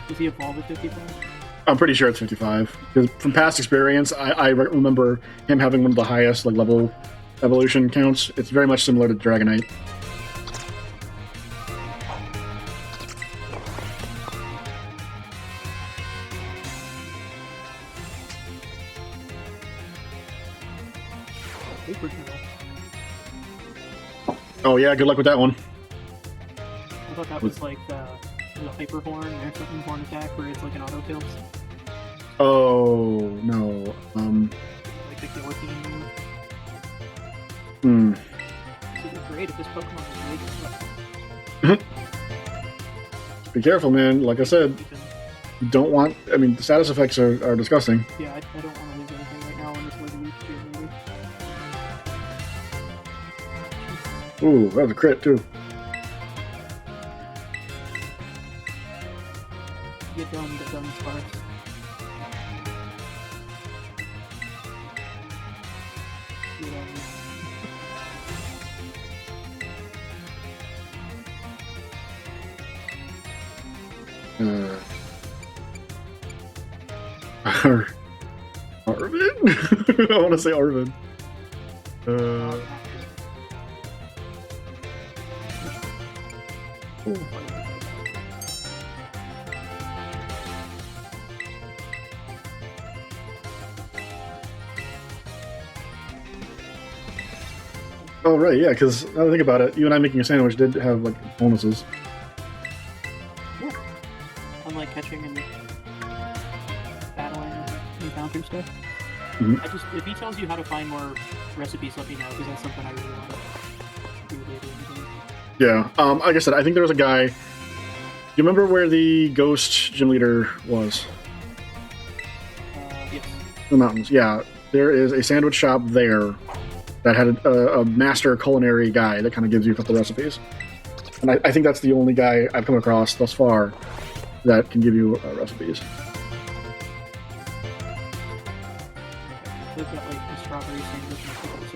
Does he evolve at 55? I'm pretty sure it's 55. Because from past experience, I remember him having one of the highest like level evolution counts. It's very much similar to Dragonite. Oh yeah, good luck with that one. I thought that was like the hyper horn or something horn attack where it's like an auto kills. Oh no. Like the guillotine Hmm. move. This would be great if this Pokemon was made. Be careful, man. Like I said, you don't want. I mean, the status effects are disgusting. Yeah, I don't want to lose anything right now on this like weak shit maybe. Ooh, that was a crit too. Get done, Sparks. Arvin? I want to say Arvin. Oh right, yeah. Because now that I think about it, you and I making a sandwich did have like bonuses. Yeah. Unlike catching and battling encounter stuff. Mm-hmm. If he tells you how to find more recipes, let me know because that's something I really want to do later in the game. Yeah. Like I said, I think there was a guy. You remember where the ghost gym leader was? Yes. The mountains. Yeah. There is a sandwich shop there that had a master culinary guy that kind of gives you a couple recipes. And I think that's the only guy I've come across thus far that can give you recipes. They've got like the strawberry sandwich and pickle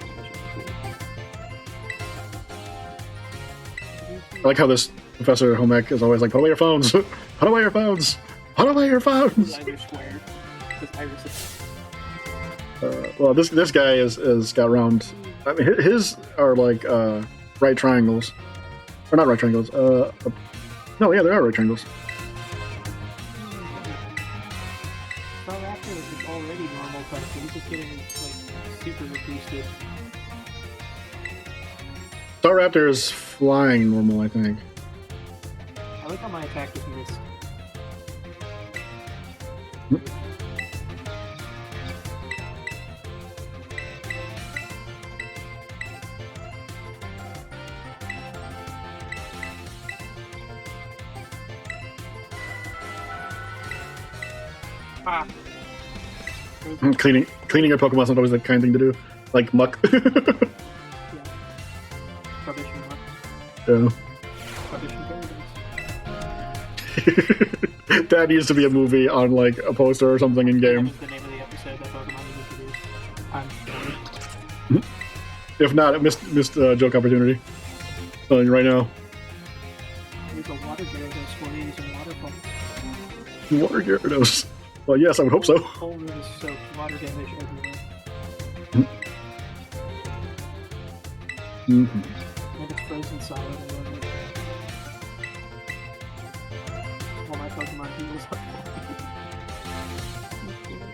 sandwich. I like how this Professor home ec is always like, put away your phones, put away your phones, put away your phones. Either square, because Iris is. Well, this guy is got round. I mean, his are like right triangles, or not right triangles. No, yeah, they are right triangles. Raptor is already normal, but he's just getting like super boosted. Staraptor is flying normal, I think. I like how my attack is missed. Ah. Cleaning your Pokemon is not always the kind thing to do, like muck. Yeah. Rubbish and muck. Yeah. Rubbish and paradise. That needs to be a movie on like a poster or something in game. That was the name of the episode that Pokemon was introduced. I'm sorry. If not, it missed a joke opportunity. Telling you right now. There's a water Gyarados for you using waterfall. Water Gyarados. Well, yes, I would hope so. The whole room is soaked. Water damage everywhere. Mm-hmm. And it's frozen solid. I love it. All my Pokemon heals up.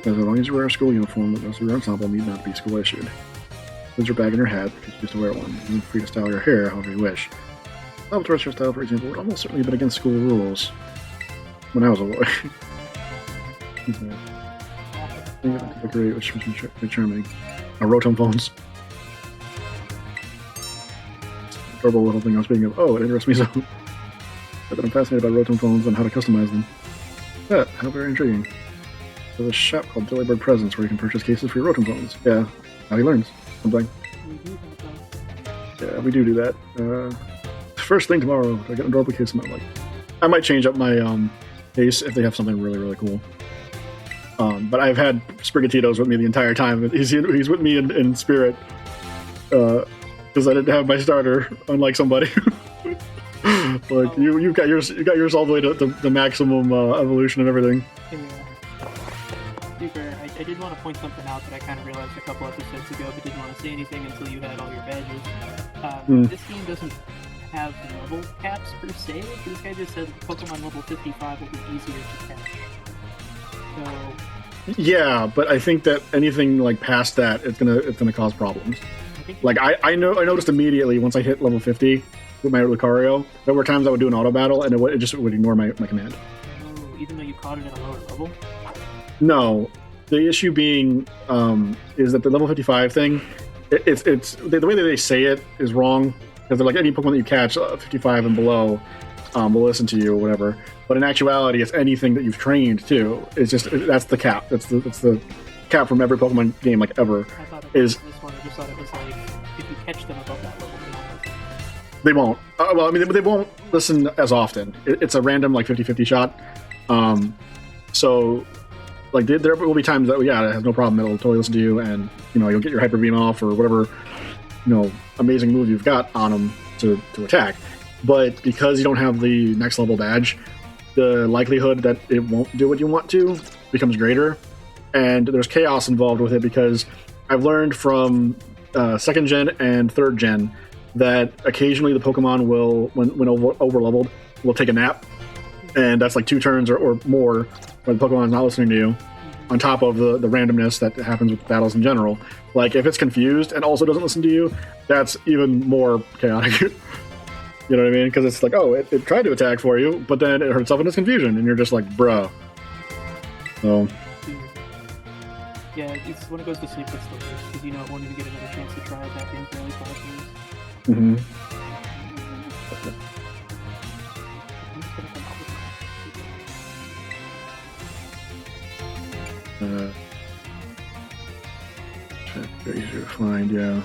As long as you wear a school uniform, the rest of your ensemble need not be school issued. Put your bag in your hat because you used to wear one. You're free to style your hair however you wish. Laboratory hairstyle, for example, would almost certainly have been against school rules when I was a boy. Great, which was very charming. Rotom phones. Adorable little thing I was speaking of. Oh, it interests me so. But I'm fascinated by Rotom phones and how to customize them. That, how very intriguing. There's a shop called Delibird Presents where you can purchase cases for your Rotom phones. Yeah, how he learns something. Yeah, we do that. First thing tomorrow, I get an adorable case. I'm like, I might change up my case if they have something really, really cool. But I've had Sprigatito's with me the entire time. He's with me in spirit because I didn't have my starter, unlike somebody. Like you got yours all the way to the maximum evolution and everything. Super. I did want to point something out that I kind of realized a couple episodes ago, but didn't want to say anything until you had all your badges. This game doesn't have level caps per se. This guy just said Pokemon level 55 will be easier to catch. So. Yeah, but I think that anything like past that, it's gonna cause problems. Like I noticed immediately once I hit level 50 with my Lucario, there were times I would do an auto battle and it just would ignore my command. Oh, even though you caught it at a lower level? No, the issue being is that the level 55 thing, it's the way that they say it is wrong because they're like any Pokemon that you catch 55 and below will listen to you or whatever. But in actuality, it's anything that you've trained too. It's just that's the cap. That's the cap from every Pokemon game like ever. I thought it was this one. I just thought it was like if you catch them above that level, they won't. Well, I mean, they won't listen as often. It's a random like 50-50 shot. So like there will be times that it has no problem. It'll totally listen to you, and you'll get your Hyper Beam off or whatever amazing move you've got on them to attack. But because you don't have the next level badge, the likelihood that it won't do what you want to becomes greater, and there's chaos involved with it because I've learned from 2nd gen and 3rd gen that occasionally the Pokemon will, when over leveled, will take a nap, and that's like 2 turns or more when the Pokemon is not listening to you. On top of the randomness that happens with battles in general, like if it's confused and also doesn't listen to you, that's even more chaotic. You know what I mean? Because it's like, oh, it tried to attack for you, but then it hurt itself in its confusion, and you're just like, bruh. So. Yeah, it's when it goes to sleep that's the worst, because it won't even get another chance to try attacking for only 5 minutes. Mm-hmm. Very easy to find, yeah.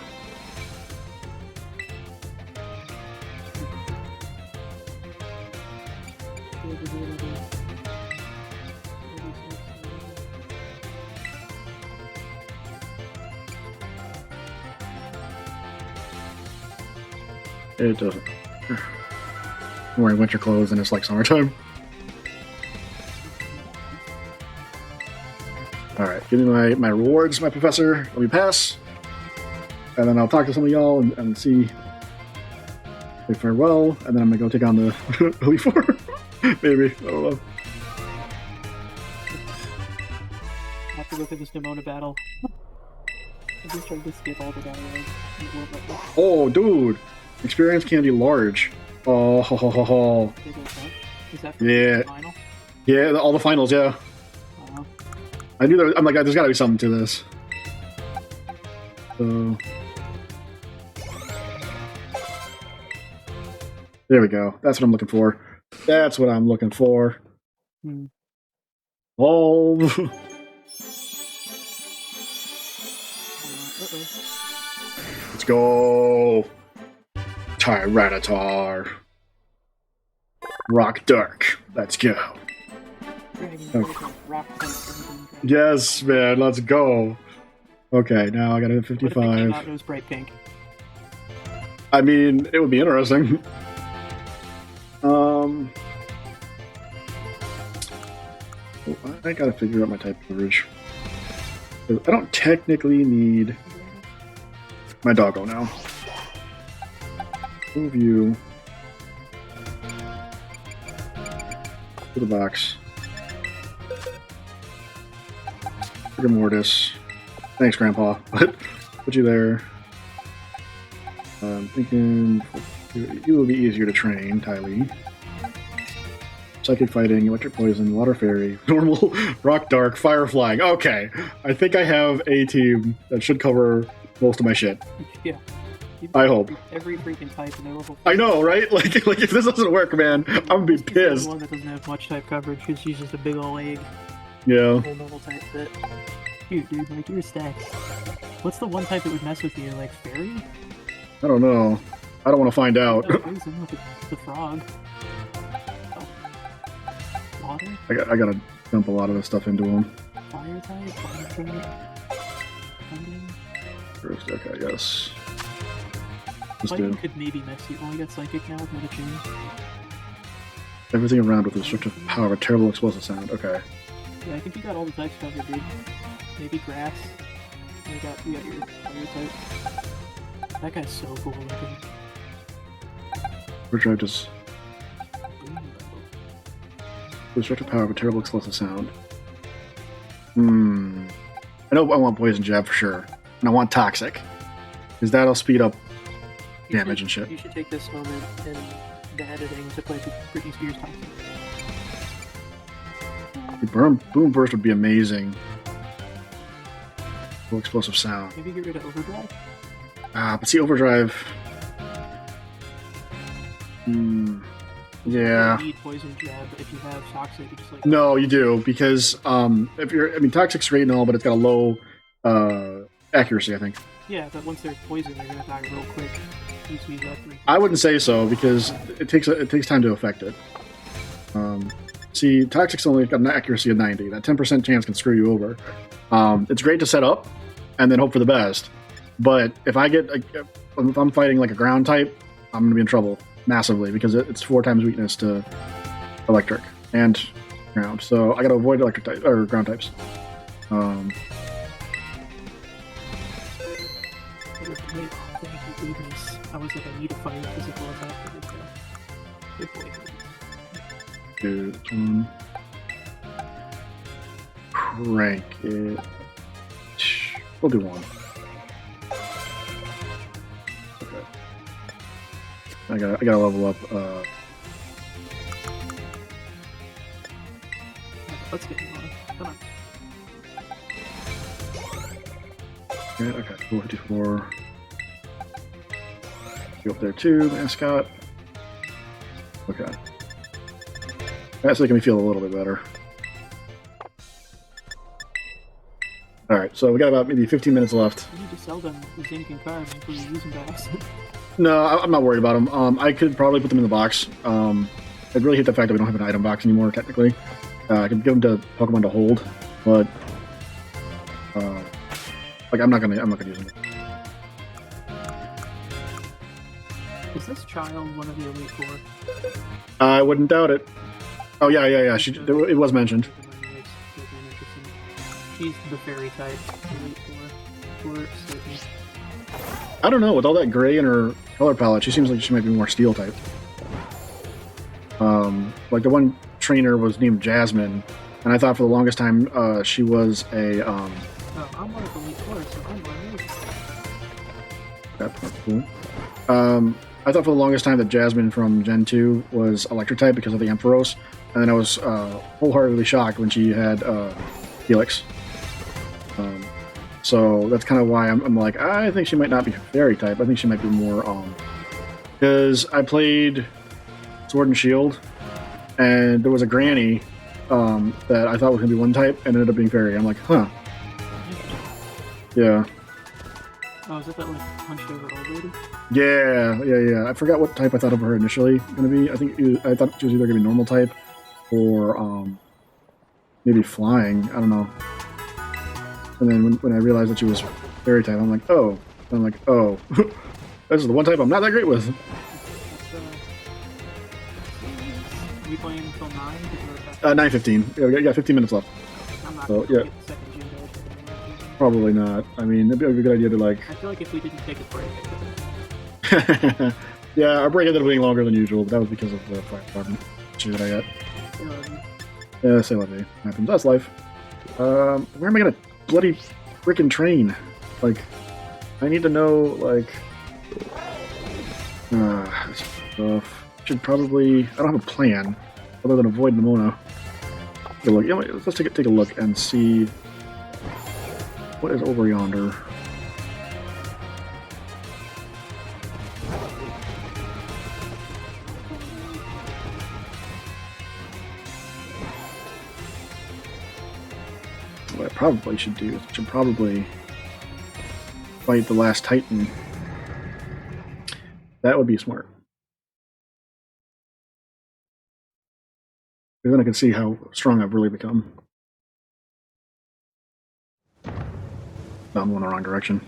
It doesn't. I'm wearing winter clothes and it's like summertime. Alright, give me my rewards, my professor. Let me pass. And then I'll talk to some of y'all and see. Say farewell, and then I'm gonna go take on the Elite Four. Maybe. I don't know. I have to go through this Nimona battle. I'm just trying to skip all the dialogue. Oh, dude! Experience candy large. Oh, ho, ho, ho, ho. Is that for Yeah. the final? Yeah, all the finals, yeah. I knew there. I'm like, there's gotta be something to this. So. There we go. That's what I'm looking for. That's what I'm looking for. Oh. Let's go. Tyranitar. Rock Dark. Let's go. Yes, man. Let's go. Okay, now I got to hit 55. What if it came out and it was bright pink? I mean, it would be interesting. I gotta figure out my type coverage. I don't technically need my doggo now. Move you to the box. Rigor Mortis. Thanks, Grandpa. Put you there. I'm thinking you will be easier to train, Tylee. Psychic Fighting, Electric Poison, Water Fairy, Normal, Rock Dark, Fire Flying. Okay, I think I have a team that should cover most of my shit. Yeah. I hope. Every freaking type in their level. I know, right? Like if this doesn't work, man, I'm gonna be pissed. The one that doesn't have much type coverage because she's just a big old egg. Yeah. Whole normal type that. Dude, like your stacks. What's the one type that would mess with you? Like fairy? I don't know. I don't want to find out. The frog. Oh. Water? I gotta dump a lot of this stuff into him. Fire type? Fire type? First, okay, yes. Just Fighting do. could maybe mess you. Oh, I got psychic now with Medicine. Everything around with the destructive power of a terrible explosive sound. Okay. Yeah, I think you got all the types covered, dude. Maybe grass. You got your fire type. That guy's so cool looking. Overdrive just destructive power of a terrible explosive sound. I know I want Poison Jab for sure. And I want Toxic. Because that'll speed up damage and shit. You should take this moment in the editing to play Britney Spears Toxic. Boom Burst would be amazing. Full explosive sound. Maybe get rid of Overdrive? But see, Overdrive... yeah. You need Poison Jab, but if you have Toxic, you just like... No, you do, because if you're... I mean, Toxic's great and all, but it's got a low accuracy, I think. Yeah, but once they're poisoned, they're gonna die real quick. I wouldn't say so, because it takes time to affect it. See, Toxic's only got an accuracy of 90. That 10% chance can screw you over. It's great to set up, and then hope for the best. But if I'm fighting like a ground type, I'm gonna be in trouble massively, because it's 4 times weakness to electric and ground. So I gotta avoid electric type or ground types. I was like, I need to fight a physical attack for this guy. Good boy. Dude, crank it. We'll do 1. Okay. I gotta level up. Let's get him on. Come on. Okay, 454. Go up there too, mascot. Okay. That's making me feel a little bit better. Alright, so we got about maybe 15 minutes left. You need to sell them the zinc and cards before you use them by accident. No, I'm not worried about them. I could probably put them in the box. I'd really hate the fact that we don't have an item box anymore, technically. I could give them to Pokemon to hold, but like I'm not gonna use them. Is this child one of the Elite Four? I wouldn't doubt it. Oh yeah. It was mentioned. She's the fairy type. Elite Four. I don't know. With all that gray in her color palette, she seems like she might be more steel type. Like the one trainer was named Jasmine, and I thought for the longest time she was a. Oh, I'm one of the Elite Four, so I'm one of That's cool. I thought for the longest time that Jasmine from Gen 2 was electric type because of the Ampharos, and then I was wholeheartedly shocked when she had Helix. So that's kind of why I'm like, I think she might not be fairy type. I think she might be more because I played Sword and Shield, and there was a granny that I thought was gonna be one type, and ended up being fairy. I'm like, huh? Yeah. Oh, is that like hunched over old lady? Yeah. I forgot what type I thought of her initially gonna be. I thought she was either gonna be normal type or maybe flying. I don't know. And then when I realized that she was fairy type, I'm like, oh. This is the one type I'm not that great with. Are you playing until 9? 9:15. Yeah, we got 15 minutes left. I'm not So, gonna yeah. get the second gym dose. Probably not. I mean, it'd be a good idea to like. I feel like if we didn't take a break, I could. Yeah, our break ended up being longer than usual, but that was because of the fire department issue that I got. Yeah, say what happens. That's life. Where am I gonna bloody freaking train? Like, I need to know, like, stuff. Should probably. I don't have a plan other than avoid Nimona. Look, you know, let's take a look and see what is over yonder. What I probably should do is I should probably fight the last Titan. That would be smart. Because then I can see how strong I've really become. No, I'm going the wrong direction.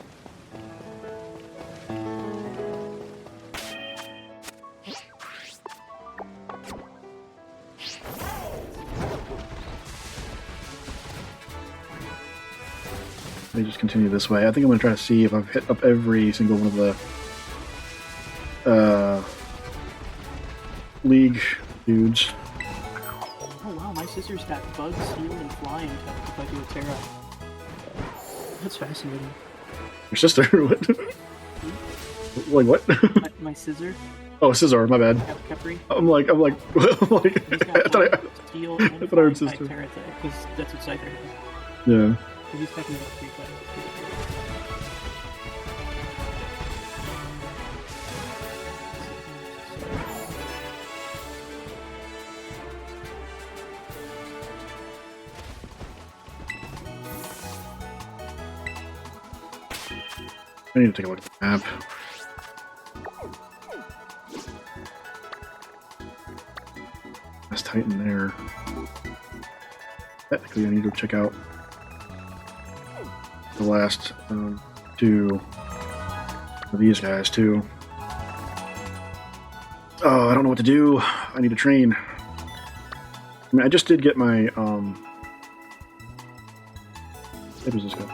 Let me just continue this way. I think I'm going to try to see if I've hit up every single one of the League dudes. Oh wow, my scissors got bug, steel, and flying if I do a Terra. That's fascinating. Your sister? What? Like what? My scissor. Oh, Scissor, my bad. Capri. I'm like, I thought Steel I and thought I heard flying sister. Terra because that's what Scyther has. Yeah. He's technically 3 times. I need to take a look at the map. That's Titan there. Technically, I need to check out the last 2 of these guys, too. Oh, I don't know what to do. I need to train. I mean, I just did get my, what was this guy?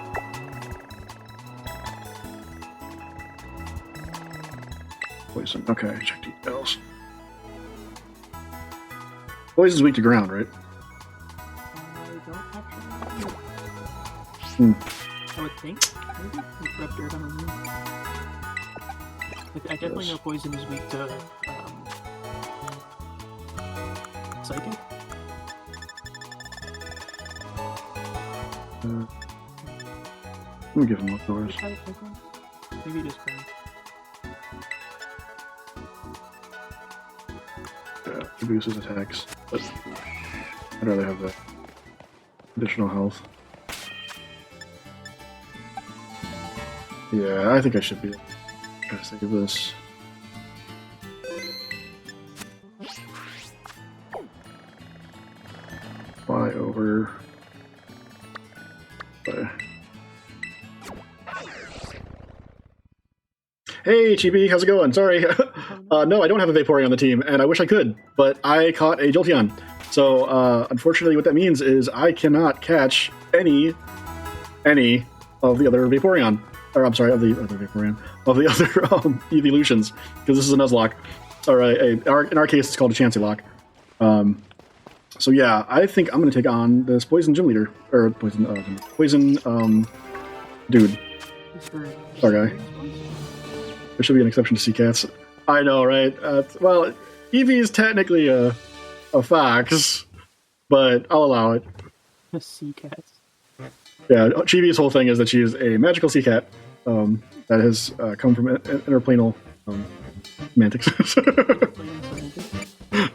Poison. Okay, check details. Poison's weak to ground, right? I would think, maybe? Like rub dirt on the moon. I definitely know poison is weak to, psychic? Let me give him leftovers. Maybe it is crazy. Yeah, it boosts his attacks, but I'd rather have the additional health. Yeah, I think I should be trying to save this. Fly over. Hey, Chibi, how's it going? Sorry. No, I don't have a Vaporeon on the team, and I wish I could, but I caught a Jolteon. So, unfortunately, what that means is I cannot catch any of the other Vaporeon. Or, I'm sorry, of the other Vaporeon. Of the other evolutions, because this is a Nuzlocke. Or, in our case, it's called a ChanseyLock. So, yeah, I think I'm going to take on this Poison Gym Leader. Or, Poison, dude. Sorry, guy. There should be an exception to sea cats. I know, right? Well, Eevee is technically a fox, but I'll allow it. The sea cats. Yeah, Chibi's whole thing is that she is a magical sea cat that has come from interplanal semantics.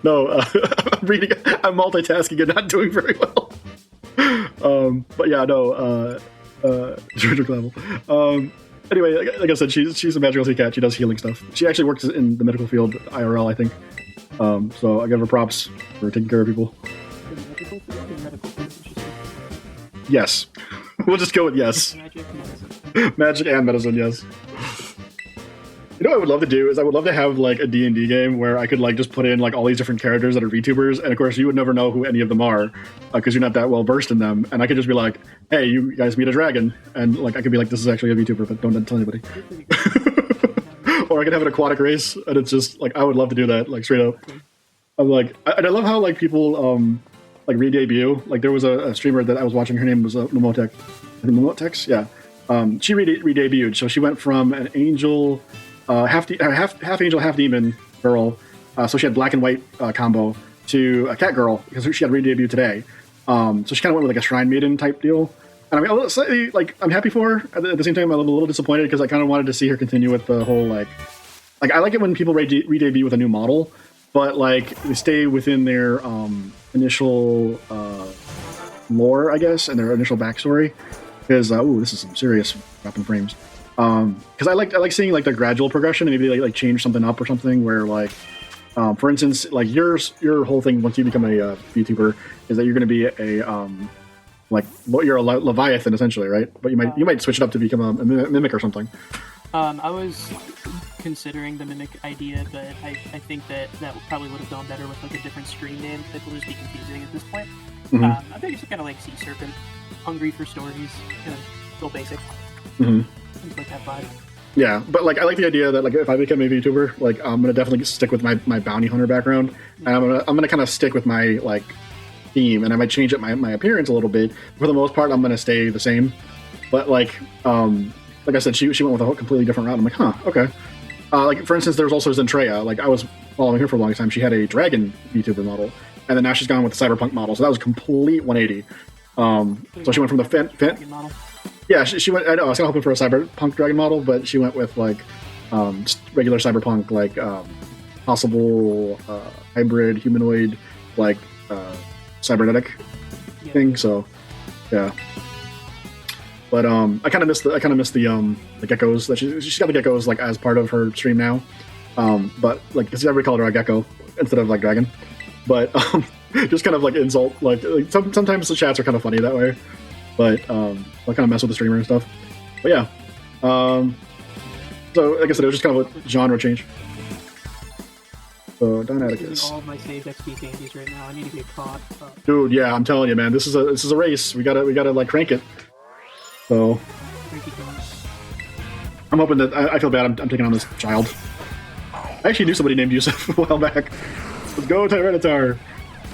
No, I'm multitasking and not doing very well. But yeah, no, Georgia level. Anyway, like I said, she's a magical sea cat. She does healing stuff. She actually works in the medical field, IRL, I think. So I give her props for taking care of people. Yes. We'll just go with yes. Magic and medicine, yes. You know what I would love to do is I would love to have like a D&D game where I could like just put in like all these different characters that are VTubers, and of course you would never know who any of them are because you're not that well versed in them, and I could just be like, hey, you guys meet a dragon, and like I could be like, this is actually a VTuber, but don't tell anybody. Or I could have an aquatic race, and it's just like I would love to do that, like straight up. I'm like, and I love how like people like re-debut. Like there was a streamer that I was watching. Her name was Momotex. Yeah, she re-debuted. So she went from an angel. Half angel, half demon girl. So she had black and white combo to a cat girl because she had re-debut today. So she kind of went with like a shrine maiden type deal. And I mean, slightly like I'm happy for her. At the same time, I'm a little disappointed because I kind of wanted to see her continue with the whole like I like it when people re-debut with a new model, but like they stay within their initial lore, I guess, and their initial backstory. Because this is some serious dropping frames. Because I like seeing like the gradual progression and maybe like change something up or something where like, for instance, like your whole thing once you become a VTuber is that you're going to be a like you're a Leviathan essentially, right? But you might switch it up to become a mimic or something. I was considering the mimic idea, but I think that probably would have gone better with like a different stream name. It will just be confusing at this point. I think it's kind of like Sea Serpent, hungry for stories, kind of real basic. Like that vibe. Yeah, but like I like the idea that like if I become a VTuber, like I'm gonna definitely stick with my bounty hunter background, and I'm gonna kind of stick with my like theme, and I might change up my appearance a little bit. For the most part, I'm gonna stay the same. But like I said, she went with a completely different route. I'm like, huh, okay. Like for instance, there's also Zentreya. Like I was following her for a long time. She had a dragon VTuber model, and then now she's gone with the cyberpunk model. So that was a complete 180. So she went from the fan model. Yeah, she went. I know I was kind of hoping for a cyberpunk dragon model, but she went with like just regular cyberpunk, like possible hybrid humanoid, like cybernetic thing. So yeah, but I kind of missed the geckos. That she's got the geckos like as part of her stream now. But like everybody called her a gecko instead of like dragon. But just kind of like insult. Like sometimes the chats are kind of funny that way. But I'll kind of mess with the streamer and stuff. But yeah. So like I said, it was just kind of a genre change. So Dynaticus. All of my saved XP candies right now. I need to get caught. Dude, yeah, I'm telling you, man, this is a race. We gotta like crank it. So I'm hoping that I feel bad. I'm taking on this child. I actually knew somebody named Yusuf a while back. Let's go, Tyranitar.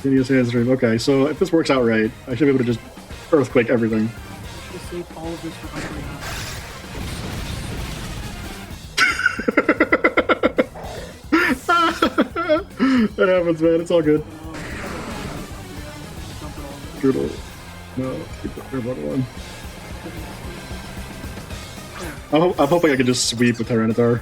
Okay, so if this works out right, I should be able to just earthquake everything. Just save all of this for That happens, man. It's all good. Doodle. No, keep the fair button one. I'm hoping I can just sweep with Tyranitar.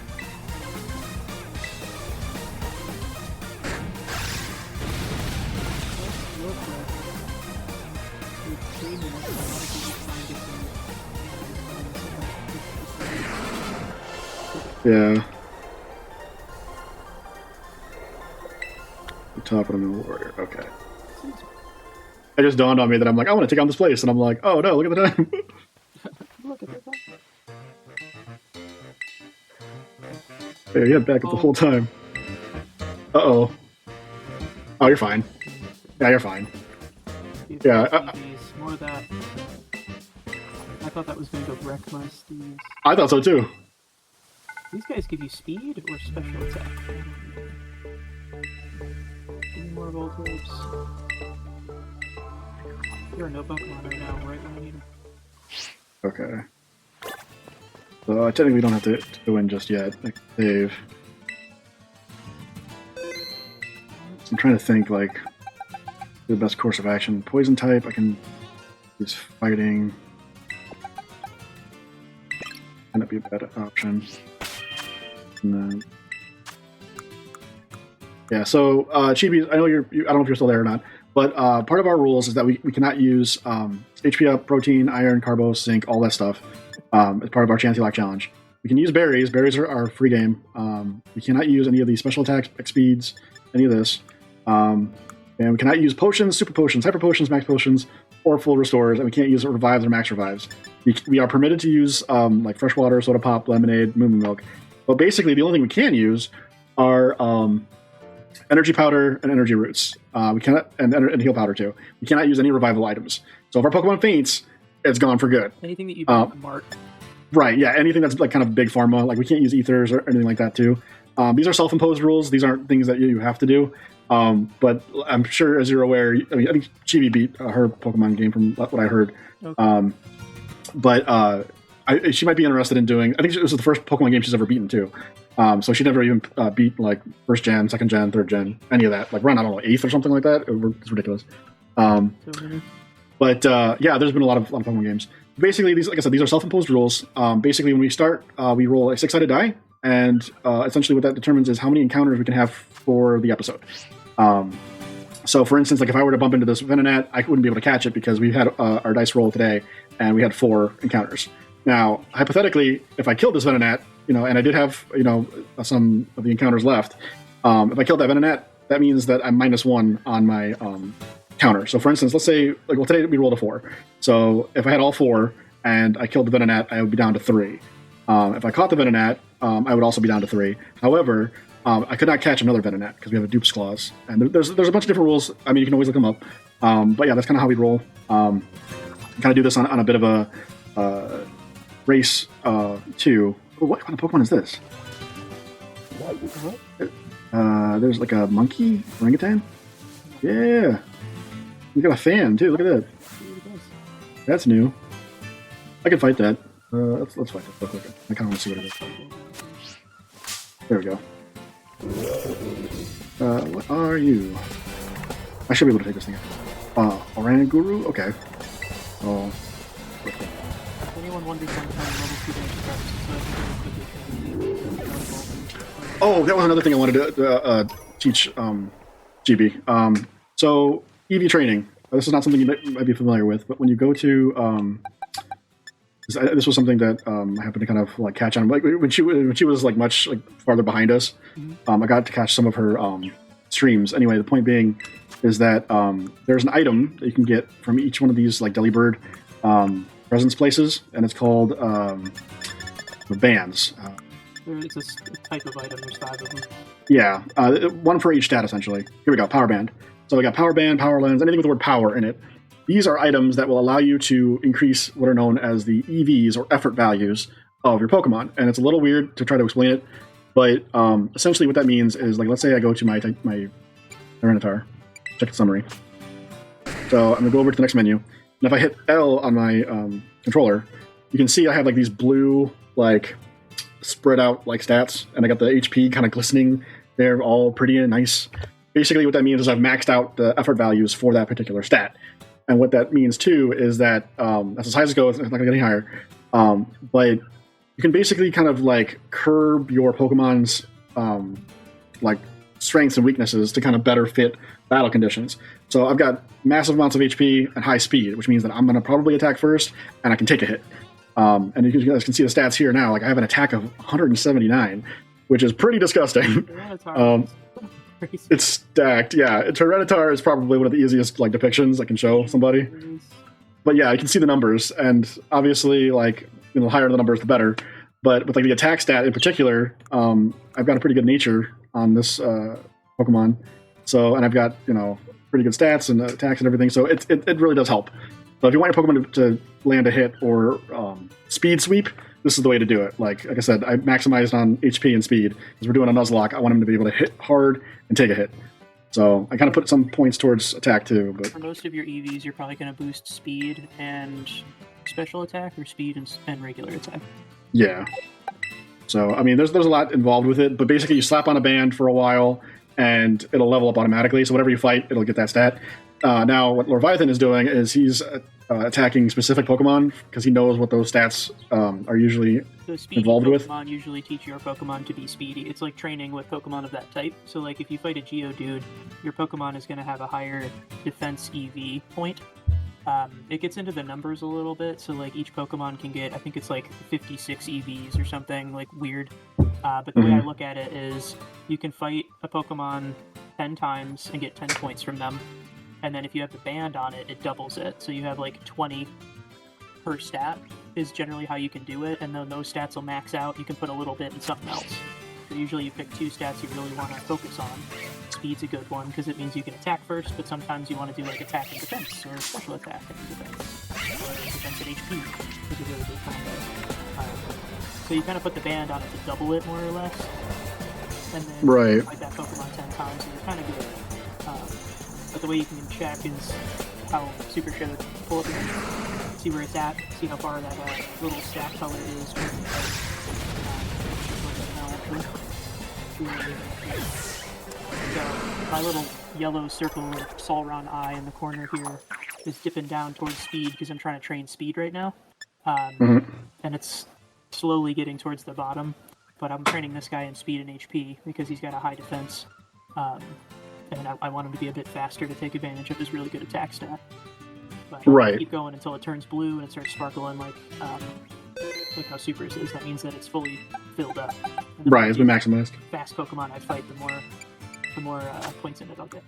Yeah. The top of the middle warrior. Okay. It just dawned on me that I'm like, I want to take on this place, and I'm like, oh no, look at the time. Look at the time. Hey, you had backup the whole time. Uh-oh. Oh, you're fine. Yeah, you're fine. Yeah. More of that. I thought that was going to go wreck my steeds. I thought so too. These guys give you speed or special attack? Give me more voltage. You're no Pokemon right now, right when I need them. Okay. So technically we don't have to go in just yet. Like, save. So I'm trying to think, like, the best course of action. Poison type, I can use fighting. Might not be a bad option. And then, yeah. So Chibi, I know I don't know if you're still there or not, but part of our rules is that we cannot use HP up, protein, iron, carbo, zinc, all that stuff as part of our ChanseyLock challenge. We can use berries. Berries are free game. We cannot use any of the special attacks, speeds, any of this. And we cannot use potions, super potions, hyper potions, max potions, or full restores, and we can't use revives or max revives. We are permitted to use like fresh water, soda pop, lemonade, moo milk. But basically, the only thing we can use are energy powder and energy roots. We cannot and heal powder too. We cannot use any revival items. So if our Pokemon faints, it's gone for good. Anything that you buy from Mark. Right, yeah, anything that's like kind of big pharma. Like we can't use ethers or anything like that too. These are self-imposed rules. These aren't things that you have to do. But I'm sure, as you're aware, I think Chibi beat her Pokemon game from what I heard. Okay. But she might be interested in doing. I think it was the first Pokemon game she's ever beaten too. So she never even beat like first gen, second gen, third gen, any of that. Like run, I don't know, 8th or something like that. It's ridiculous. But yeah, there's been a lot of Pokemon games. Basically, these, like I said, these are self-imposed rules. Basically, when we start, we roll a 6-sided die, and essentially what that determines is how many encounters we can have for the episode. So, for instance, like if I were to bump into this Venonat, I wouldn't be able to catch it because we had our dice roll today, and we had 4 encounters. Now, hypothetically, if I killed this Venonat, and I did have, some of the encounters left, if I killed that Venonat, that means that I'm -1 on my counter. So, for instance, let's say, today we rolled a 4. So, if I had all 4 and I killed the Venonat, I would be down to 3. If I caught the Venonat, I would also be down to 3. However, I could not catch another Venonat because we have a dupes clause. And there's a bunch of different rules. I mean, you can always look them up. But yeah, that's kind of how we roll. Kind of do this on a bit of a race 2. What kind of Pokemon is this? There's like a monkey orangutan. Yeah. You got a fan too. Look at that. That's new. I can fight that. Let's fight that real quick. I kind of want to see what it is. There we go. What are you? I should be able to take this thing out. Oranguru? Okay. Oh. Oh, that was another thing I wanted to teach GB. So, EV training. This is not something you might be familiar with, but when you go to... this was something that I happened to kind of like catch on. Like when she was like much farther behind us, I got to catch some of her streams. Anyway, the point being is that there's an item that you can get from each one of these like Delibird presence places, and it's called bands. It's a type of item. There's 5 of them. Yeah, one for each stat essentially. Here we go, Power Band. So we got Power Band, Power Lens, anything with the word power in it. These are items that will allow you to increase what are known as the EVs, or effort values, of your Pokemon. And it's a little weird to try to explain it, but essentially what that means is, like, let's say I go to my Tyranitar, check the summary. So I'm going to go over to the next menu, and if I hit L on my controller, you can see I have like these blue, like, spread out like stats, and I got the HP kind of glistening there, all pretty and nice. Basically what that means is I've maxed out the effort values for that particular stat. And what that means too is that that's as high as it goes. It's not going to get any higher. But you can basically kind of like curb your Pokemon's like strengths and weaknesses to kind of better fit battle conditions. So I've got massive amounts of HP and high speed, which means that I'm going to probably attack first, and I can take a hit. And you guys can see the stats here now. Like I have an attack of 179, which is pretty disgusting. It's stacked, yeah. Tyranitar is probably one of the easiest like depictions I can show somebody. But yeah, you can see the numbers, and obviously, like, the higher the numbers, the better. But with like the attack stat in particular, I've got a pretty good nature on this Pokemon. So, and I've got, pretty good stats and attacks and everything. So it really does help. So if you want your Pokemon to land a hit or speed sweep, this is the way to do it. Like I said, I maximized on HP and speed because we're doing a Nuzlocke. I want him to be able to hit hard and take a hit. So I kind of put some points towards attack too. But for most of your EVs, you're probably going to boost speed and special attack, or speed and regular attack. Yeah. So I mean, there's a lot involved with it, but basically you slap on a band for a while and it'll level up automatically. So whatever you fight, it'll get that stat. Now, what Leviathan is doing is he's attacking specific Pokemon because he knows what those stats are usually involved with. Pokemon usually teach your Pokemon to be speedy. It's like training with Pokemon of that type. So, like, if you fight a Geodude, your Pokemon is going to have a higher defense EV point. It gets into the numbers a little bit, so like each Pokemon can get, I think it's like 56 EVs or something like weird. But the way I look at it is you can fight a Pokemon 10 times and get 10 points from them. And then if you have the band on it, it doubles it. So you have like 20 per stat is generally how you can do it. And then those stats will max out. You can put a little bit in something else. So usually you pick 2 stats you really want to focus on. Speed's a good one because it means you can attack first, but sometimes you want to do like attack and defense, or special attack and defense, or defense and HP is a really good combo. So you kind of put the band on it to double it more or less, and then you fight that Pokemon 10 times, so you're kind of good. But the way you can check is how Super Show pull up and see where it's at, see how far that little stat color is. So my little yellow circle of Solron eye in the corner here is dipping down towards speed because I'm trying to train speed right now. And it's slowly getting towards the bottom, but I'm training this guy in speed and HP because he's got a high defense. And I want him to be a bit faster to take advantage of his really good attack stat. But I'll keep going until it turns blue and it starts sparkling like how Supers is. That means that it's fully filled up. It's been maximized. Fast Pokemon I fight, the more points in it I'll get.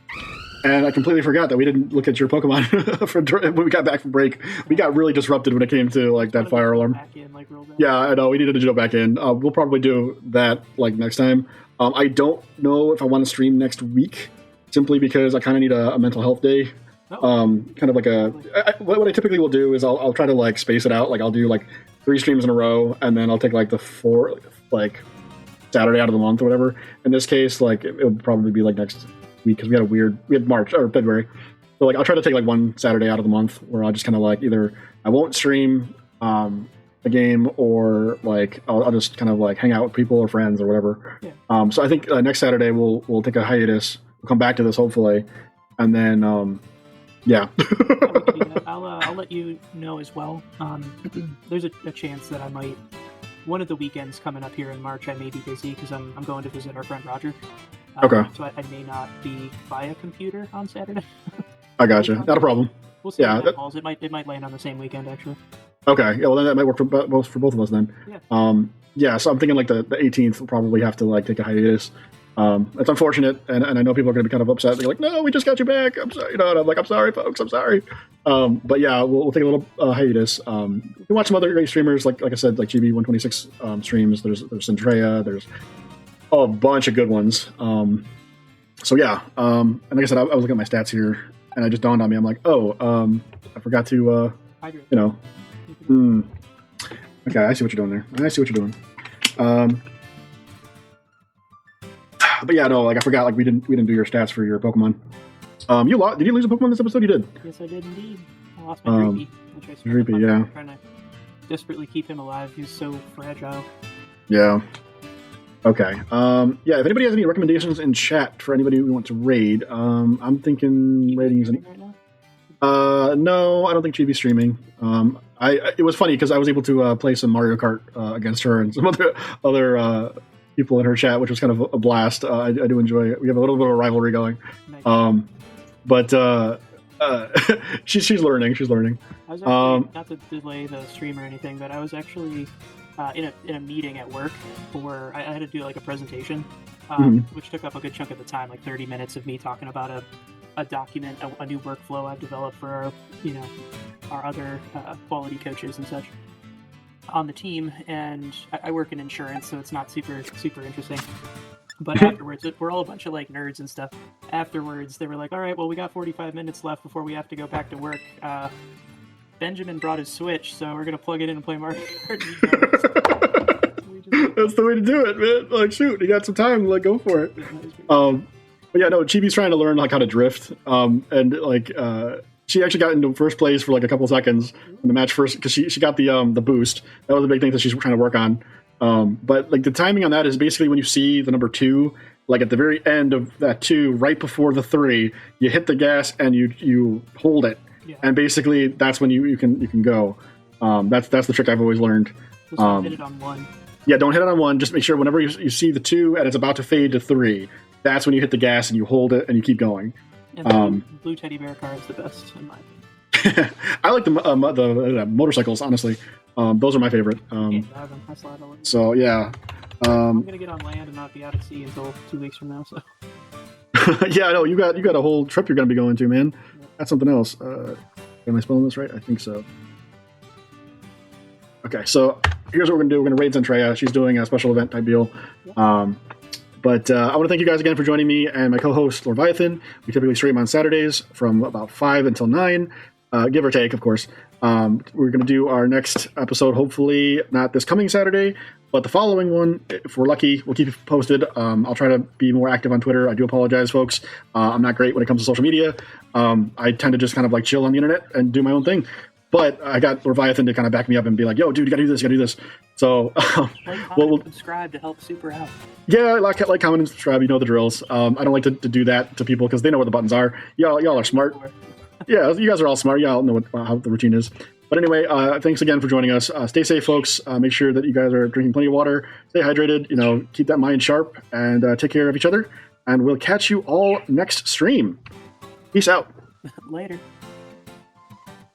And I completely forgot that we didn't look at your Pokemon when we got back from break. We got really disrupted when it came to like that fire alarm. Back in, like, real bad. Yeah, I know. We needed to jump back in. We'll probably do that like next time. I don't know if I want to stream next week, simply because I kind of need a mental health day. Kind of like what I typically will do is I'll try to like space it out. Like I'll do like 3 streams in a row, and then I'll take like the 4 like Saturday out of the month or whatever. In this case, like it would probably be like next week because we had March or February. So like I'll try to take like 1 Saturday out of the month where I'll just kind of like either I won't stream a game or like I'll just kind of like hang out with people or friends or whatever. Yeah. So I think next Saturday we'll take a hiatus. We'll come back to this hopefully, and then yeah. I'll let you know as well. There's a chance that I might, one of the weekends coming up here in March, I may be busy because I'm going to visit our friend Roger. Okay. So I may not be by a computer on Saturday. I gotcha. Not a problem. We'll see. Yeah, it might land on the same weekend actually. Okay. Yeah. Well, then that might work for both of us then. Yeah. Yeah. So I'm thinking like the 18th we'll probably have to like take a hiatus. It's unfortunate, and I know people are going to be kind of upset. They're like, "No, we just got you back." I'm sorry, and I'm like, "I'm sorry, folks. I'm sorry." But yeah, we'll take a little hiatus. You can watch some other great streamers, like I said, like GB126 streams. There's Centrea. There's a bunch of good ones. So yeah, and like I said, I was looking at my stats here, and it just dawned on me. I'm like, oh, I forgot to, Okay, I see what you're doing there. But yeah, no, like I forgot, like we didn't do your stats for your Pokemon. Did you lose a Pokemon this episode? You did. Yes, I did indeed. I lost my Dreepy. Dreepy, yeah. Trying to desperately keep him alive. He's so fragile. Yeah. Okay. Yeah. If anybody has any recommendations in chat for anybody we want to raid, I'm thinking raiding right now? No, I don't think she'd be streaming. It was funny because I was able to play some Mario Kart against her and some other people in her chat, which was kind of a blast. I do enjoy it. We have a little bit of a rivalry going. Nice. But she's learning. She's learning. I was actually, not to delay the stream or anything, but I was actually in a meeting at work where I had to do like a presentation, which took up a good chunk of the time, like 30 minutes of me talking about a document, a new workflow I've developed for our other quality coaches and such. on the team, and I work in insurance, so it's not super interesting. But afterwards, we're all a bunch of like nerds and stuff. Afterwards, they were like, "All right, well, we got 45 minutes left before we have to go back to work. Benjamin brought his Switch, so we're gonna plug it in and play Mario Kart." That's the way to do it, man. Like, shoot, you got some time, like, go for it. But yeah, no, Chibi's trying to learn like how to drift, and like she actually got into first place for like a couple seconds in the match first because she got the boost. That was a big thing that she's trying to work on. But like the timing on that is basically when you see the number 2, like at the very end of that 2, right before the 3, you hit the gas and you hold it, and basically that's when you can go. That's the trick I've always learned. Just don't hit it on 1. Yeah, don't hit it on 1. Just make sure whenever you see the 2 and it's about to fade to 3, that's when you hit the gas and you hold it and you keep going. And the blue teddy bear car is the best in my opinion. I like the motorcycles, honestly. Those are my favorite. So yeah. I'm gonna get on land and not be out at sea until 2 weeks from now. So. Yeah, I know you got a whole trip you're gonna be going to, man. Yeah. That's something else. Am I spelling this right? I think so. Okay, so here's what we're gonna do. We're gonna raid Zentreya. She's doing a special event type deal. Yeah. But I want to thank you guys again for joining me and my co-host, Leviathan. We typically stream on Saturdays from about 5 until 9, give or take, of course. We're going to do our next episode, hopefully not this coming Saturday, but the following one, if we're lucky. We'll keep you posted. I'll try to be more active on Twitter. I do apologize, folks. I'm not great when it comes to social media. I tend to just kind of like chill on the internet and do my own thing. But I got Leviathan to kind of back me up and be like, yo, dude, you got to do this, you got to do this. So we'll subscribe to help Super out. Yeah, like, comment, and subscribe. You know the drills. I don't like to do that to people because they know where the buttons are. Y'all are smart. Yeah, you guys are all smart. Y'all know how the routine is. But anyway, thanks again for joining us. Stay safe, folks. Make sure that you guys are drinking plenty of water. Stay hydrated. Keep that mind sharp and take care of each other. And we'll catch you all next stream. Peace out. Later.